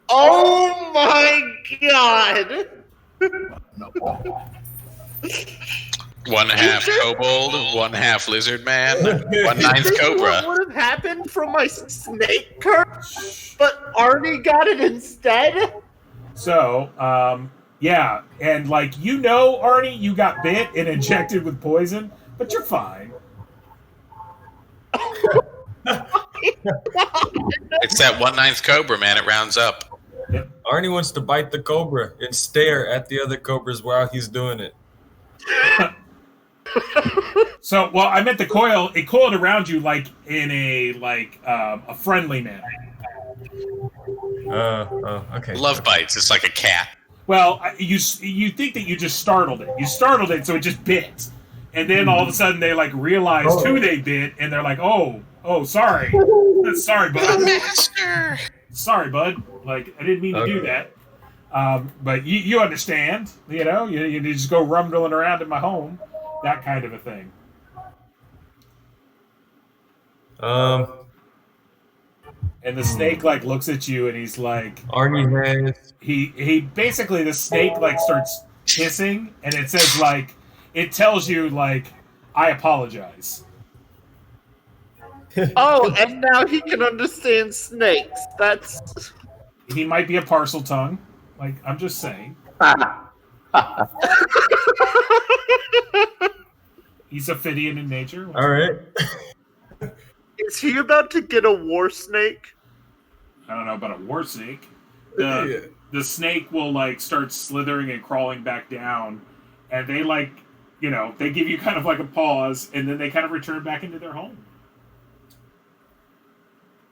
Oh my god! 1/2 kobold, 1/2 lizard man, 1/9 cobra. What would have happened from my snake curse, but Arnie got it instead? So, yeah, and like Arnie, you got bit and injected with poison, but you're fine. It's that 1/9 cobra, man. It rounds up. Arnie wants to bite the cobra and stare at the other cobras while he's doing it. So, well, I meant the coil. It coiled around you like in a friendly manner. Okay. Love bites. It's like a cat. Well, you think that you just startled it. You startled it, so it just bit, and then all of a sudden they like realized who they bit, and they're like, "Oh, sorry, sorry, bud, Master. sorry, bud. Like I didn't mean to do that." But you understand, you just go rumbling around in my home, that kind of a thing. And the snake like looks at you and he's like, Arnie has. he basically, the snake like starts hissing, and it says like, it tells you like, I apologize. Oh, and now he can understand snakes. That's... He might be a parcel tongue. Like, I'm just saying. He's Ophidian in nature. All right. Is he about to get a war snake? I don't know about a war snake. The snake will like start slithering and crawling back down, and they like, they give you kind of like a pause, and then they kind of return back into their home.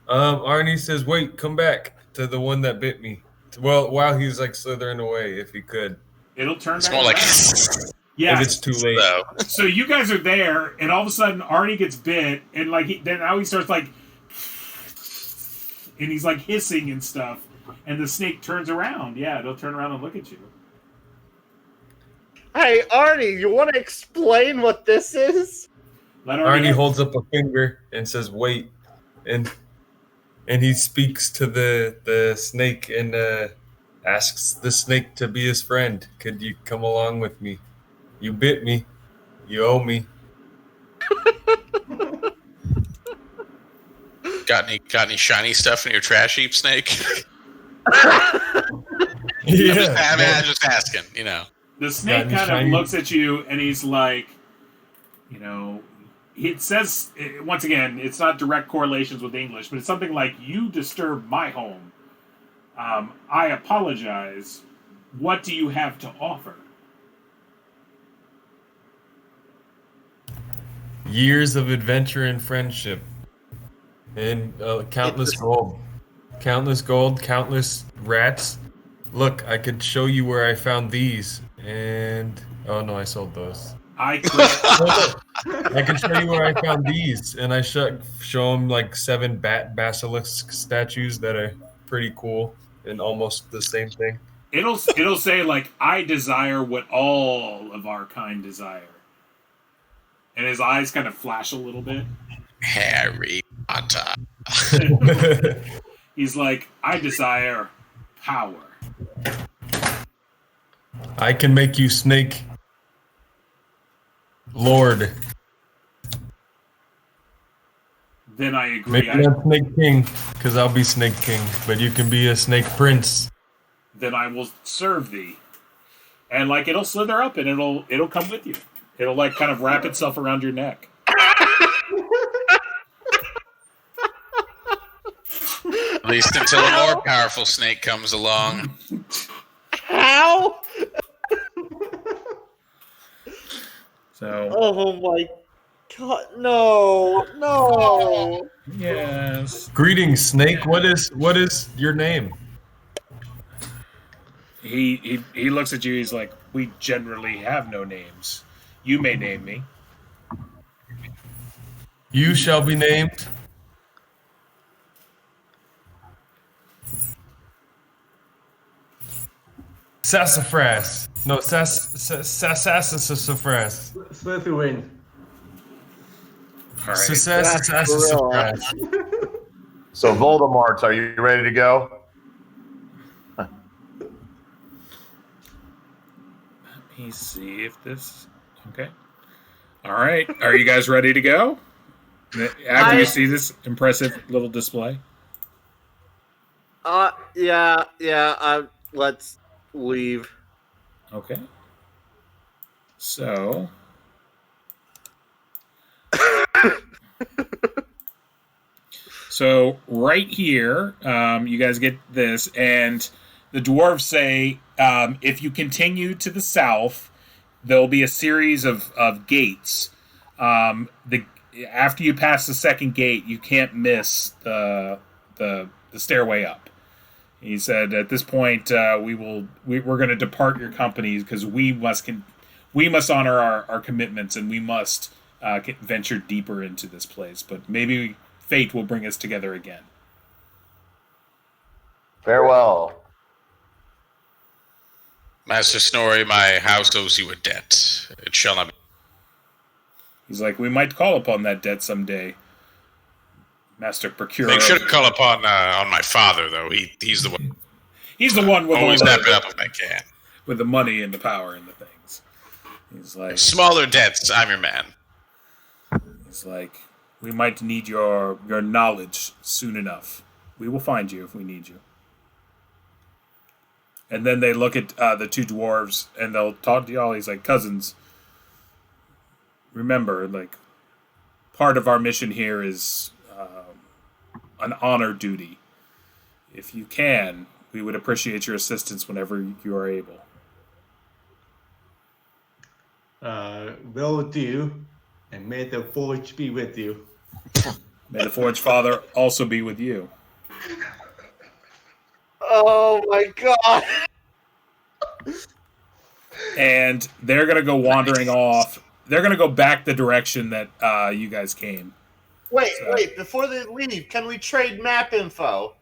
Arnie says, "Wait, come back to the one that bit me." Well, while he's like slithering away, if he could. It'll turn It's back more like. around. Yeah. If it's too late. So you guys are there, and all of a sudden Arnie gets bit, and like then now he starts like, and he's like hissing and stuff, and the snake turns around. Yeah, it'll turn around and look at you. Hey, Arnie, you want to explain what this is? Let Arnie holds up a finger and says, "Wait," and he speaks to the snake and asks the snake to be his friend. Could you come along with me? You bit me. You owe me. Got any shiny stuff in your trash heap, Snake? Yeah. I'm just asking, The snake kind of looks at you and he's like, it says, once again, it's not direct correlations with English, but it's something like, you disturb my home. I apologize. What do you have to offer? Years of adventure and friendship. And countless gold. Countless rats. Look, I could show you where I found these. And... oh, no, I sold those. I can show you where I found these. And I show them like 7 basilisk statues that are pretty cool and almost the same thing. It'll say, like, I desire what all of our kind desire. And his eyes kind of flash a little bit. Harry Potter. He's like, I desire power. I can make you Snake Lord. Then I agree. Maybe not Snake King, because I'll be Snake King, but you can be a Snake Prince. Then I will serve thee. And like it'll slither up and it'll come with you. It'll like kind of wrap itself around your neck. At least until a more powerful snake comes along. How? So. Oh my god! No! Yes. Greetings, Snake. What is your name? He looks at you. He's like, we generally have no names. You may name me. You shall be named. Sassafras. No, Sassafras. Slytherin. All right. Sassafras. So Voldemort, are you ready to go? Let me see if this. Okay. All right. Are you guys ready to go? After you see this impressive little display. Yeah. Let's leave. Okay. So. So right here, you guys get this, and the dwarves say, if you continue to the south, there'll be a series of gates. After you pass the second gate, you can't miss the stairway up. He said, at this point, we're going to depart your company because we must honor our commitments and we must venture deeper into this place. But maybe fate will bring us together again. Farewell. Master Snorri, my house owes you a debt. It shall not be. He's like, we might call upon that debt someday. Master Procurer. They shouldn't call upon my father, though. He's the one. He's the one with always snap it up if I can. With the money and the power and the things. He's like, smaller debts. I'm your man. He's like, we might need your knowledge soon enough. We will find you if we need you. And then they look at the two dwarves and they'll talk to y'all. He's like, cousins, remember, like, part of our mission here is an honor duty. If you can, we would appreciate your assistance whenever you are able. Will do, and may the forge be with you. May the Forge Father also be with you. Oh my god! And they're going to go wandering off. They're going to go back the direction that you guys came. Wait, before they leave, can we trade map info?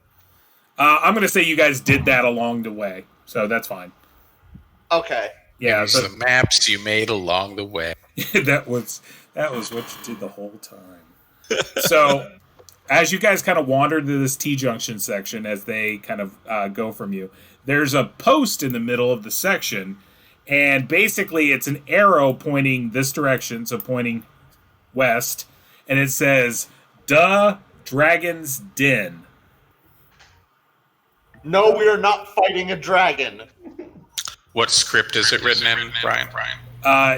I'm going to say you guys did that along the way, so that's fine. Okay. Yeah, so the maps you made along the way. that was what you did the whole time. So, as you guys kind of wander to this T-junction section, as they kind of go from you, there's a post in the middle of the section, and basically it's an arrow pointing this direction, so pointing west, and it says, "Duh Dragon's Den. No, we are not fighting a dragon. What script is it written in, Brian?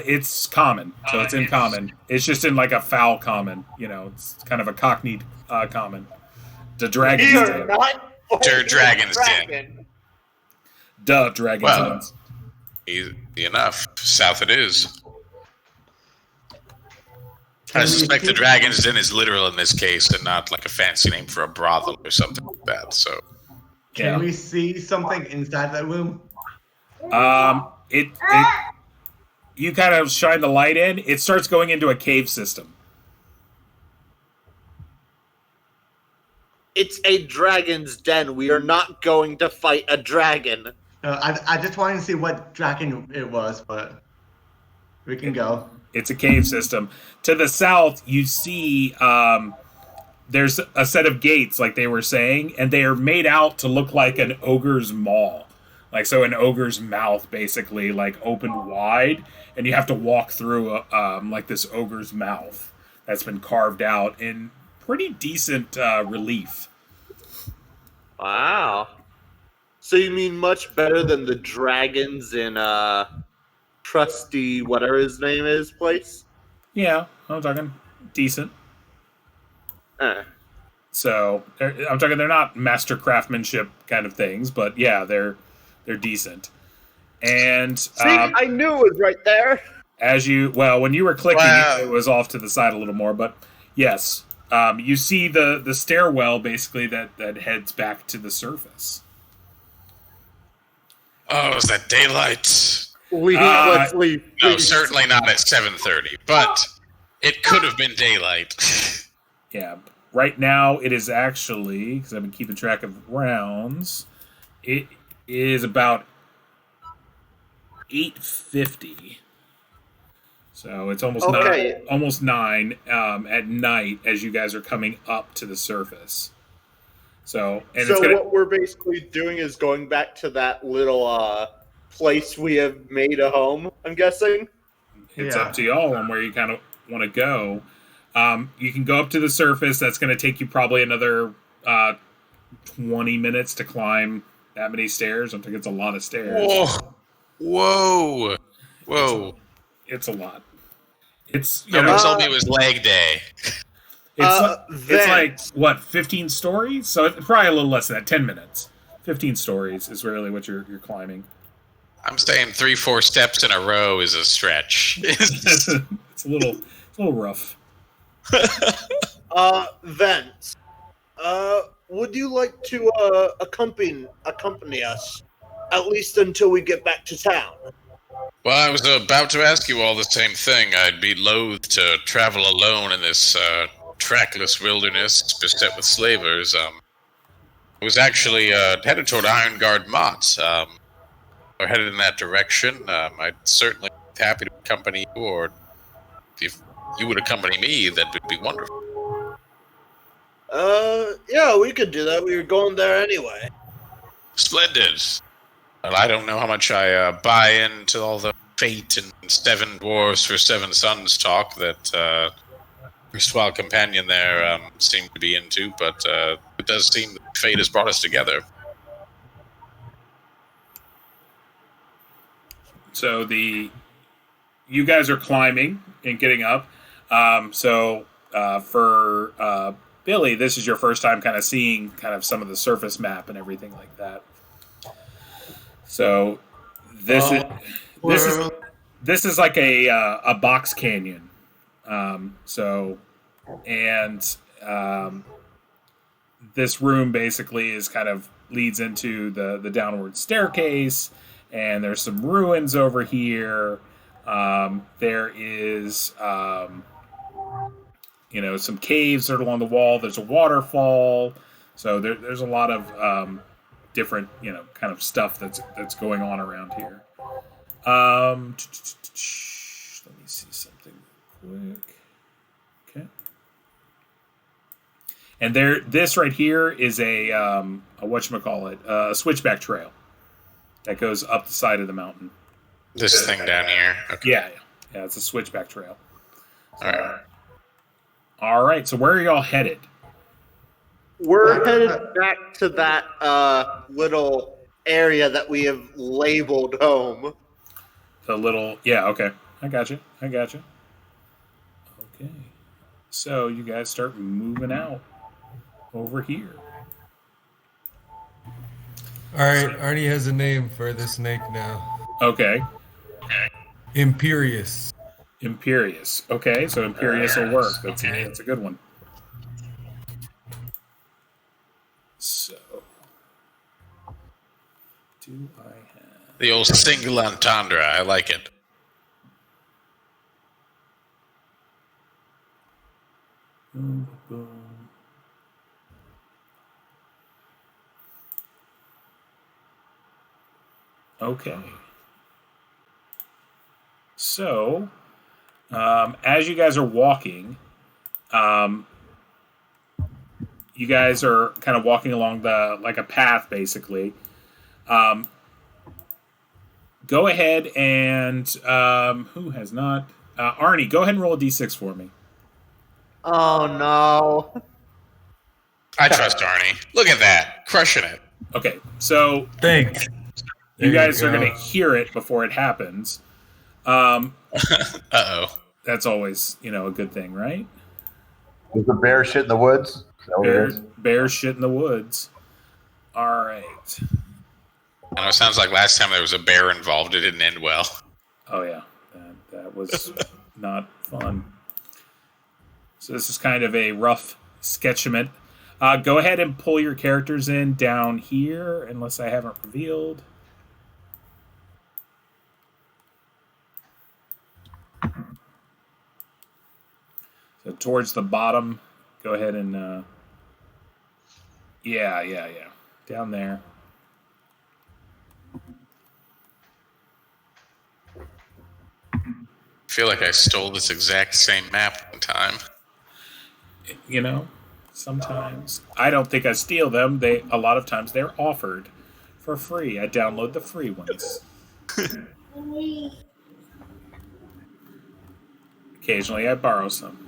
It's common, so it's in common. It's just in like a foul common. It's kind of a cockneyed common. The Dragon's We are Den. not fighting Dragon's a Den. dragon. Duh, Dragon's Well, Den. Easy enough. South it is. I suspect the Dragon's Den is literal in this case and not like a fancy name for a brothel or something like that. So, Can we see something inside that room? You kind of shine the light in. It starts going into a cave system. It's a dragon's den. We are not going to fight a dragon. I just wanted to see what dragon it was, but we can go. It's a cave system. To the south, you see there's a set of gates, like they were saying, and they are made out to look like an ogre's maw. Like, so an ogre's mouth, basically, like, open wide, and you have to walk through, like, this ogre's mouth that's been carved out in pretty decent relief. Wow. So you mean much better than the dragons in Trusty, whatever his name is, place? Yeah, I'm talking decent. Eh. So, I'm talking they're not master craftsmanship kind of things, but yeah, they're decent. And See, I knew it was right there. When you were clicking, Wow. it was off to the side a little more, but yes, you see the stairwell basically that heads back to the surface. oh, is that daylight? Let's leave. No, please. certainly not at 7:30, but it could have been daylight. Yeah, right now it is actually, because I've been keeping track of rounds, it is about 8:50. So it's almost Okay. almost 9 at night as you guys are coming up to the surface. So So it's gonna, what we're basically doing is going back to that little place we have made a home, I'm guessing. it's Yeah. up to y'all on where you kind of want to go. You can go up to the surface. That's going to take you probably another 20 minutes to climb that many stairs. I think it's a lot of stairs. Whoa. It's a lot. It's Nobody told me it was leg day. it's like what, 15 stories? So it's probably a little less than that. 10 minutes. 15 stories is really what you're climbing. I'm saying 3-4 steps in a row is a stretch. It's a little rough. Vent. Would you like to accompany us, at least until we get back to town? Well, I was about to ask you all the same thing. I'd be loath to travel alone in this trackless wilderness beset with slavers. I was actually headed toward Ironguard Mott. Or headed in that direction. I'd certainly be happy to accompany you, or if you would accompany me, that would be wonderful. Yeah, we could do that. We were going there anyway. Splendid. Well, I don't know how much I buy into all the fate and 7 dwarves for 7 sons talk that your swell companion there seemed to be into, but it does seem that fate has brought us together. So you guys are climbing and getting up. For Billy, this is your first time kind of seeing kind of some of the surface map and everything like that. So this is like a box canyon. This room basically is kind of leads into the downward staircase, and there's some ruins over here. There is some caves that are along the wall. There's a waterfall. So there's a lot of different kind of stuff that's going on around here. Let me see something quick. Okay. And this right here is a whatchamacallit, a switchback trail that goes up the side of the mountain. This thing down here. Okay. Yeah, it's a switchback trail. All right. All right. So where are y'all headed? We're headed back to that little area that we have labeled home. The little, yeah, okay. I got you. Okay. So you guys start moving out over here. All right, Arnie has a name for the snake now. Okay. Imperious. Okay, so Imperious will work. That's a good one. So, do I have... The old single entendre. I like it. Boom, boom. Okay. So, as you guys are walking, you guys are kind of walking along like a path, basically. Go ahead and who has not? Arnie, go ahead and roll a d6 for me. Oh no! I trust Arnie. Look at that, crushing it. Okay, so Thanks. you guys There are you going go. to hear it before it happens. Uh-oh. That's always, a good thing, right? Is the bear shit in the woods? Is that what it is? Bear shit in the woods. All right. I know it sounds like last time there was a bear involved, it didn't end well. Oh yeah, that was not fun. So this is kind of a rough sketchment. Go ahead and pull your characters in down here, unless I haven't revealed. So towards the bottom, go ahead and yeah, down there. I feel like I stole this exact same map one time. Sometimes I don't think I steal them. A lot of times they're offered for free. I download the free ones. Occasionally I borrow some.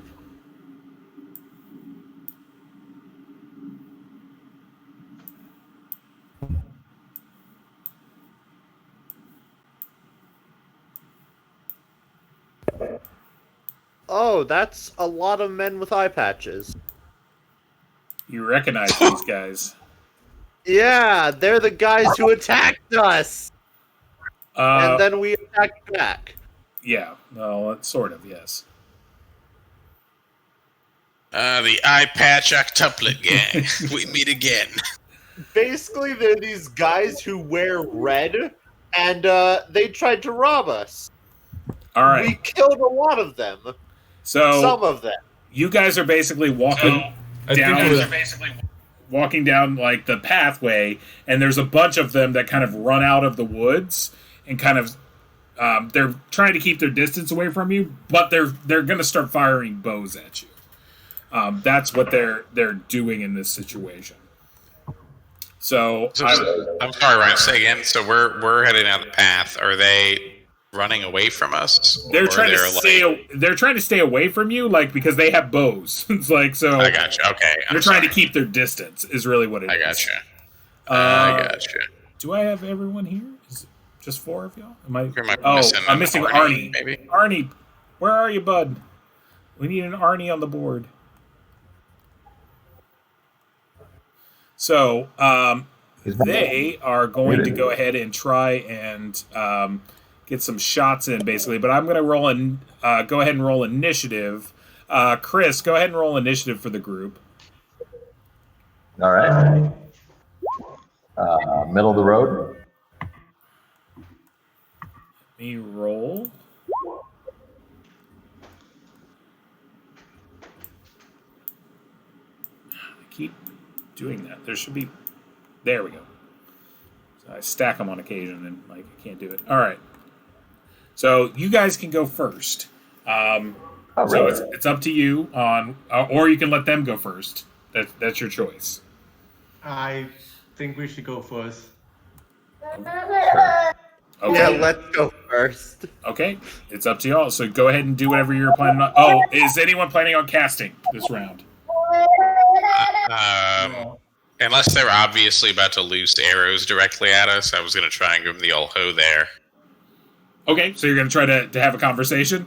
Oh, that's a lot of men with eye patches. You recognize these guys. Yeah, they're the guys who attacked us! And Uh, then we attacked back. yeah, well, it's sort of, yes. The eye patch octuplet gang. We meet again. Basically, they're these guys who wear red, and they tried to rob us. All right. We killed a lot of them. So Some of them. you guys are basically walking I think down, it was- walking down like the pathway, and there's a bunch of them that kind of run out of the woods and kind of they're trying to keep their distance away from you, but they're going to start firing bows at you. That's what they're doing in this situation. So I'm sorry, Ryan. Say again. So we're heading down the path. Are they running away from us? they're Or trying to like- they're trying to stay away from you, like because they have bows. It's like so. I got you. Okay. They're trying to keep their distance. Is really what it is. I got you. I got you. Do I have everyone here? Is it just 4 of y'all? Am I? I'm missing Arnie. maybe. Arnie, where are you, bud? We need an Arnie on the board. So they are going to go ahead and try and get some shots in, basically. But I'm going to go ahead and roll initiative. Chris, go ahead and roll initiative for the group. All right. Middle of the road. Let me roll. I keep doing that. There should be... There we go. So I stack them on occasion and I can't do it. All right. So you guys can go first. So it's up to you on... or you can let them go first. That's your choice. I think we should go first. Okay. Yeah, let's go first. Okay. It's up to y'all. So go ahead and do whatever you're planning on... Oh, is anyone planning on casting this round? Unless they're obviously about to loose arrows directly at us, I was going to try and give them the old ho there. Okay, so you're going to try to have a conversation?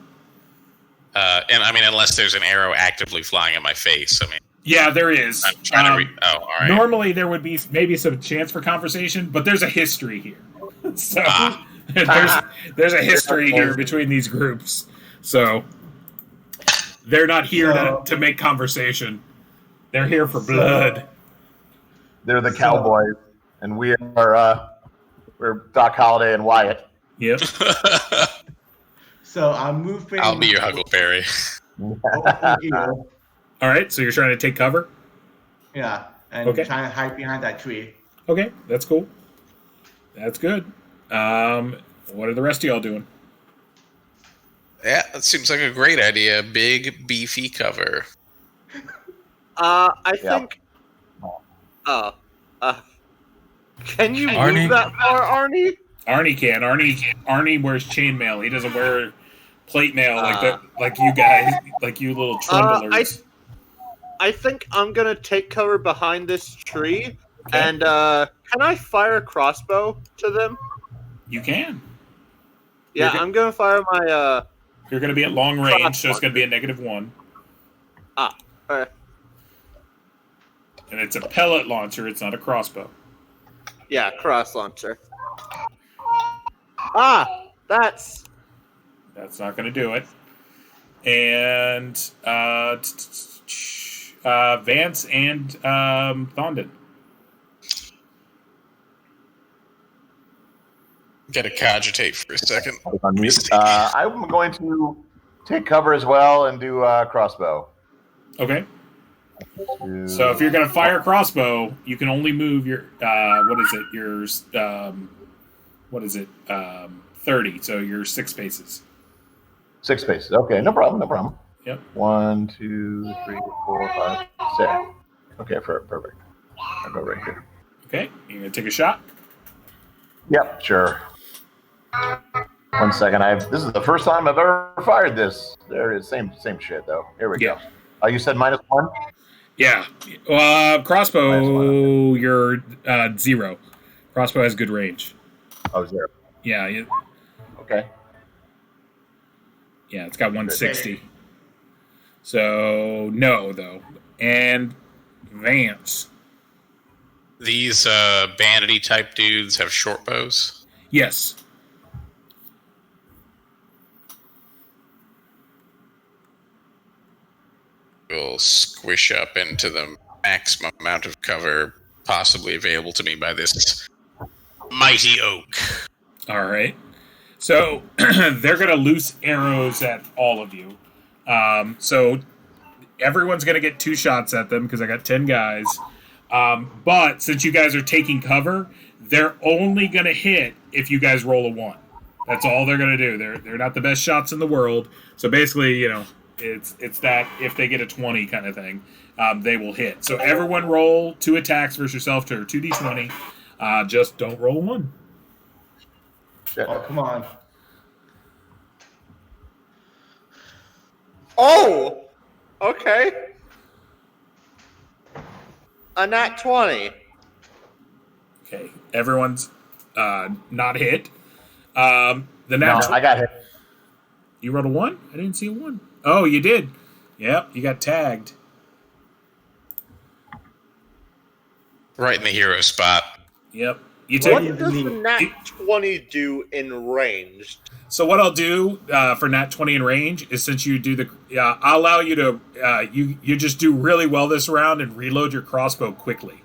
And I mean, unless there's an arrow actively flying at my face. I mean, yeah, there is. I'm trying to all right. Normally, there would be maybe some chance for conversation, but there's a history here. So there's a history here between these groups. So they're not here to make conversation. They're here for blood. They're the Cowboys, and we're Doc Holliday and Wyatt. Yep. So I'm moving. I'll be your Huckleberry. over here. All right, so you're trying to take cover? Yeah, and Okay. trying to hide behind that tree. Okay, that's cool. That's good. What are the rest of y'all doing? Yeah, that seems like a great idea. Big, beefy cover. I think. Can you Arnie? move that far, Arnie? Arnie can. Arnie wears chainmail. He doesn't wear plate mail like you guys, like you little trundlers. I think I'm gonna take cover behind this tree, and can I fire a crossbow to them? You can. Yeah, I'm gonna fire my. You're going to be at long range, so it's going to be a -1. Alright. And it's a pellet launcher. It's not a crossbow. Yeah, cross launcher. That's not going to do it. And Vance and Thondon. Gotta cogitate for a second. I'm going to take cover as well and do crossbow. Okay. So if you're going to fire crossbow, you can only move your 30. So you're 6 spaces. 6 spaces. Okay, no problem. Yep. 1, 2, 3, 4, 5, 6. Okay, perfect. I'll go right here. Okay, you're going to take a shot? Yep, sure. 1 second. This is the first time I've ever fired this. There it is. Same shit though. Here we go. You said -1? Yeah. Crossbow, you're 0. Crossbow has good range. Oh, 0. Yeah. Okay. Yeah, it's got 160. So no, though. And Vance. These bandity type dudes have short bows. Yes. Will squish up into the maximum amount of cover possibly available to me by this mighty oak. All right. So they're going to loose arrows at all of you. So everyone's going to get 2 shots at them because I got 10 guys. But since you guys are taking cover, they're only going to hit if you guys roll a 1. That's all they're going to do. They're not the best shots in the world. So basically, it's that if they get a 20 kind of thing, they will hit. So everyone roll 2 attacks versus yourself to 2d20. Just don't roll a 1. Shit. Oh, come on. Oh! Okay. A nat 20. Okay, everyone's not hit. The nat I got hit. You rolled a 1? I didn't see a 1. Oh, you did. Yep, you got tagged. Right in the hero spot. Yep. You What take. does the nat 20 do in ranged? So what I'll do for nat 20 in range is since you do the, I'll allow you to, you just do really well this round and reload your crossbow quickly.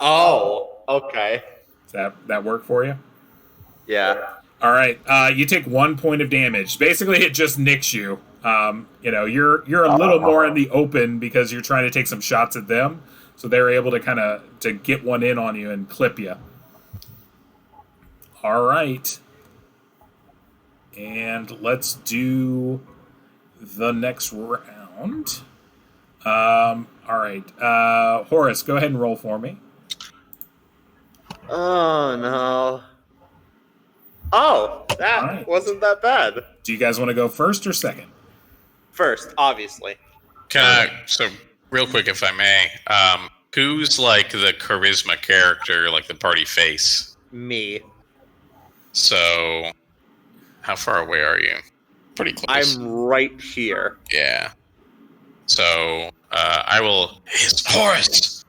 Oh, okay. Does that work for you? Yeah. All right. You take 1 point of damage. Basically, it just nicks you. You're a little more in the open because you're trying to take some shots at them, so they're able to to get one in on you and clip you. All right. And let's do the next round. All right. Horace, go ahead and roll for me. Oh, no. Oh, that Right. wasn't that bad. Do you guys want to go first or second? First, obviously. So Real quick, if I may, who's like the charisma character, like the party face? Me. So, how far away are you? Pretty close. I'm right here. Yeah. So, I will. Horace!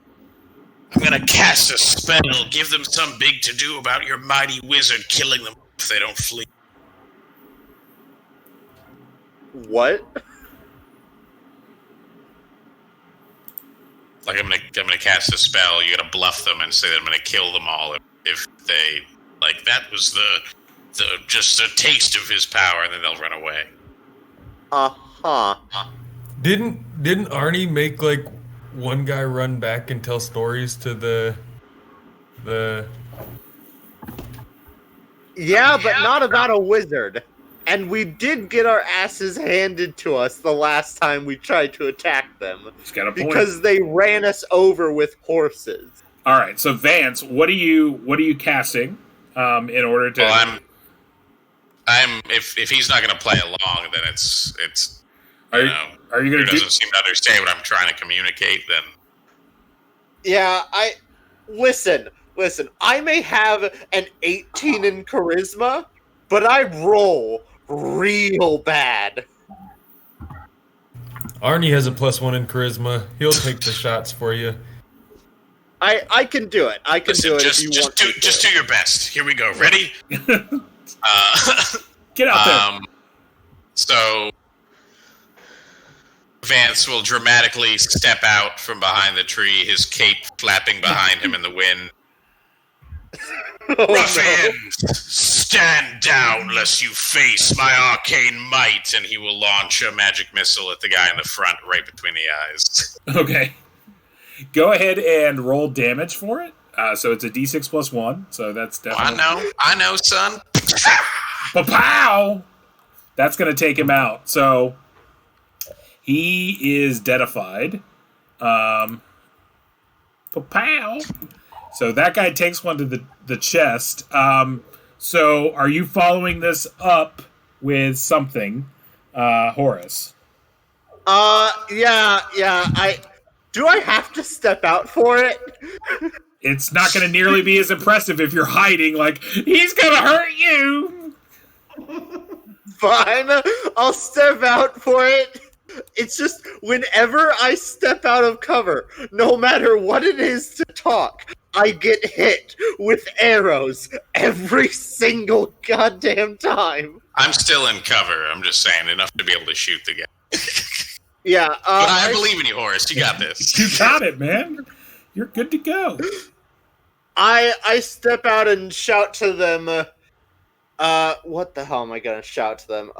I'm gonna cast a spell. Give them some big to do about your mighty wizard killing them if they don't flee. What? Like I'm gonna cast a spell. You gotta bluff them and say that I'm gonna kill them all if they like. That was the just a taste of his power, and then they'll run away. Didn't Arnie make like one guy run back and tell stories to the Yeah, but not about a wizard. And we did get our asses handed to us the last time we tried to attack them. He's got a point. Because they ran us over with horses. All right, so Vance, what are you casting in order to? Well, I'm if he's not gonna play along, then it's Are you gonna he doesn't seem to understand what I'm trying to communicate. Then Yeah, listen. I may have an 18 in charisma, but I roll real bad. Arnie has a +1 in charisma. He'll take the shots for you. I can do it. I can listen, do it just, if you just want do, to. Just do your best. Here we go. Ready? Get out there. So Vance will dramatically step out from behind the tree, his cape flapping behind him in the wind. Ruffians, stand down lest you face my arcane might, and he will launch a magic missile at the guy in the front right between the eyes. Okay. Go ahead and roll damage for it. So it's a d6 plus 1, so that's definitely... I know, son. Pow! That's going to take him out. So he is deadified. Pow! So that guy takes one to the chest. So are you following this up with something, Horace? Yeah. Do I have to step out for it? It's not going to nearly be as impressive if you're hiding, like, he's going to hurt you! Fine, I'll step out for it. It's just, whenever I step out of cover, no matter what it is to talk, I get hit with arrows every single goddamn time. I'm still in cover, I'm just saying, enough to be able to shoot the guy. Yeah, but I believe in you, Horace. You got this. You got it, man. You're good to go. I step out and shout to them. What the hell am I gonna shout to them?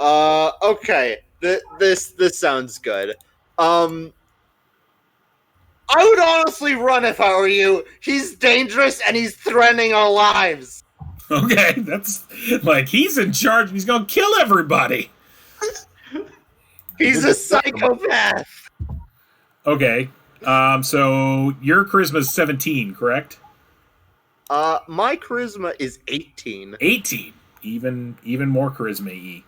Okay, this sounds good. I would honestly run if I were you. He's dangerous and he's threatening our lives. Okay, that's like he's in charge and he's gonna kill everybody. He's a psychopath. Okay, so your charisma is 17, correct? My charisma is 18. 18, even more charisma-y.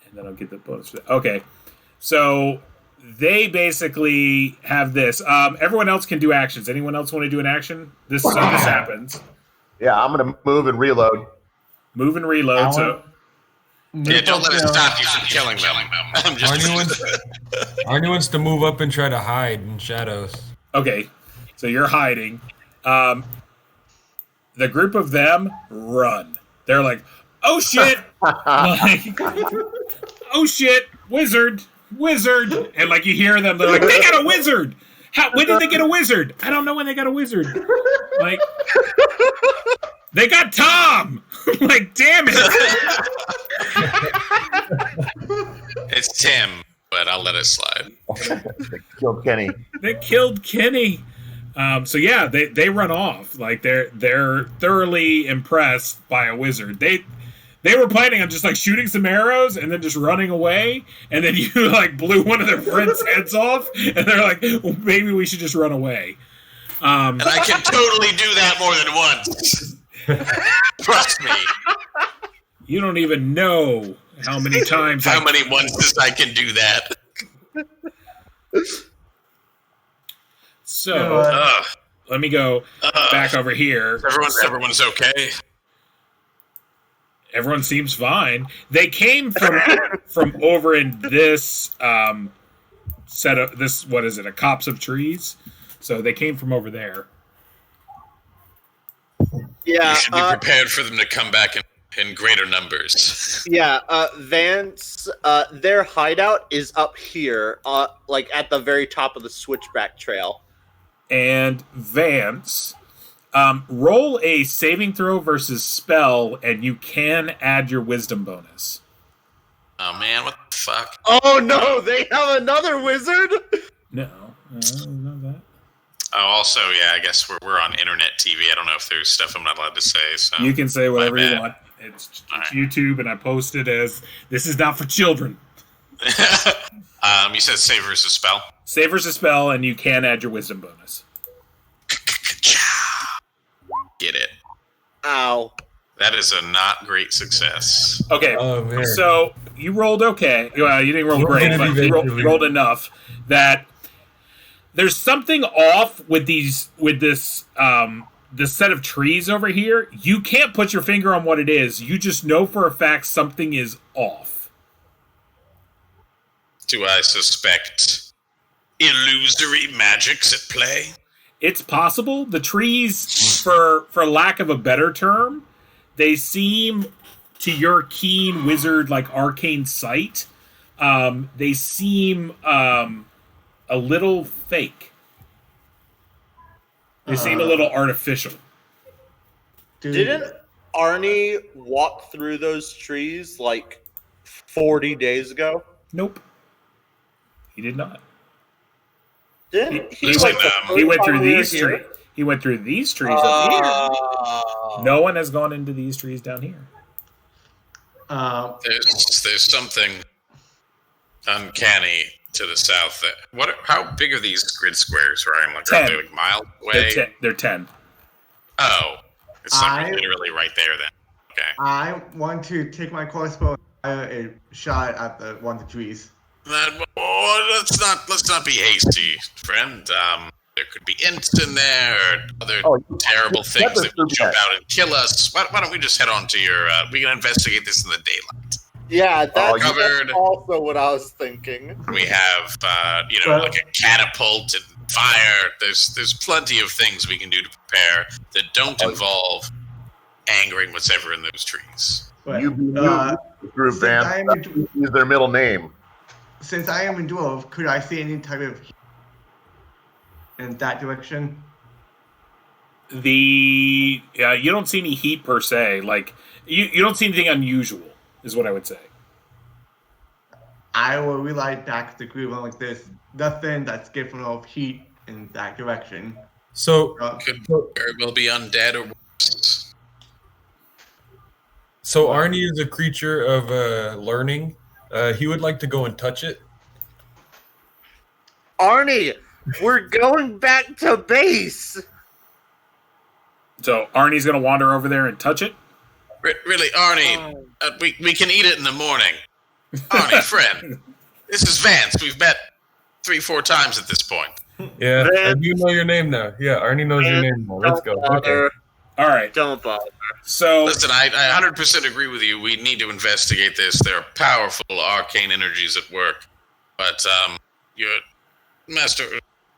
And then I'll get the bonus. Okay, so they basically have this. Everyone else can do actions. Anyone else want to do an action? This happens. Yeah, I'm gonna move and reload. Move and reload. Alan? So Yeah, don't let it stop you from killing them. I'm just Arnie wants to move up and try to hide in shadows. okay, so you're hiding. The group of them run. They're like, "Oh shit!" Like, "Oh shit! Wizard!" And like you hear them, they're like, "They got a wizard! When did they get a wizard? I don't know when they got a wizard. Like, they got Tom. Like, damn it!" It's Tim, but I'll let it slide. Killed Kenny. They killed Kenny. So yeah, they run off. Like they're thoroughly impressed by a wizard. They were planning on just like shooting some arrows and then just running away, and then you like blew one of their friends' heads off, and they're like, well, maybe we should just run away. And I can totally do that more than once. Trust me. You don't even know how many times. How many onces I can do that. So Ugh. let me go back over here. Everyone's okay. Everyone seems fine. They came from over in this set of this. What is it? A copse of trees. So they came from over there. Yeah. You should be prepared for them to come back in greater numbers. Yeah, Vance, their hideout is up here, like at the very top of the switchback trail. And Vance, roll a saving throw versus spell, and you can add your wisdom bonus. Oh man, what the fuck? Oh no, they have another wizard? No, not that. Oh, also, yeah, I guess we're on internet TV. I don't know if there's stuff I'm not allowed to say. So You can say whatever you bad. want. It's All right. YouTube, and I post it as this is not for children. You said save versus spell. Save versus spell, and you can add your wisdom bonus. Get it. Ow. That is a not great success. Okay, Oh man. so you rolled okay. Well, you didn't roll We're great, gonna but be you eventually. rolled enough that there's something off with this set of trees over here. You can't put your finger on what it is. You just know for a fact something is off. Do I suspect illusory magics at play? It's possible. The trees, for lack of a better term, they seem, to your keen wizard, like arcane sight, they seem a little fake. They seem a little artificial. Didn't Arnie walk through those trees like 40 days ago? Nope. He did not. Didn't He Listen, went, the he first went time through we were these here? trees. He went through these trees up here. Oh. No one has gone into these trees down here. There's something uncanny to the south. How big are these grid squares, Ryan? Like, are 10. they like miles away? They're 10. Oh, it's like literally right there then. Okay. I want to take my crossbow and fire a shot at one of the trees. Let's not be hasty, friend. There could be imps in there, or other terrible things that will jump out and kill us. Why don't we just head on to your? We can investigate this in the daylight. Yeah, that's covered. also what I was thinking. We have, like a catapult and fire. There's plenty of things we can do to prepare that don't involve angering what's ever in those trees. But, You group, since Vance. I am That's use their middle name. since I am a dwarf, could I see any type of in that direction? You don't see any heat per se. Like you don't see anything unusual, is what I would say. I will relight back to the group and like this. Nothing that's giving off heat in that direction. So Could very well be undead or worse. Arnie is a creature of learning. He would like to go and touch it. Arnie, we're going back to base. So Arnie's gonna wander over there and touch it. Really, Arnie, we can eat it in the morning. Arnie, friend, this is Vance. We've met 3-4 times at this point. Yeah, I Vance. do know your name now. Yeah, Arnie knows your name now. Let's go. Don't Okay. bother. All right. Don't bother. So Listen, I 100% agree with you. We need to investigate this. There are powerful arcane energies at work. But your master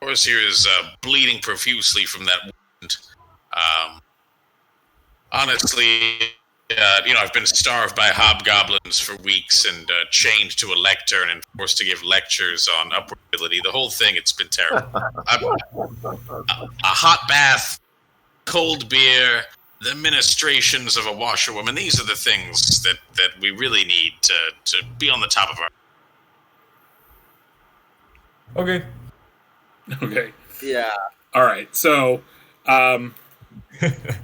horse here is bleeding profusely from that wound. Honestly, I've been starved by hobgoblins for weeks and chained to a lectern and forced to give lectures on upward ability. The whole thing, it's been terrible. A hot bath, cold beer, the ministrations of a washerwoman. These are the things that we really need to be on the top of our... Okay. okay. Yeah. All right. So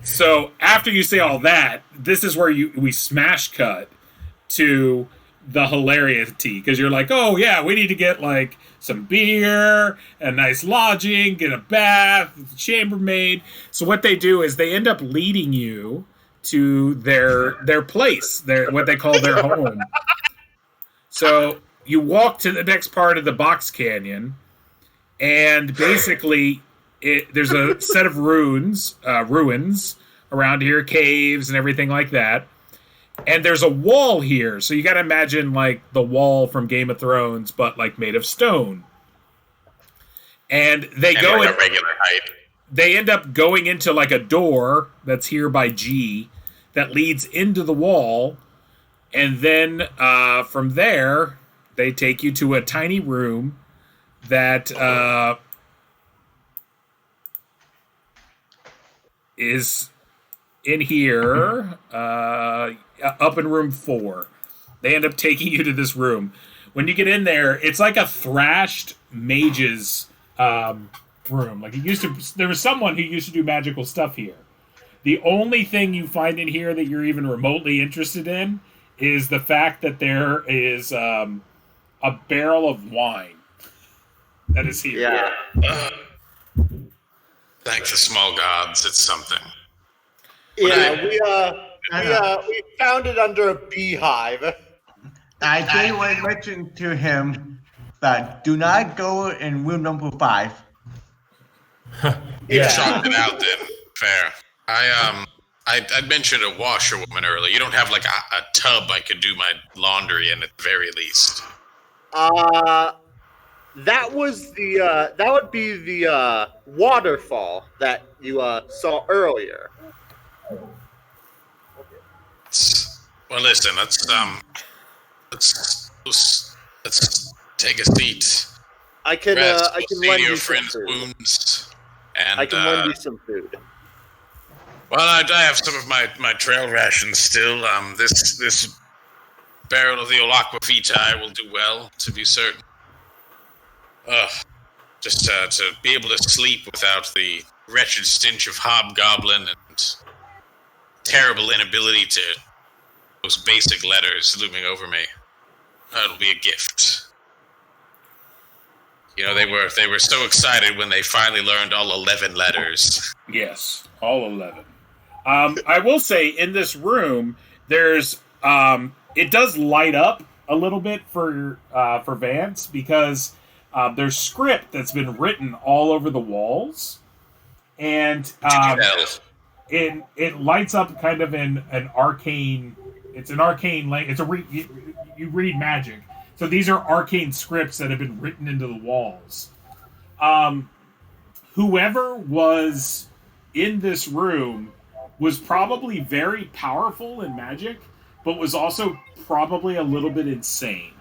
so after you say all that, this is where we smash cut to the hilarity, because you're like, oh yeah, we need to get like some beer, a nice lodging, get a bath, chambermaid. So what they do is they end up leading you to their place, what they call their home. So you walk to the next part of the box canyon, and basically there's a set of ruins around here, caves and everything like that. And there's a wall here, so you got to imagine like the wall from Game of Thrones, but like made of stone. And they go like a regular height. They end up going into like a door that's here by G that leads into the wall, and then from there they take you to a tiny room that is in here, up in room 4. They end up taking you to this room. When you get in there, it's like a thrashed mage's room. Like there was someone who used to do magical stuff here. The only thing you find in here that you're even remotely interested in is the fact that there is a barrel of wine that is here. Yeah. Thank the small gods, it's something. Yeah, we found it under a beehive. I tell you what I mentioned to him that do not go in room number 5. You chopped it out then. Fair. I'd mentioned a washerwoman earlier. You don't have like a tub I could do my laundry in at the very least. That would be the waterfall that you saw earlier. Well, listen. Let's take a seat. I can lend your you some friend's food. wounds, and I can lend you some food. Well, I have some of my trail rations still. This barrel of the Olakwa Vitae will do well, to be certain. Just to be able to sleep without the wretched stench of hobgoblin and terrible inability to those basic letters looming over me. It'll be a gift. You know, they were so excited when they finally learned all 11 letters. Yes, all 11. I will say, in this room, there's it does light up a little bit for Vance, because there's script that's been written all over the walls, and it lights up kind of in an arcane. It's an arcane language. You read magic, so these are arcane scripts that have been written into the walls. Whoever was in this room was probably very powerful in magic, but was also probably a little bit insane.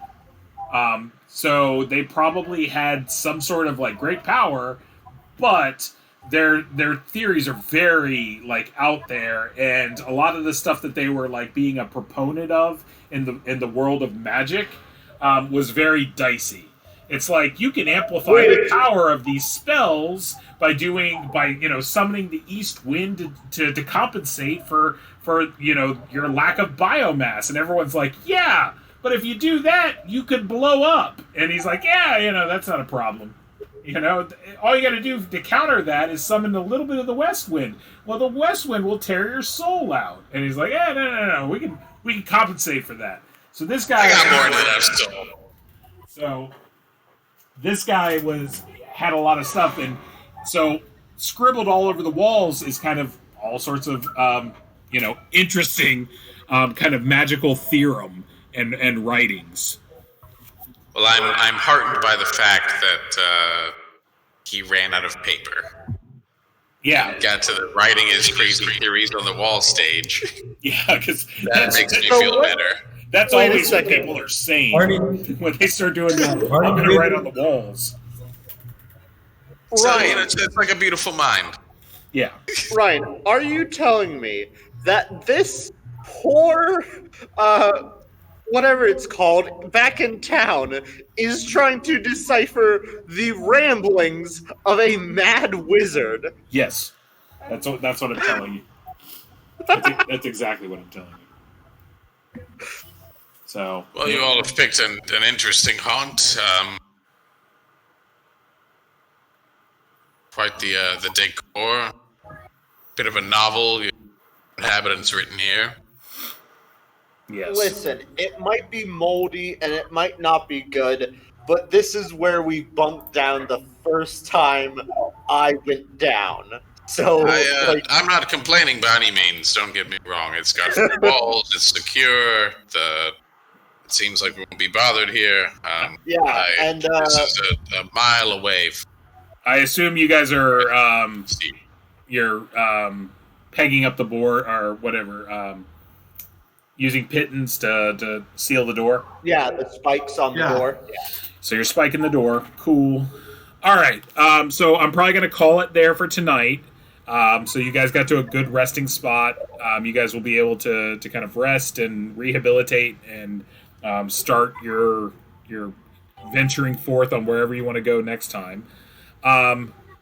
So they probably had some sort of like great power, but their theories are very like out there, and a lot of the stuff that they were like being a proponent of in the world of magic was very dicey. It's like you can amplify the power of these spells by summoning the east wind to compensate for your lack of biomass, and everyone's like, yeah, but if you do that, you could blow up. And he's like, yeah, that's not a problem. All you got to do to counter that is summon a little bit of the west wind. Well, the west wind will tear your soul out. And he's like, no, we can compensate for that. So this guy, I got more than enough soul. So this guy had a lot of stuff, and so scribbled all over the walls is kind of all sorts of interesting kind of magical theorem and writings. Well, I'm heartened by the fact that he ran out of paper. Yeah, got to the writing his crazy theories on the wall stage. Yeah, because that makes me feel better. That's always what people are saying when they start doing that. I'm going to write on the walls. Ryan, it's like a beautiful mind. Yeah. Ryan, are you telling me that this poor, whatever it's called, back in town, is trying to decipher the ramblings of a mad wizard? Yes. That's what I'm telling you. That's exactly what I'm telling you. So. Well, you all have picked an interesting haunt. Quite the decor. Bit of a novel. Inhabitants written here. Yes. Listen, it might be moldy and it might not be good, but this is where we bunked down the first time I went down. So I'm not complaining by any means. Don't get me wrong. It's got 4 walls. It's secure. It seems like we won't be bothered here. This is a mile away. I assume you guys are you're pegging up the board or whatever, using pittons to seal the door. Yeah, the spikes on the door. So you're spiking the door. Cool. All right. So I'm probably going to call it there for tonight. So you guys got to a good resting spot. You guys will be able to kind of rest and rehabilitate and start your venturing forth on wherever you want to go next time.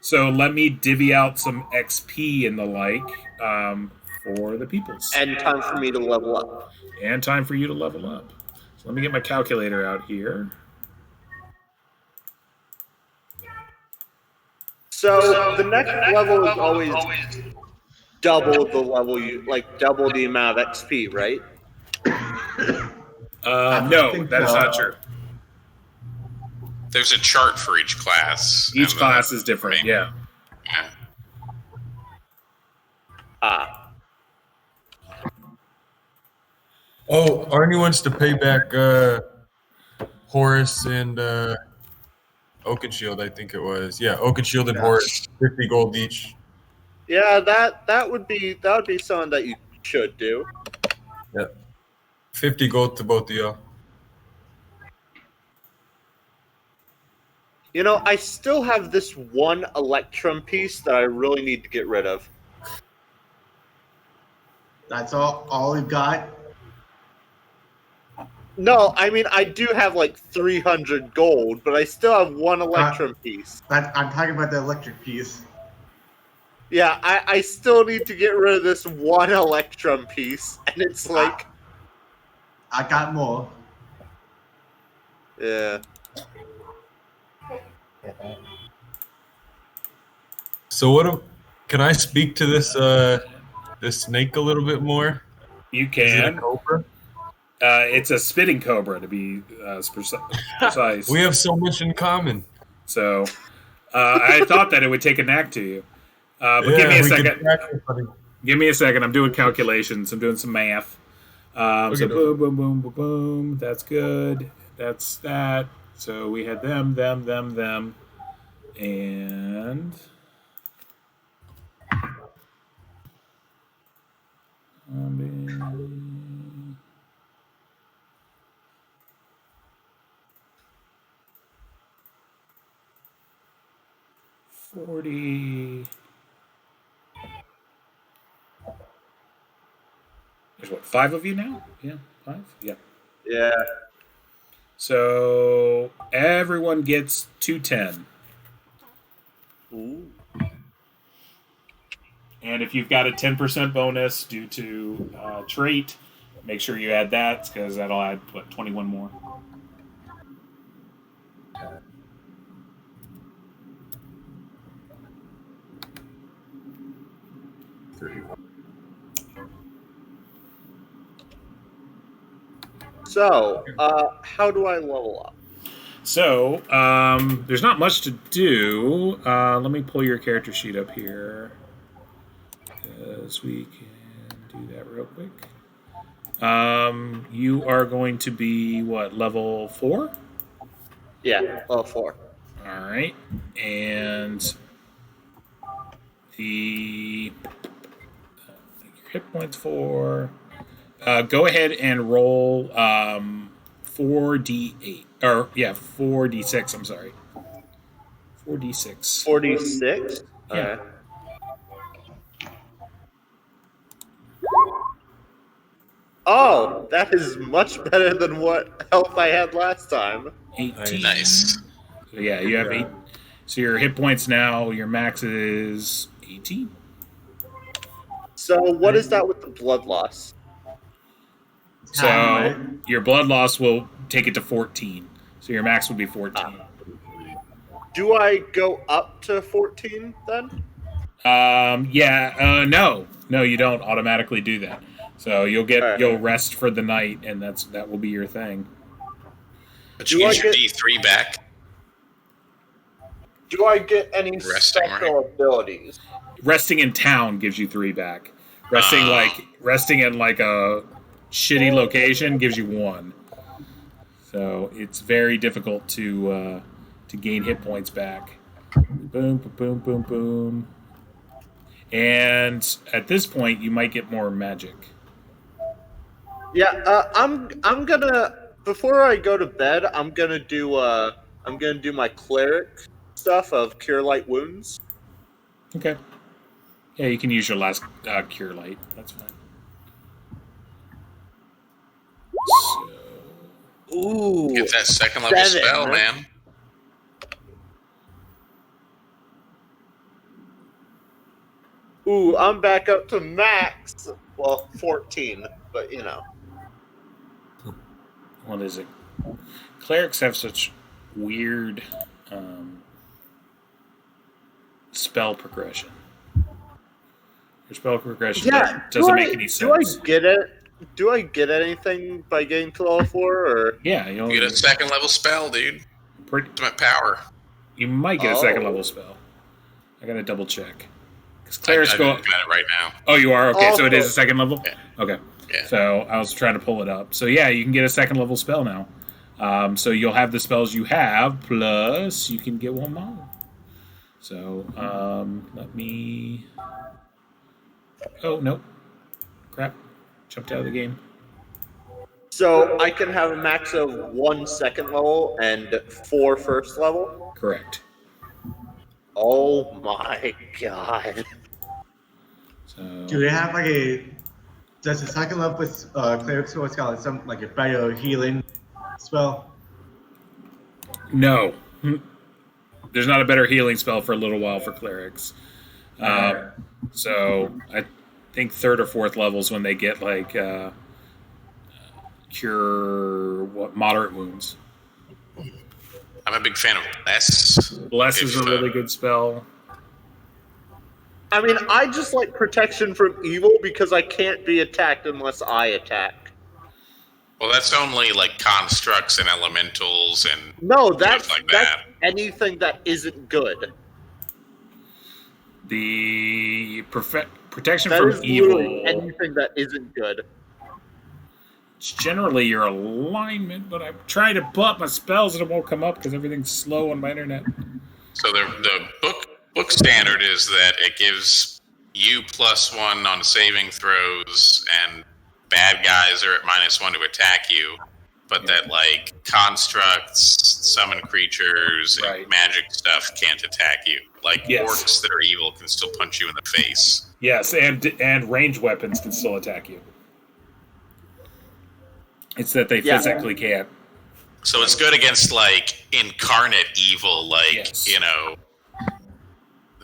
So let me divvy out some XP and the like for the peoples. And time for me to level up. And time for you to level up. So let me get my calculator out here. So the next level is always double the level double the amount of XP, right? No, that is not true. There's a chart for each class. Each class is different, yeah. Oh, Arnie wants to pay back Horace and Oakenshield, I think it was. Yeah, Oakenshield and Horace, 50 gold each. Yeah, that would be something that you should do. Yeah. 50 gold to both of y'all. You know, I still have this one Electrum piece that I really need to get rid of. That's all you got? No, I mean, I do have like 300 gold, but I still have one Electrum piece. I'm talking about the electric piece. Yeah, I still need to get rid of this one Electrum piece, and it's like... I got more. Yeah. So can I speak to this snake a little bit more? You can. Is it a cobra? It's a spitting cobra, to be precise. We have so much in common. So I thought that it would take a knack to you. But give me a second. Give me a second. I'm doing calculations. I'm doing some math. So boom, boom, boom, boom, boom. That's good. That's that. So we had them, and... $40. There's what, 5 of you now? Yeah, 5? Yeah. Yeah. So everyone gets 210. Ooh. And if you've got a 10% bonus due to trait, make sure you add that, because that'll add, 21 more. So, how do I level up? So, there's not much to do. Let me pull your character sheet up here, because we can do that real quick. You are going to be, what, level 4? Yeah, level 4. All right. And your hit points 4. Go ahead and roll 4d8. Or, yeah, 4d6, I'm sorry. 4d6. 46? Yeah. Oh, that is much better than what health I had last time. 18. Nice. So, yeah, you have 8. So your hit points now, your max is 18. So what is that with the blood loss? So your blood loss will take it to 14. So your max would be 14. Do I go up to 14 then? No, you don't automatically do that. So you'll rest for the night, and that will be your thing. But you get your D3 back. Do I get any Resting, special abilities? Resting in town gives you 3 back. Resting in like a shitty location gives you 1. So it's very difficult to gain hit points back. Boom, boom, boom, boom. And at this point, you might get more magic. Yeah, I'm gonna before I go to bed, I'm gonna do my cleric stuff of cure light wounds. Okay. Yeah, you can use your last cure light. That's fine. So, Ooh, Get that second level 7, spell, huh? man. Ooh, I'm back up to max. Well, 14, but you know. what is it? Clerics have such weird spell progression. Your spell progression doesn't make any sense. Do I get anything by getting to level 4 or? Yeah, You get a second level spell, dude. Ultimate power. You might get a second level spell. I gotta double check. Because clerics I'm go. looking at it right now. Oh, you are? Okay, so it is a second level? Yeah. Okay. Yeah. So I was trying to pull it up. So yeah, you can get a second level spell now. So you'll have the spells you have, plus you can get 1 more. So let me. Oh, nope. Crap. Jumped out of the game. So I can have a max of 1 second level and 4 first level? Correct. Oh my god. So Do they have does the second level with cleric sword got some like a better healing spell? no. There's not a better healing spell for a little while for clerics. So I think 3rd or 4th levels when they get like cure moderate wounds. I'm a big fan of Bless. Bless is a really good spell. I mean, I just like protection from evil because I can't be attacked unless I attack. Well, that's only like constructs and elementals and No, that's stuff like that's that. anything that isn't good. The protection That from is literally evil. anything that isn't good. It's generally your alignment, but I'm trying to pull up my spells and it won't come up because everything's slow on my internet. So the book standard is that it gives you +1 on saving throws, and bad guys are at -1 to attack you. But that like constructs, summon creatures, Right. and magic stuff can't attack you. Like Yes. orcs that are evil can still punch you in the face. Yes, and ranged weapons can still attack you. It's that they physically can't. So it's good against like incarnate evil, like Yes.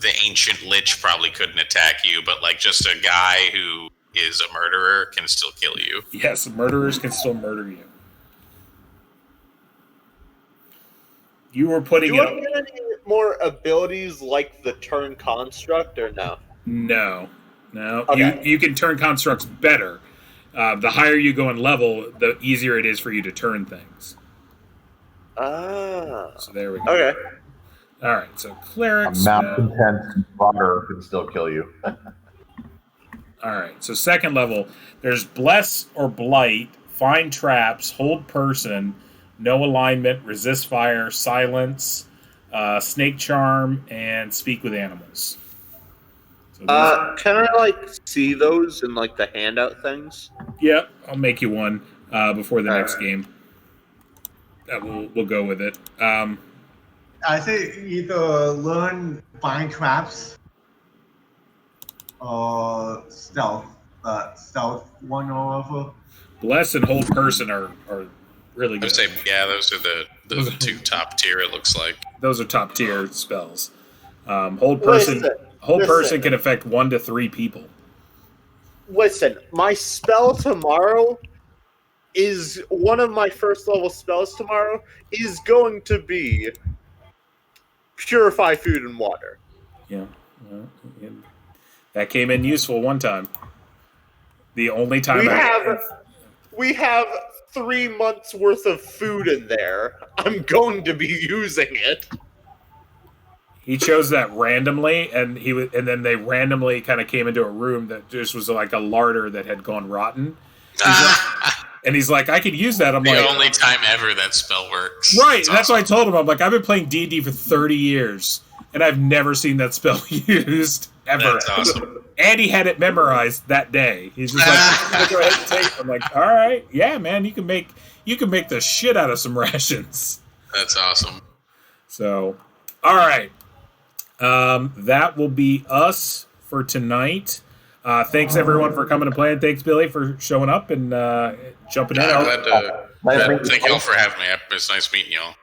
The ancient lich probably couldn't attack you, but like just a guy who is a murderer can still kill you. Yes, murderers can still murder you. You were putting Do it. I get any more abilities like the turn construct or no? No. Okay. You can turn constructs better. The higher you go in level, the easier it is for you to turn things. Ah. So there we go. Okay. All right. So clerics. Malcontent fodder can still kill you. All right. So second level, there's bless or blight, find traps, hold person, no alignment, resist fire, silence, snake charm, and speak with animals. So Can I like see those in like the handout things? Yep, I'll make you one before the next right. game. We'll go with it. I say either learn find traps or stealth. Stealth 1 or over. Bless and hold person are really I good. would say, yeah, those are the 2 top tier. It looks like. Those are top tier spells. Hold person. Hold person can affect 1 to 3 people. Listen, my spell tomorrow is one of my first level spells tomorrow is going to be purify food and water. Yeah. Well, that came in useful one time. The only time We have 3 months worth of food in there. I'm going to be using it. He chose that randomly, and and then they randomly kind of came into a room that just was like a larder that had gone rotten. And he's like, I could use that. I'm the like, only time ever that spell works. right. That's why I told him. I'm like, I've been playing D&D for 30 years, and I've never seen that spell used ever. That's awesome. And he had it memorized that day. He's just like, I'm gonna go ahead and take it. I'm like, all right, yeah, man, you can make the shit out of some rations. That's awesome. So, all right, that will be us for tonight. Thanks everyone for coming and playing. Thanks Billy for showing up and jumping in. Thank you all for having me. It's nice meeting y'all.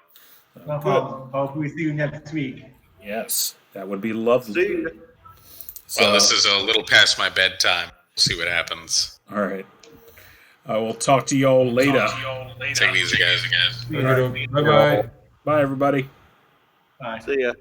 No problem. Hope we see you next week. Yes, that would be lovely. See you. So, Well, this is a little past my bedtime. See what happens. all right. We'll talk to y'all later. Take it easy, guys. Bye bye. Bye, everybody. Bye. See ya.